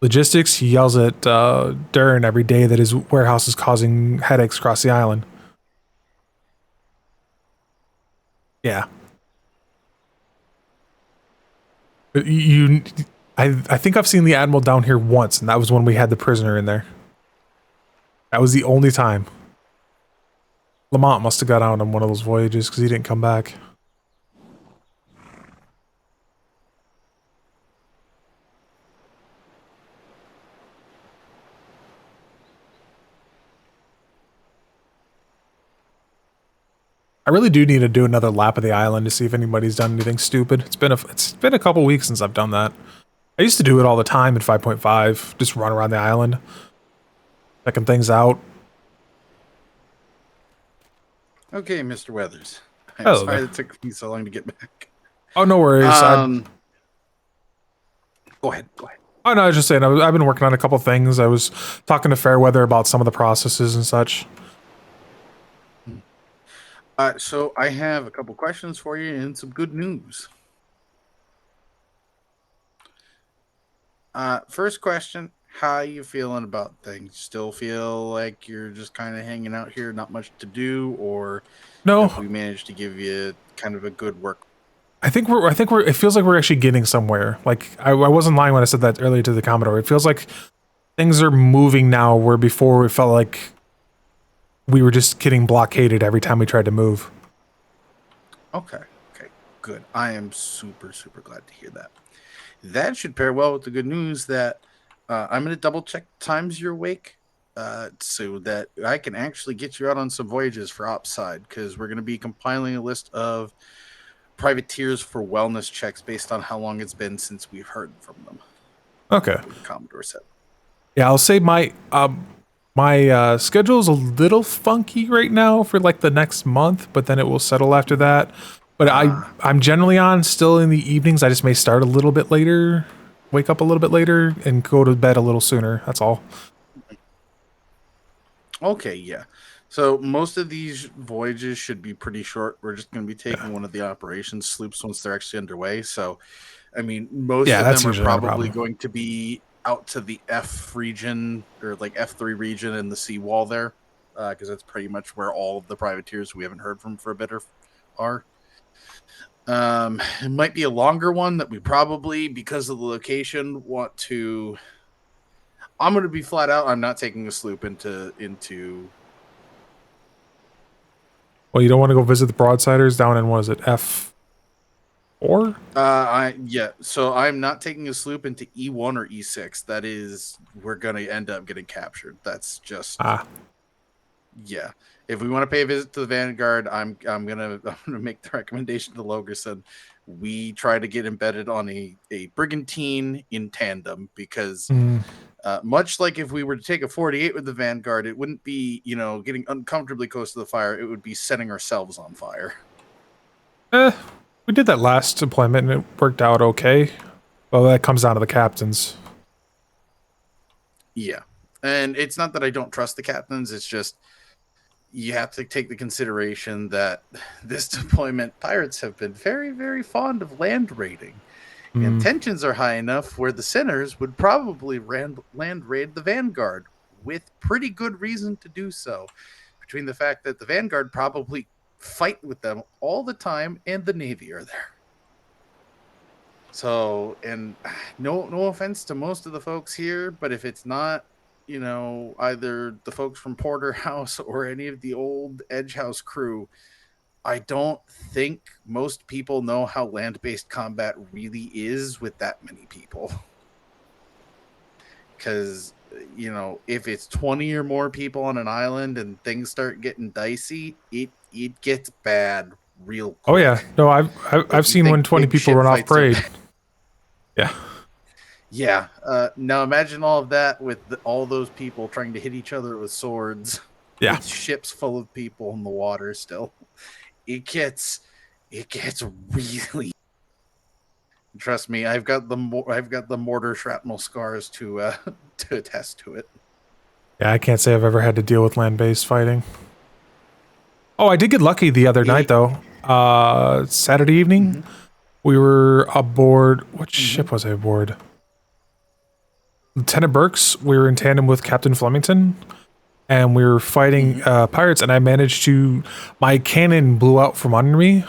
Logistics, he yells at Dern every day that his warehouse is causing headaches across the island. Yeah. I think I've seen the Admiral down here once, and that was when we had the prisoner in there. That was the only time. Lamont must have got out on one of those voyages because he didn't come back. I really do need to do another lap of the island to see if anybody's done anything stupid. It's been a couple weeks since I've done that. I used to do it all the time in 5.5, just run around the island, checking things out. Okay, Mr. Weathers. I'm Hello sorry there. it took me so long to get back. Oh, no worries. Go ahead. Oh, no, I was just saying, I've been working on a couple things. I was talking to Fairweather about some of the processes and such. So I have a couple questions for you and some good news. First question, how you feeling about things? Still feel like you're just kind of hanging out here, not much to do, or no? Have we managed to give you kind of a good work? I think we're it feels like we're actually getting somewhere. Like I wasn't lying when I said that earlier to the Commodore. It feels like things are moving now where before it felt like we were just getting blockaded every time we tried to move. Okay, good. I am super glad to hear that. That should pair well with the good news that I'm going to double check times you're awake so that I can actually get you out on some voyages for Opside, because we're going to be compiling a list of privateers for wellness checks based on how long it's been since we've heard from them. Okay. What Commodore said. Yeah, I'll say my schedule's a little funky right now for like the next month, but then it will settle after that. But I'm generally on still in the evenings. I just may start a little bit later, wake up a little bit later, and go to bed a little sooner. That's all. Okay, yeah. So most of these voyages should be pretty short. We're just going to be taking one of the operations sloops once they're actually underway. So, I mean, most of that's them are usually not a probably problem. going to be out to the F region or like F3 region in the seawall there, because that's pretty much where all of the privateers we haven't heard from for a bit are. It might be a longer one that we probably, because of the location, want to. I'm going to be flat out. I'm not taking a sloop into. Well, you don't want to go visit the Broadsiders down in, what is it, F4? So I'm not taking a sloop into E1 or E6. That is, we're gonna end up getting captured. That's just yeah. If we want to pay a visit to the Vanguard, I'm gonna make the recommendation to Logerson. We try to get embedded on a brigantine in tandem because much like if we were to take a 48 with the Vanguard, it wouldn't be, getting uncomfortably close to the fire. It would be setting ourselves on fire. We did that last deployment and it worked out okay. Well, that comes down to the captains. Yeah. And it's not that I don't trust the captains. It's just you have to take the consideration that this deployment, pirates have been very, very fond of land raiding. And tensions are high enough where the sinners would probably land raid the Vanguard with pretty good reason to do so. Between the fact that the Vanguard probably fight with them all the time and the Navy are there. So, and no offense to most of the folks here, but if it's not, either the folks from Porterhouse or any of the old Edgehouse crew, I don't think most people know how land-based combat really is with that many people. Because, if it's 20 or more people on an island and things start getting dicey, it gets bad real quick. Oh yeah, no, I've seen when 20 people run off parade. Yeah. Yeah. Now imagine all of that with all those people trying to hit each other with swords. Yeah. With ships full of people in the water still. It gets really. Trust me, I've got the mortar shrapnel scars to attest to it. Yeah, I can't say I've ever had to deal with land-based fighting. Oh, I did get lucky the other night though. Saturday evening, we were aboard. What ship was I aboard? Lieutenant Burks. We were in tandem with Captain Flemington, and we were fighting pirates. And I managed to. My cannon blew out from under me.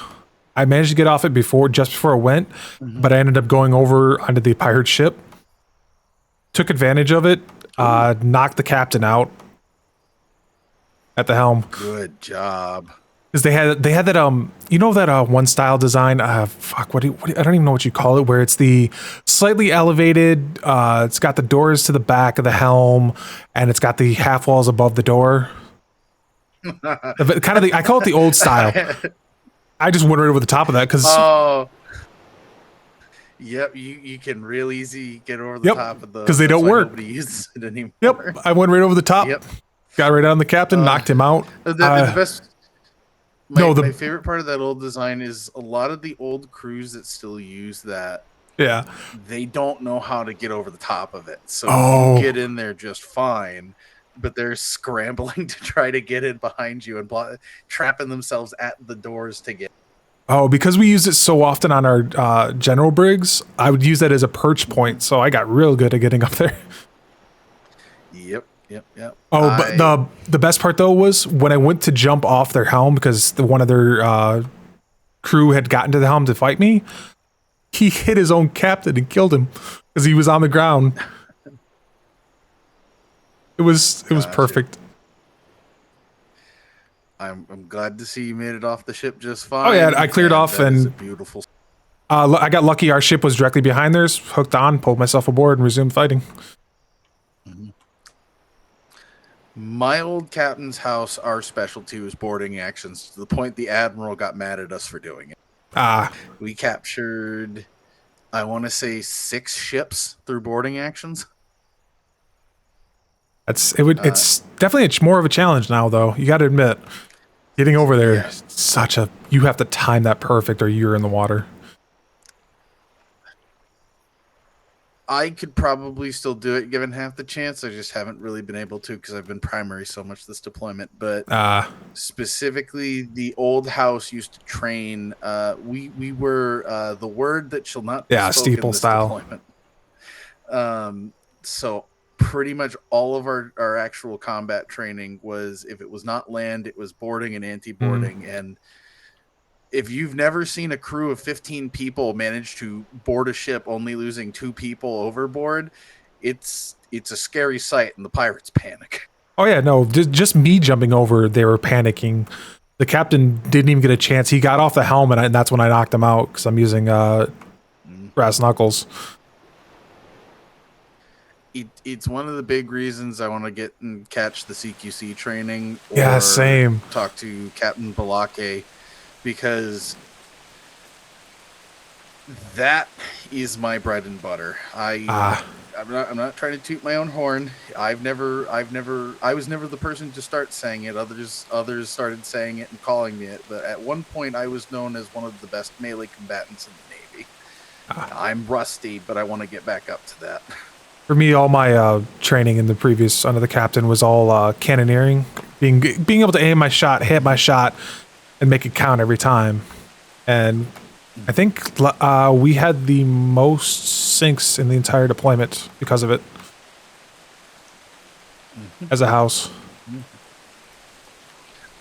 I managed to get off it just before it went, but I ended up going over onto the pirate ship. Took advantage of it. Knocked the captain out at the helm. Good job. Because they had that that one style design. Fuck, I don't even know what you call it. Where it's the slightly elevated. It's got the doors to the back of the helm, and it's got the half walls above the door. I call it the old style. I just went right over the top of that because. Oh. Yep, you can real easy get over the top of those because they don't work. Nobody uses it anymore. Yep, I went right over the top. Yep. Got right on the captain, knocked him out. The best. My favorite part of that old design is a lot of the old crews that still use that. Yeah. They don't know how to get over the top of it, so you get in there just fine, but they're scrambling to try to get in behind you and trapping themselves at the doors to get. Oh, because we use it so often on our general brigs, I would use that as a perch point, so I got real good at getting up there. Yep. Oh, but the best part though was when I went to jump off their helm because one of their crew had gotten to the helm to fight me. He hit his own captain and killed him because he was on the ground. It was perfect. I'm glad to see you made it off the ship just fine. Oh yeah, I cleared off and beautiful. I got lucky. Our ship was directly behind theirs. Hooked on, pulled myself aboard, and resumed fighting. My old captain's house, our specialty was boarding actions to the point the admiral got mad at us for doing it. We captured I want to say 6 ships through boarding actions. It's definitely more of a challenge now, though. You got to admit, getting over there, Yeah. you have to time that perfect, or you're in the water. I could probably still do it given half the chance. I just haven't really been able to because I've been primary so much this deployment. But specifically, the old house used to train. We were the word that shall not be spoken steeple this style. deployment. So pretty much all of our actual combat training was, if it was not land, it was boarding and anti-boarding. And if you've never seen a crew of 15 people manage to board a ship only losing 2 people overboard, it's a scary sight, and the pirates panic. Oh yeah, no, just me jumping over, they were panicking. The captain didn't even get a chance. He got off the helm, and that's when I knocked him out because I'm using brass knuckles. It's one of the big reasons I want to get and catch the CQC training. Yeah, same. Talk to Captain Balake, because that is my bread and butter. I'm not trying to toot my own horn. I was never the person to start saying it. Others started saying it and calling me it. But at one point, I was known as one of the best melee combatants in the Navy. I'm rusty, but I want to get back up to that. For me, all my training in the previous under the captain was all cannoneering, being able to aim my shot, hit my shot, and make it count every time. And I think we had the most sinks in the entire deployment because of it. As a house.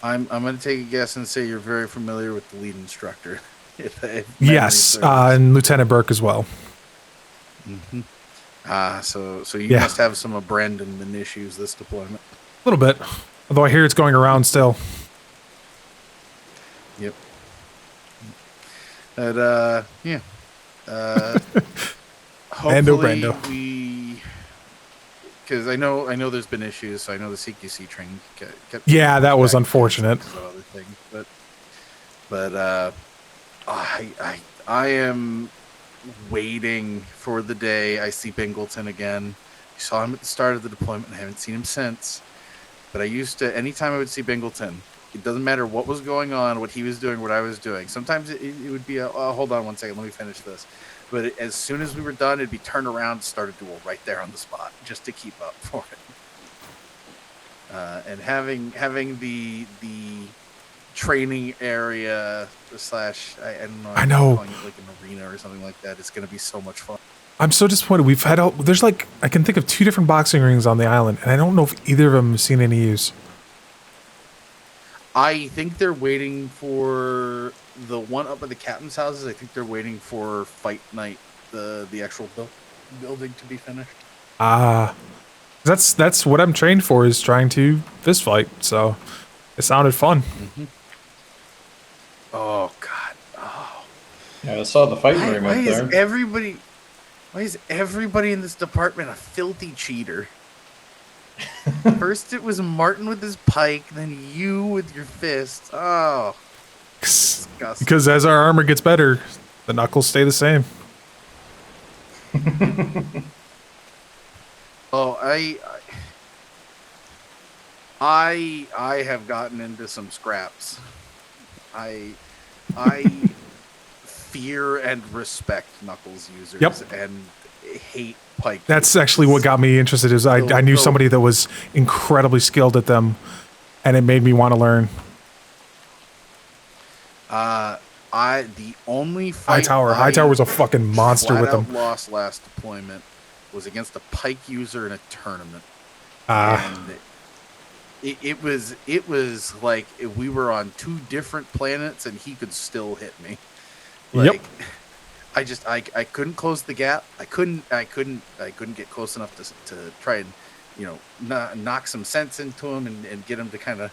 I'm going to take a guess and say you're very familiar with the lead instructor. Yes, and Lieutenant Burke as well. So you must have some of Brandon issues this deployment. A little bit, although I hear it's going around still. Yep. But yeah. Hopefully we, because I know there's been issues. So I know the CQC training kept that was unfortunate. Other things, but I am waiting for the day I see Bingleton again. I saw him at the start of the deployment. I haven't seen him since. But I used to, anytime I would see Bingleton, it doesn't matter what was going on, what he was doing, what I was doing. Sometimes it would be hold on one second, let me finish this. But as soon as we were done, it'd be turned around and start a duel right there on the spot, just to keep up for it. And having the training area / I don't know. I know. Calling it like an arena or something like that. It's going to be so much fun. I'm so disappointed. We've had there's like, I can think of 2 different boxing rings on the island, and I don't know if either of them have seen any use. I think they're waiting for the one up at the captain's houses. I think they're waiting for Fight Night, the actual building to be finished. That's what I'm trained for, is trying to fist fight. So it sounded fun. Mm-hmm. Oh God! Oh. Yeah, I saw the fighting ring up there. Why is everybody in this department a filthy cheater? First it was Martin with his pike, then you with your fist. Oh, disgusting. Because as our armor gets better, the knuckles stay the same. Oh, I have gotten into some scraps. I fear and respect Knuckles users and hate pike. That's actually what got me interested. Is I knew somebody that was incredibly skilled at them, and it made me want to learn. The only fight Hightower was a fucking monster with them. Lost last deployment was against a pike user in a tournament. And it was like we were on 2 different planets and he could still hit me. Like, I couldn't close the gap. I couldn't get close enough to try and knock some sense into him and get him to kind of.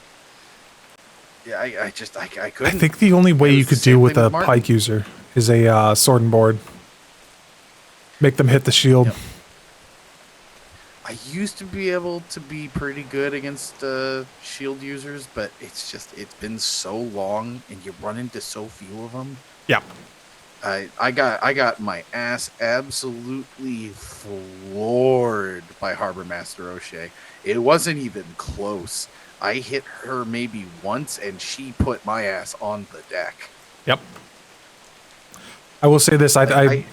Yeah, I couldn't. I think the only way you could deal with a pike user is a sword and board. Make them hit the shield. Yep. I used to be able to be pretty good against shield users, but it's been so long and you run into so few of them. Yeah. I got my ass absolutely floored by Harbor Master O'Shea. It wasn't even close. I hit her maybe once, and she put my ass on the deck. Yep. I will say this: I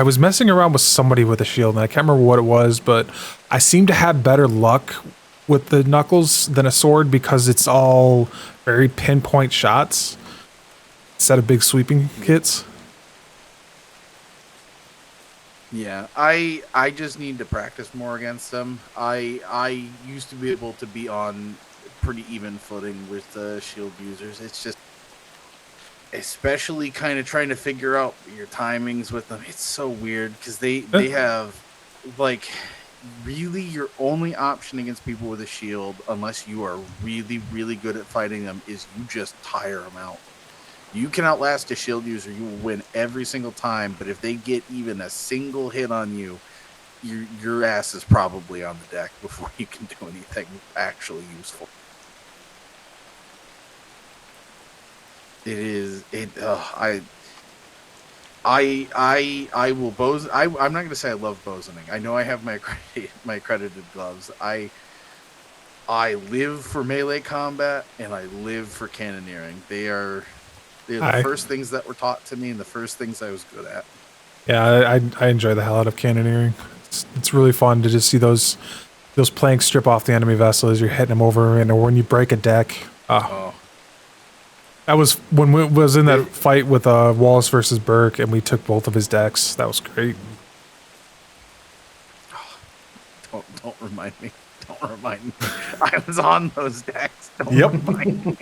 was messing around with somebody with a shield, and I can't remember what it was, but I seem to have better luck with the knuckles than a sword because it's all very pinpoint shots instead of big sweeping hits. Yeah, I just need to practice more against them. I used to be able to be on pretty even footing with the shield users. It's just, especially kind of trying to figure out your timings with them. It's so weird because they have, like, really your only option against people with a shield, unless you are really, really good at fighting them, is you just tire them out. You can outlast a shield user. You will win every single time, but if they get even a single hit on you, your ass is probably on the deck before you can do anything actually useful. It is I will boson. I'm not going to say I love bosoning. I know I have my accredited gloves. I live for melee combat and I live for cannoneering. They're the first things that were taught to me and the first things I was good at. Yeah, I enjoy the hell out of cannoneering. It's really fun to just see those planks strip off the enemy vessel as you're hitting them over, and when you break a deck. Oh. That was when we was in that fight with Wallace versus Burke, and we took both of his decks. That was great. Don't remind me. Don't remind me. I was on those decks. Don't Yep. remind me.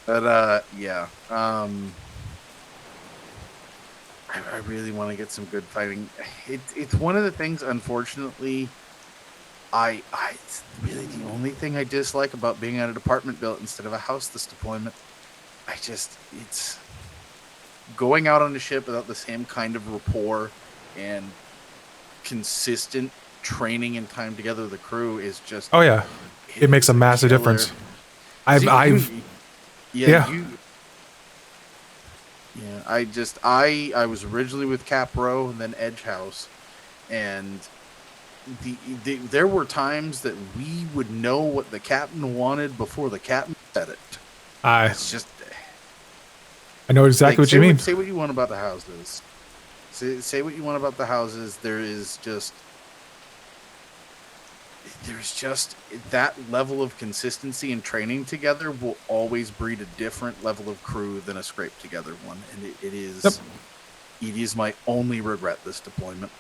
But yeah. I really want to get some good fighting. It's one of the things, unfortunately, it's really the only thing I dislike about being at an apartment built instead of a house this deployment. It's going out on a ship without the same kind of rapport and consistent training and time together with the crew is just. Oh yeah, it makes a massive difference. I was originally with Cap Row and then Edge House, and there were times that we would know what the captain wanted before the captain said it. It's just. I know exactly what you mean. Say what you want about the houses. Say what you want about the houses. There's just that level of consistency and training together will always breed a different level of crew than a scraped together one, and it is my only regret this deployment.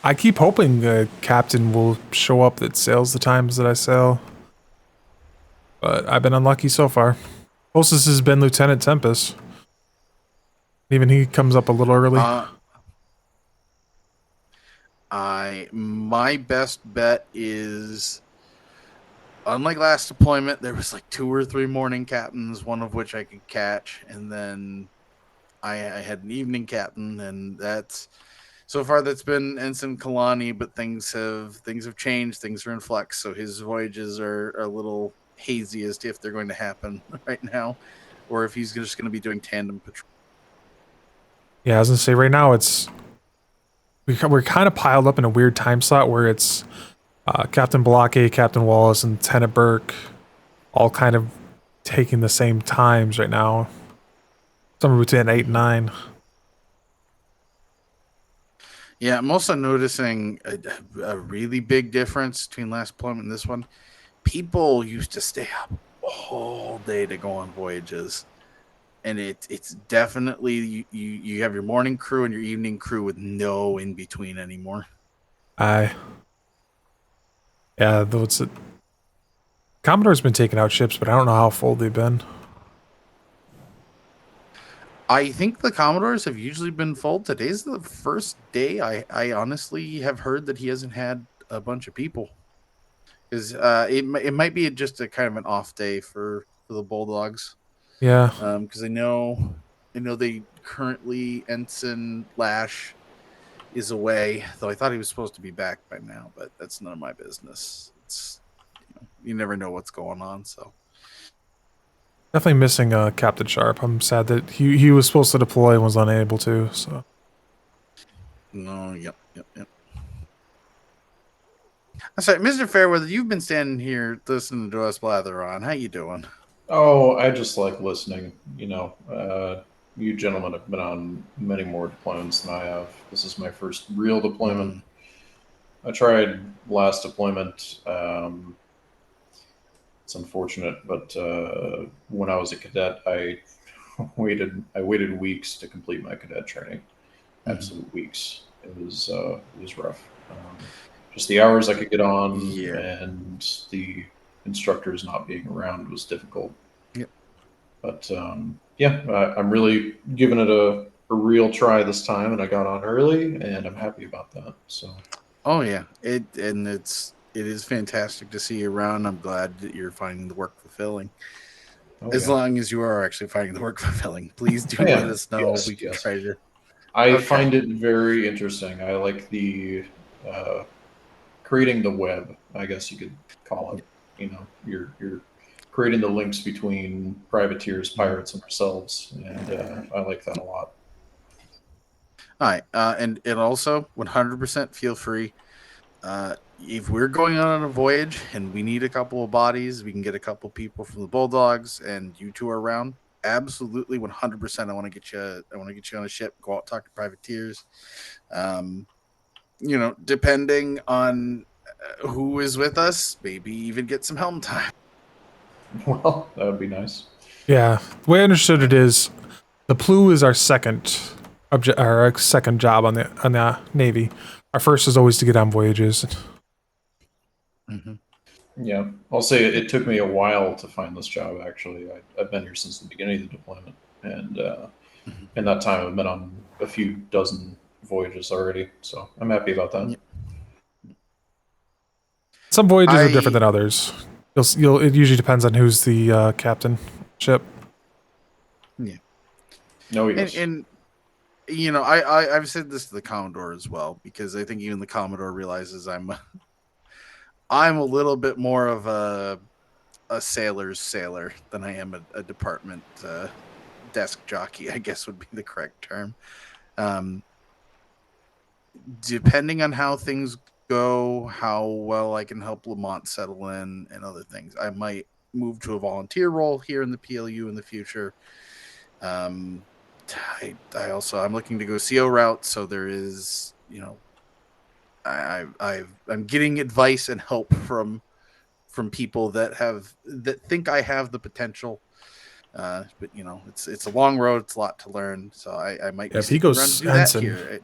I keep hoping the captain will show up that sails the times that I sail, but I've been unlucky so far. Closest has been Lieutenant Tempest. Even he comes up a little early. My best bet is, unlike last deployment, there was like 2 or 3 morning captains, one of which I could catch, and then I had an evening captain, and that's been Ensign Kalani, but things have changed, things are in flux, so his voyages are a little hazy as to if they're going to happen right now, or if he's just going to be doing tandem patrol. Yeah, I was gonna say right now we're kind of piled up in a weird time slot where it's Captain Balake, Captain Wallace, and Lieutenant Burke all kind of taking the same times right now. Somewhere between 8 and 9. Yeah, I'm also noticing a really big difference between last deployment and this one. People used to stay up all day to go on voyages. And it's definitely you have your morning crew and your evening crew with no in between anymore. Yeah, though Commodore's been taking out ships, but I don't know how full they've been. I think the Commodores have usually been full. Today's the first day I honestly have heard that he hasn't had a bunch of people. Because it might be just a kind of an off day for the Bulldogs. Yeah. Because I know they currently Ensign Lash is away, though I thought he was supposed to be back by now, but that's none of my business. It's you never know what's going on, so. Definitely missing Captain Sharp. I'm sad that he was supposed to deploy and was unable to. So. No, yep. I'm sorry, Mr. Fairweather, you've been standing here listening to us blather on. How you doing? Oh, I just like listening. You gentlemen have been on many more deployments than I have. This is my first real deployment. I tried last deployment. It's unfortunate, but when I was a cadet, I waited weeks to complete my cadet training. Absolute weeks. It was rough. Just the hours I could get on, and the instructors not being around was difficult. Yep. But I'm really giving it a real try this time, and I got on early, and I'm happy about that. So. Oh yeah, it is fantastic to see you around. I'm glad that you're finding the work fulfilling. As long as you are actually finding the work fulfilling, please do let us know. We can try to. I find it very interesting. I like the creating the web, I guess you could call it. You're creating the links between privateers, pirates, and ourselves, and I like that a lot. All right, and also 100% feel free. If we're going on a voyage and we need a couple of bodies, we can get a couple people from the Bulldogs, and you two are around. Absolutely, 100%. I want to get you. I want to get you on a ship. Go out, talk to privateers. Depending on who is with us, maybe even get some helm time. Well, that would be nice. Yeah, the way I understood it is, the Plu is our second our second job on the Navy. Our first is always to get on voyages. Yeah, I'll say it took me a while to find this job. Actually, I've been here since the beginning of the deployment, and in that time, I've been on a few dozen voyages already. So I'm happy about that. Some voyages are different than others. It usually depends on who's the captain ship. Yeah. No, yes. And I've said this to the Commodore as well, because I think even the Commodore realizes I'm a little bit more of a sailor's sailor than I am a department desk jockey, I guess would be the correct term. Depending on how things go, how well I can help Lamont settle in and other things, I might move to a volunteer role here in the PLU in the future. I'm looking to go CO route, so there is, I'm getting advice and help from people that think I have the potential. But it's a long road. It's a lot to learn. So I might. Yeah, if he goes ensign,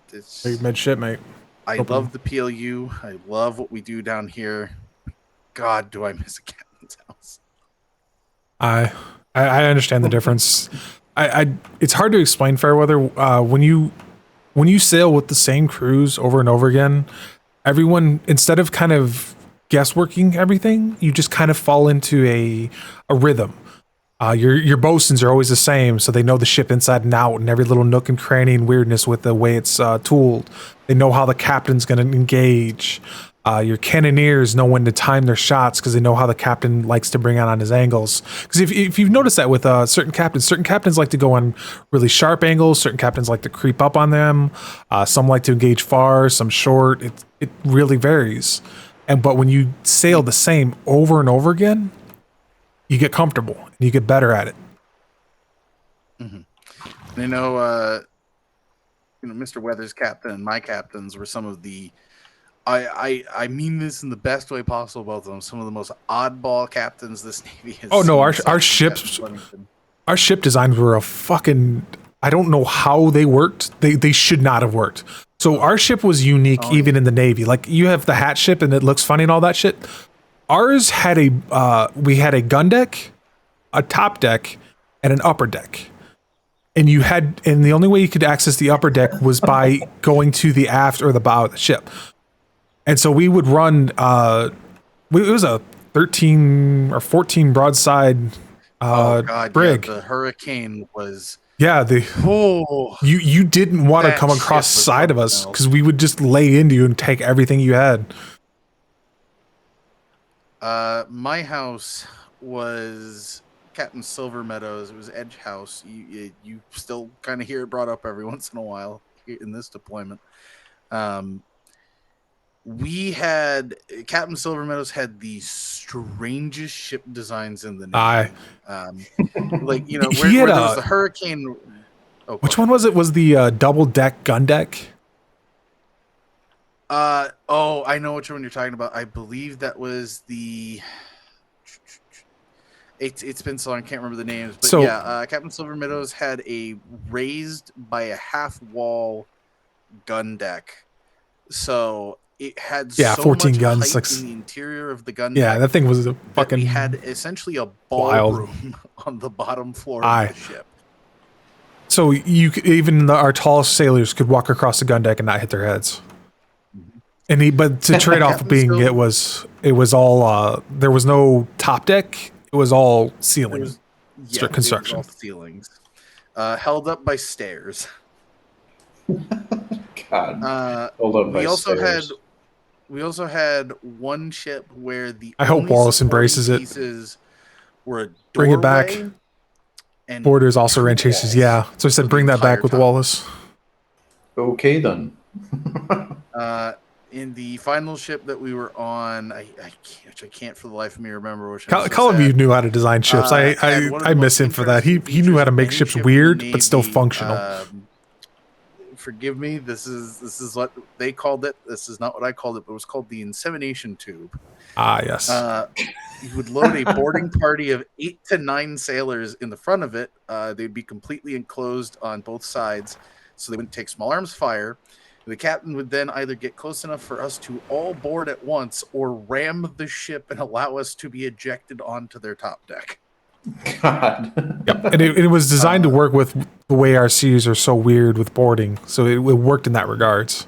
mid ship, mate. I love the PLU. I love what we do down here. God, do I miss a captain's house? I understand the difference. It's hard to explain Fairweather. When you sail with the same crews over and over again, everyone, instead of kind of guessworking everything, you just kind of fall into a rhythm. Your bosuns are always the same, so they know the ship inside and out and every little nook and cranny and weirdness with the way it's tooled. They know how the captain's going to engage. Your cannoneers know when to time their shots because they know how the captain likes to bring on his angles. Because if you've noticed that with certain captains like to go on really sharp angles. Certain captains like to creep up on them. Some like to engage far, some short. It really varies. But when you sail the same over and over again, you get comfortable and you get better at it. Mm-hmm. Mr. Weather's captain and my captains were some of the. I mean this in the best way possible about them. Some of the most oddball captains this Navy has. Oh no, our ship designs were a fucking. I don't know how they worked. They should not have worked. So our ship was unique even in the Navy. Like you have the hat ship and it looks funny and all that shit. Ours had we had a gun deck, a top deck, and an upper deck. And the only way you could access the upper deck was by going to the aft or the bow of the ship. And so we would run, it was a 13 or 14 broadside brig. Yeah, the Hurricane was. Yeah, you didn't want to come across the side of us because we would just lay into you and take everything you had. My house was Captain Silver Meadows. It was Edge House. You still kind of hear it brought up every once in a while in this deployment. We had Captain Silver Meadows had the strangest ship designs in the Navy. Like where, He had where there was the Hurricane. Oh, which one was it? Was the double deck gun deck? Oh, I know which one you're talking about. I believe that was the. It's been so long, I can't remember the names, but So- yeah, Captain Silver Meadows had a raised by a half wall gun deck, so it had 14 much guns, height 6. in the interior of the gun Yeah, deck. that thing was a that fucking. we had essentially a wild. ballroom on the bottom floor Aye. of the ship. So you could, even our tallest sailors could walk across the gun deck and not hit their heads. And but to trade off Captain being Silver- it was all there was no top deck. It was all ceiling It was construction. all ceilings, held up by stairs. God, hold up by we also stairs. had one ship where the I hope only Wallace supporting embraces it. pieces were a Bring it back. doorway and Borders also 2 range chases. walls Yeah. So I said for bring the that back entire with top. Wallace. Okay then. In the final ship that we were on, I can't for the life of me remember which. Columbia knew how to design ships. had one of the I miss most him for that. He knew how to make any ships ship in the weird but still Navy. functional. Forgive me. This is what they called it. This is not what I called it, but it was called the insemination tube. Ah, yes. You would load a boarding party of 8 to 9 sailors in the front of it. They'd be completely enclosed on both sides, so they wouldn't take small arms fire. The captain would then either get close enough for us to all board at once or ram the ship and allow us to be ejected onto their top deck. God. Yep. And it was designed to work with the way our seas are so weird with boarding. So it worked in that regards.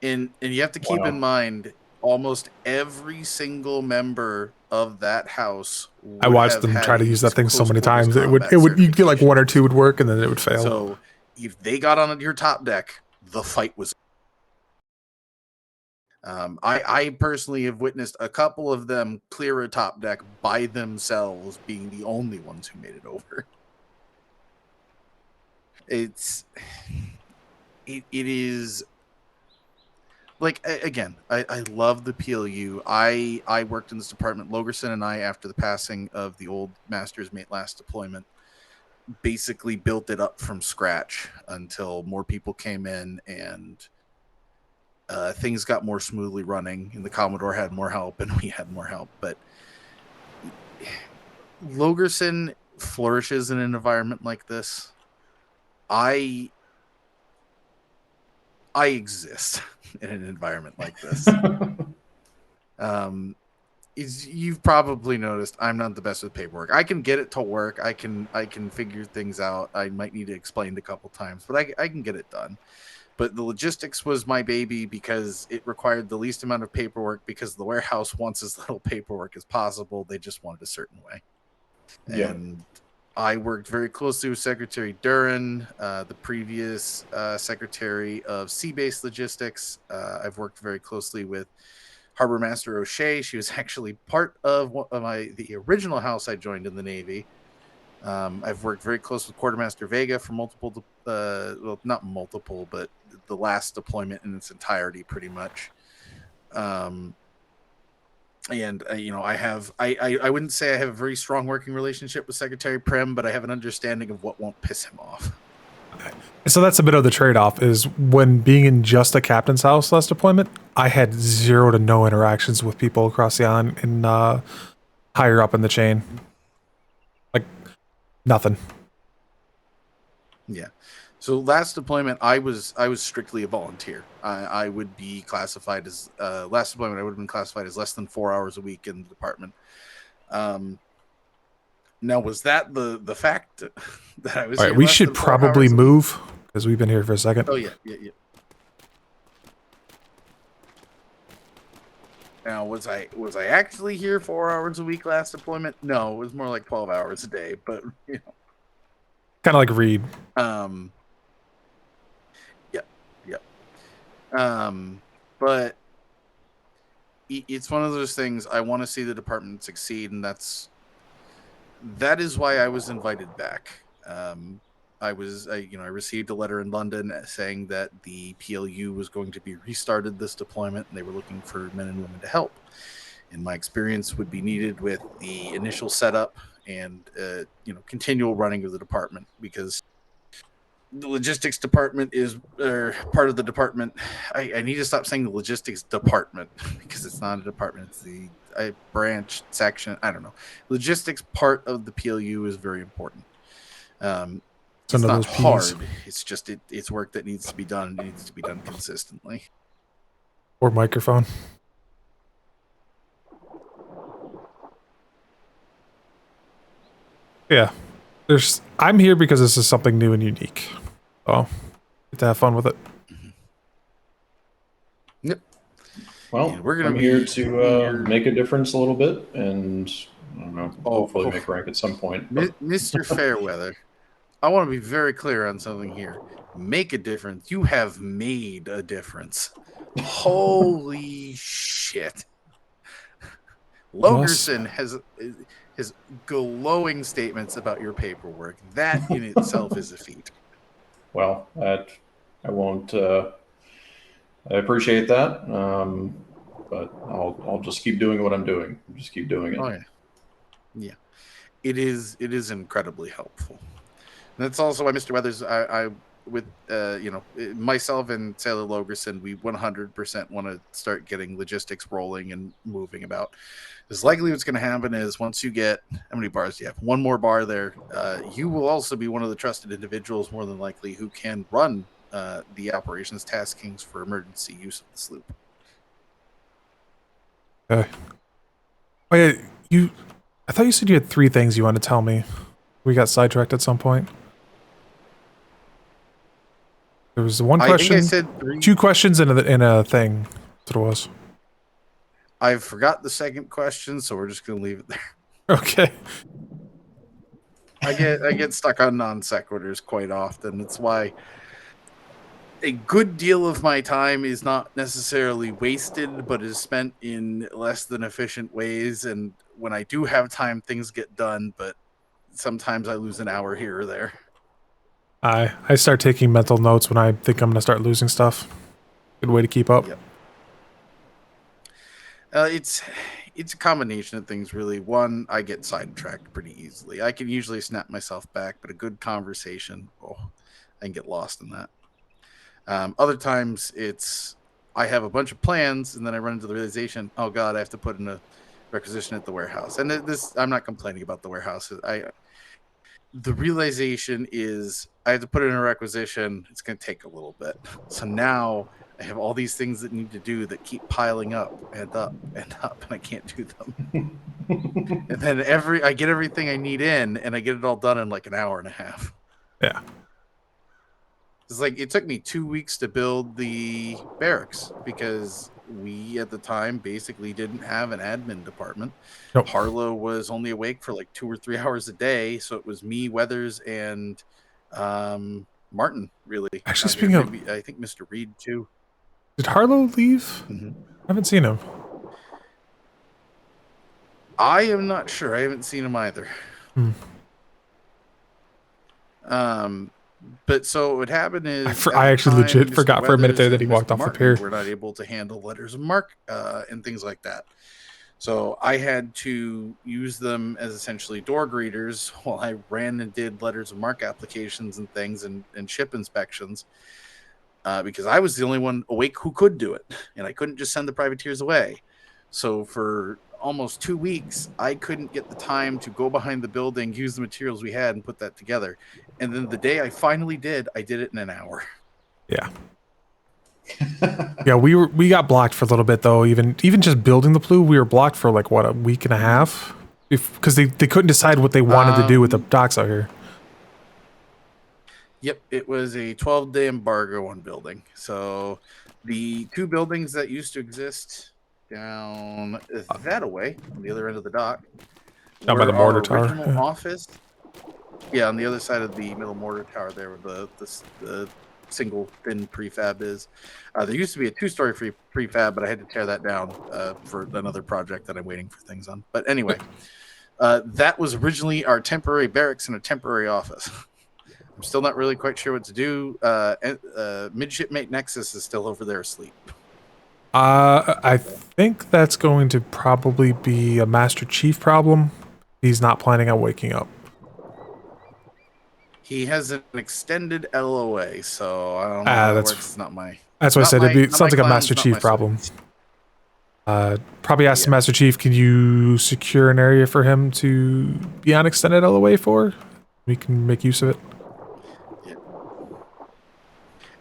And you have to keep in mind, almost every single member of that house. I watched them try to use that thing so many times. It would you'd get like 1 or 2 would work and then it would fail. So if they got on your top deck, the fight was. I personally have witnessed a couple of them clear a top deck by themselves, being the only ones who made it over. It is like, again, I love the PLU. I worked in this department. Logerson and I, after the passing of the old master's mate last deployment, basically built it up from scratch until more people came in and things got more smoothly running, and the Commodore had more help and we had more help. But Logerson flourishes in an environment like this. I exist in an environment like this. You've probably noticed I'm not the best with paperwork. I can get it to work. I can figure things out. I might need to explain it a couple times, but I can get it done. But the logistics was my baby because it required the least amount of paperwork, because the warehouse wants as little paperwork as possible. They just want it a certain way. Yeah. And I worked very closely with Secretary Duran, the previous Secretary of Sea-Based Logistics. I've worked very closely with Harbor Master O'Shea. She was actually part of the original house I joined in the Navy. I've worked very close with Quartermaster Vega for multiple, well, not multiple, but the last deployment in its entirety, pretty much. And I wouldn't say I have a very strong working relationship with Secretary Prem, but I have an understanding of what won't piss him off. So that's a bit of the trade-off, is when being in just a captain's house last deployment, I had 0 to no interactions with people across the island and higher up in the chain. Like, nothing. Yeah. So last deployment, I was strictly a volunteer. I would be classified as last deployment. I would have been classified as less than 4 hours a week in the department. Now, was that the fact that I was? All right, here we less should than 4 probably hours a week? move because we've been here for a second. Oh yeah. Now, was I actually here 4 hours a week last deployment? No, it was more like 12 hours a day. But you know, Kind of like Reed. But it's one of those things. I want to see the department succeed, and that's that is why I was invited back. I received a letter in London saying that the PLU was going to be restarted this deployment, and they were looking for men and women to help. And my experience would be needed with the initial setup and continual running of the department, because the logistics department is part of the department. I need to stop saying the logistics department because it's not a department. It's the branch section. I don't know. Logistics part of the PLU is very important. It's not hard. It's just it's work that needs to be done. It needs to be done consistently. Or microphone. Yeah. I'm here because this is something new and unique. So get to have fun with it. Yep. Well, I'm here to make a difference a little bit, and I don't know, hopefully make rank at some point. Mr. Fairweather, I want to be very clear on something here. Make a difference. You have made a difference. Holy shit. Logerson has glowing statements about your paperwork. That in itself is a feat. Well, I won't. I appreciate that, but I'll just keep doing what I'm doing. Just keep doing it. Oh yeah. It is incredibly helpful. And that's also why, Mr. Weathers, I with myself and Sailor Logerson, we 100% want to start getting logistics rolling and moving about. Because likely what's going to happen is once you get, how many bars do you have? One more bar there. You will also be one of the trusted individuals, more than likely, who can run the operations taskings for emergency use of the sloop. Okay. Oh yeah, I thought you said you had 3 things you wanted to tell me. We got sidetracked at some point. There was one question, I think I said 3. 2 questions in a thing. That's what it was. I forgot the second question, so we're just going to leave it there. Okay. I get stuck on non sequiturs quite often. It's why a good deal of my time is not necessarily wasted, but is spent in less than efficient ways. And when I do have time, things get done, but sometimes I lose an hour here or there. I start taking mental notes when I think I'm going to start losing stuff. Good way to keep up. Yep. It's a combination of things, really. One, I get sidetracked pretty easily. I can usually snap myself back, but a good conversation, I can get lost in that. Other times, I have a bunch of plans, and then I run into the realization, oh God, I have to put in a requisition at the warehouse. And I'm not complaining about the warehouse. The realization is I have to put in a requisition. It's going to take a little bit. So now I have all these things that need to do that keep piling up and up and up, and I can't do them. And then I get everything I need in, and I get it all done in like an hour and a half. Yeah. It's like it took me 2 weeks to build the barracks because we at the time basically didn't have an admin department. Nope. Harlow was only awake for like 2 or 3 hours a day, so it was me, Weathers, and Martin, really. Actually, speaking of, I think Mr. Reed too. Did Harlow leave? Mm-hmm. I haven't seen him. I am not sure. I haven't seen him either. But so what would happen is I actually legit forgot for a minute there that he walked off the pier. We're not able to handle letters of marque and things like that. So I had to use them as essentially door greeters while I ran and did letters of marque applications and things and ship inspections because I was the only one awake who could do it. And I couldn't just send the privateers away. So for almost 2 weeks, I couldn't get the time to go behind the building, use the materials we had, and put that together. And then the day I finally did, I did it in an hour. Yeah. Yeah, we got blocked for a little bit though. Even just building the Plu, we were blocked for like what, a week and a half, because they couldn't decide what they wanted to do with the docks out here. Yep, it was a 12-day embargo on building. So the 2 buildings that used to exist down that way on the other end of the dock, down by the mortar tower. Original office. Yeah, on the other side of the middle mortar tower there, where the single thin prefab is. There used to be a 2-story prefab, but I had to tear that down for another project that I'm waiting for things on. But anyway, That was originally our temporary barracks and a temporary office. I'm still not really quite sure what to do. Midshipmate Nexus is still over there asleep. I think that's going to probably be a Master Chief problem. He's not planning on waking up. He has an extended LOA, so I don't know how that works. It's not my. That's what I said. It sounds like a Master Chief problem. Probably ask the Master Chief, can you secure an area for him to be on extended LOA for? We can make use of it.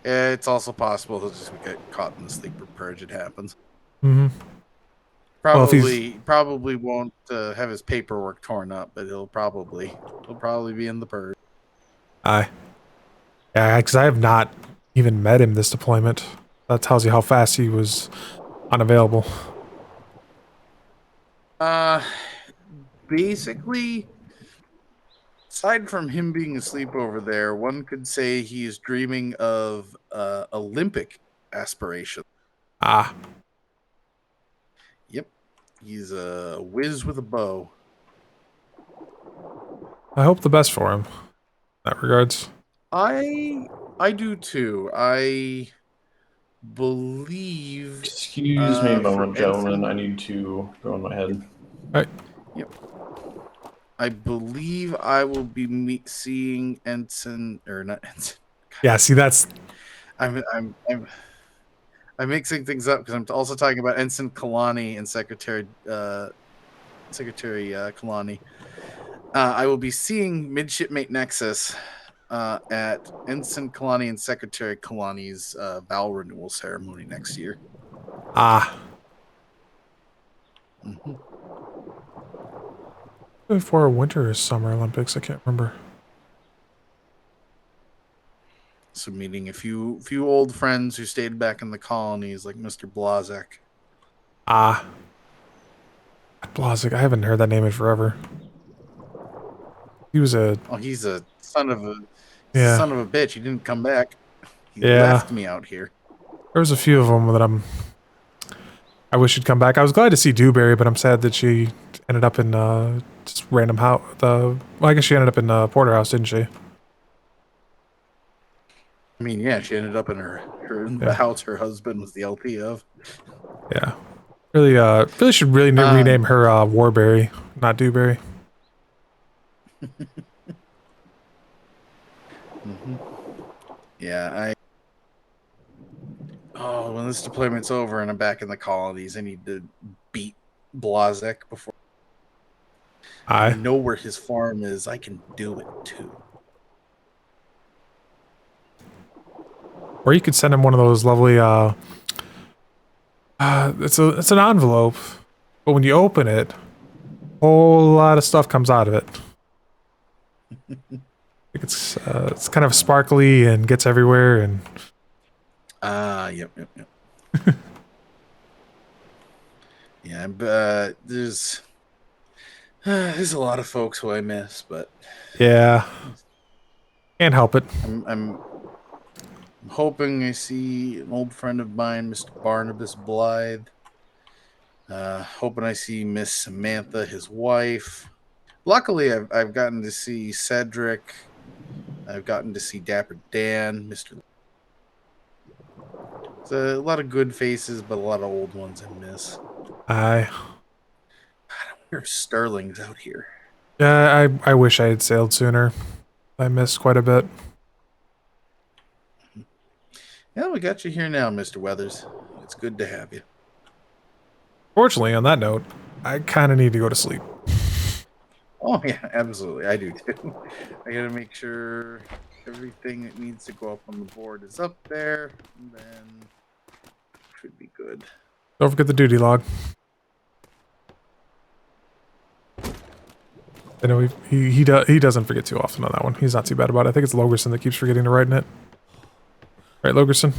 It's also possible he'll just get caught in the sleeper purge. It happens. Mm-hmm. Probably won't have his paperwork torn up, but he'll probably be in the purge. Yeah, because I have not even met him this deployment. That tells you how fast he was unavailable. Basically, aside from him being asleep over there, one could say he is dreaming of Olympic aspiration. Yep, he's a whiz with a bow. I hope the best for him. In that regards. I do too. I believe. Excuse me a moment, gentlemen. I need to go in my head. All right. Yep. I believe I will be seeing Ensign or not Ensign. Yeah, see that's. I'm mixing things up because I'm also talking about Ensign Kalani and Secretary Kalani. I will be seeing Midshipmate Nexus at Ensign Kalani and Secretary Kalani's vow renewal ceremony next year. Mm-hmm. Before winter or summer Olympics, I can't remember. So meeting a few old friends who stayed back in the colonies, like Mr. Blazek. Blazek, I haven't heard that name in forever. He was a. Oh, he's a son of a bitch. He didn't come back. He left me out here. There was a few of them that I wish she'd come back. I was glad to see Dewberry, but I'm sad that she ended up in just random house. Well, I guess she ended up in Porterhouse, didn't she? I mean, yeah, she ended up in the house her husband was the LP of. Yeah, really should rename her Warberry, not Dewberry. Mm-hmm. Yeah, when this deployment's over and I'm back in the colonies, I need to beat Blazek before I know where his farm is. I can do it too. Or you could send him one of those lovely it's an envelope, but when you open it, a whole lot of stuff comes out of it. It's kind of sparkly and gets everywhere and yep. Yeah, there's a lot of folks who I miss, but yeah, can't help it. I'm hoping I see an old friend of mine, Mr. Barnabas Blythe. Hoping I see Miss Samantha, his wife. Luckily, I've gotten to see Cedric. I've gotten to see Dapper Dan, Mr. It's a lot of good faces, but a lot of old ones I miss. I wonder if Sterling's out here. Yeah, I wish I had sailed sooner. I missed quite a bit. Yeah, we got you here now, Mr. Weathers. It's good to have you. Fortunately, on that note, I kind of need to go to sleep. Oh, yeah, absolutely. I do, too. I got to make sure everything that needs to go up on the board is up there, and then should be good. Don't forget the duty log. I know he doesn't forget too often on that one. He's not too bad about it. I think it's Logerson that keeps forgetting to write in it. Right, Logerson?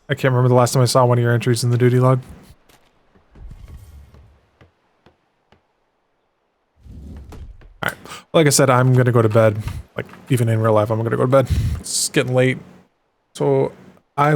I can't remember the last time I saw one of your entries in the duty log. Alright. Like I said, I'm going to go to bed. Like, even in real life, I'm going to go to bed. It's getting late. So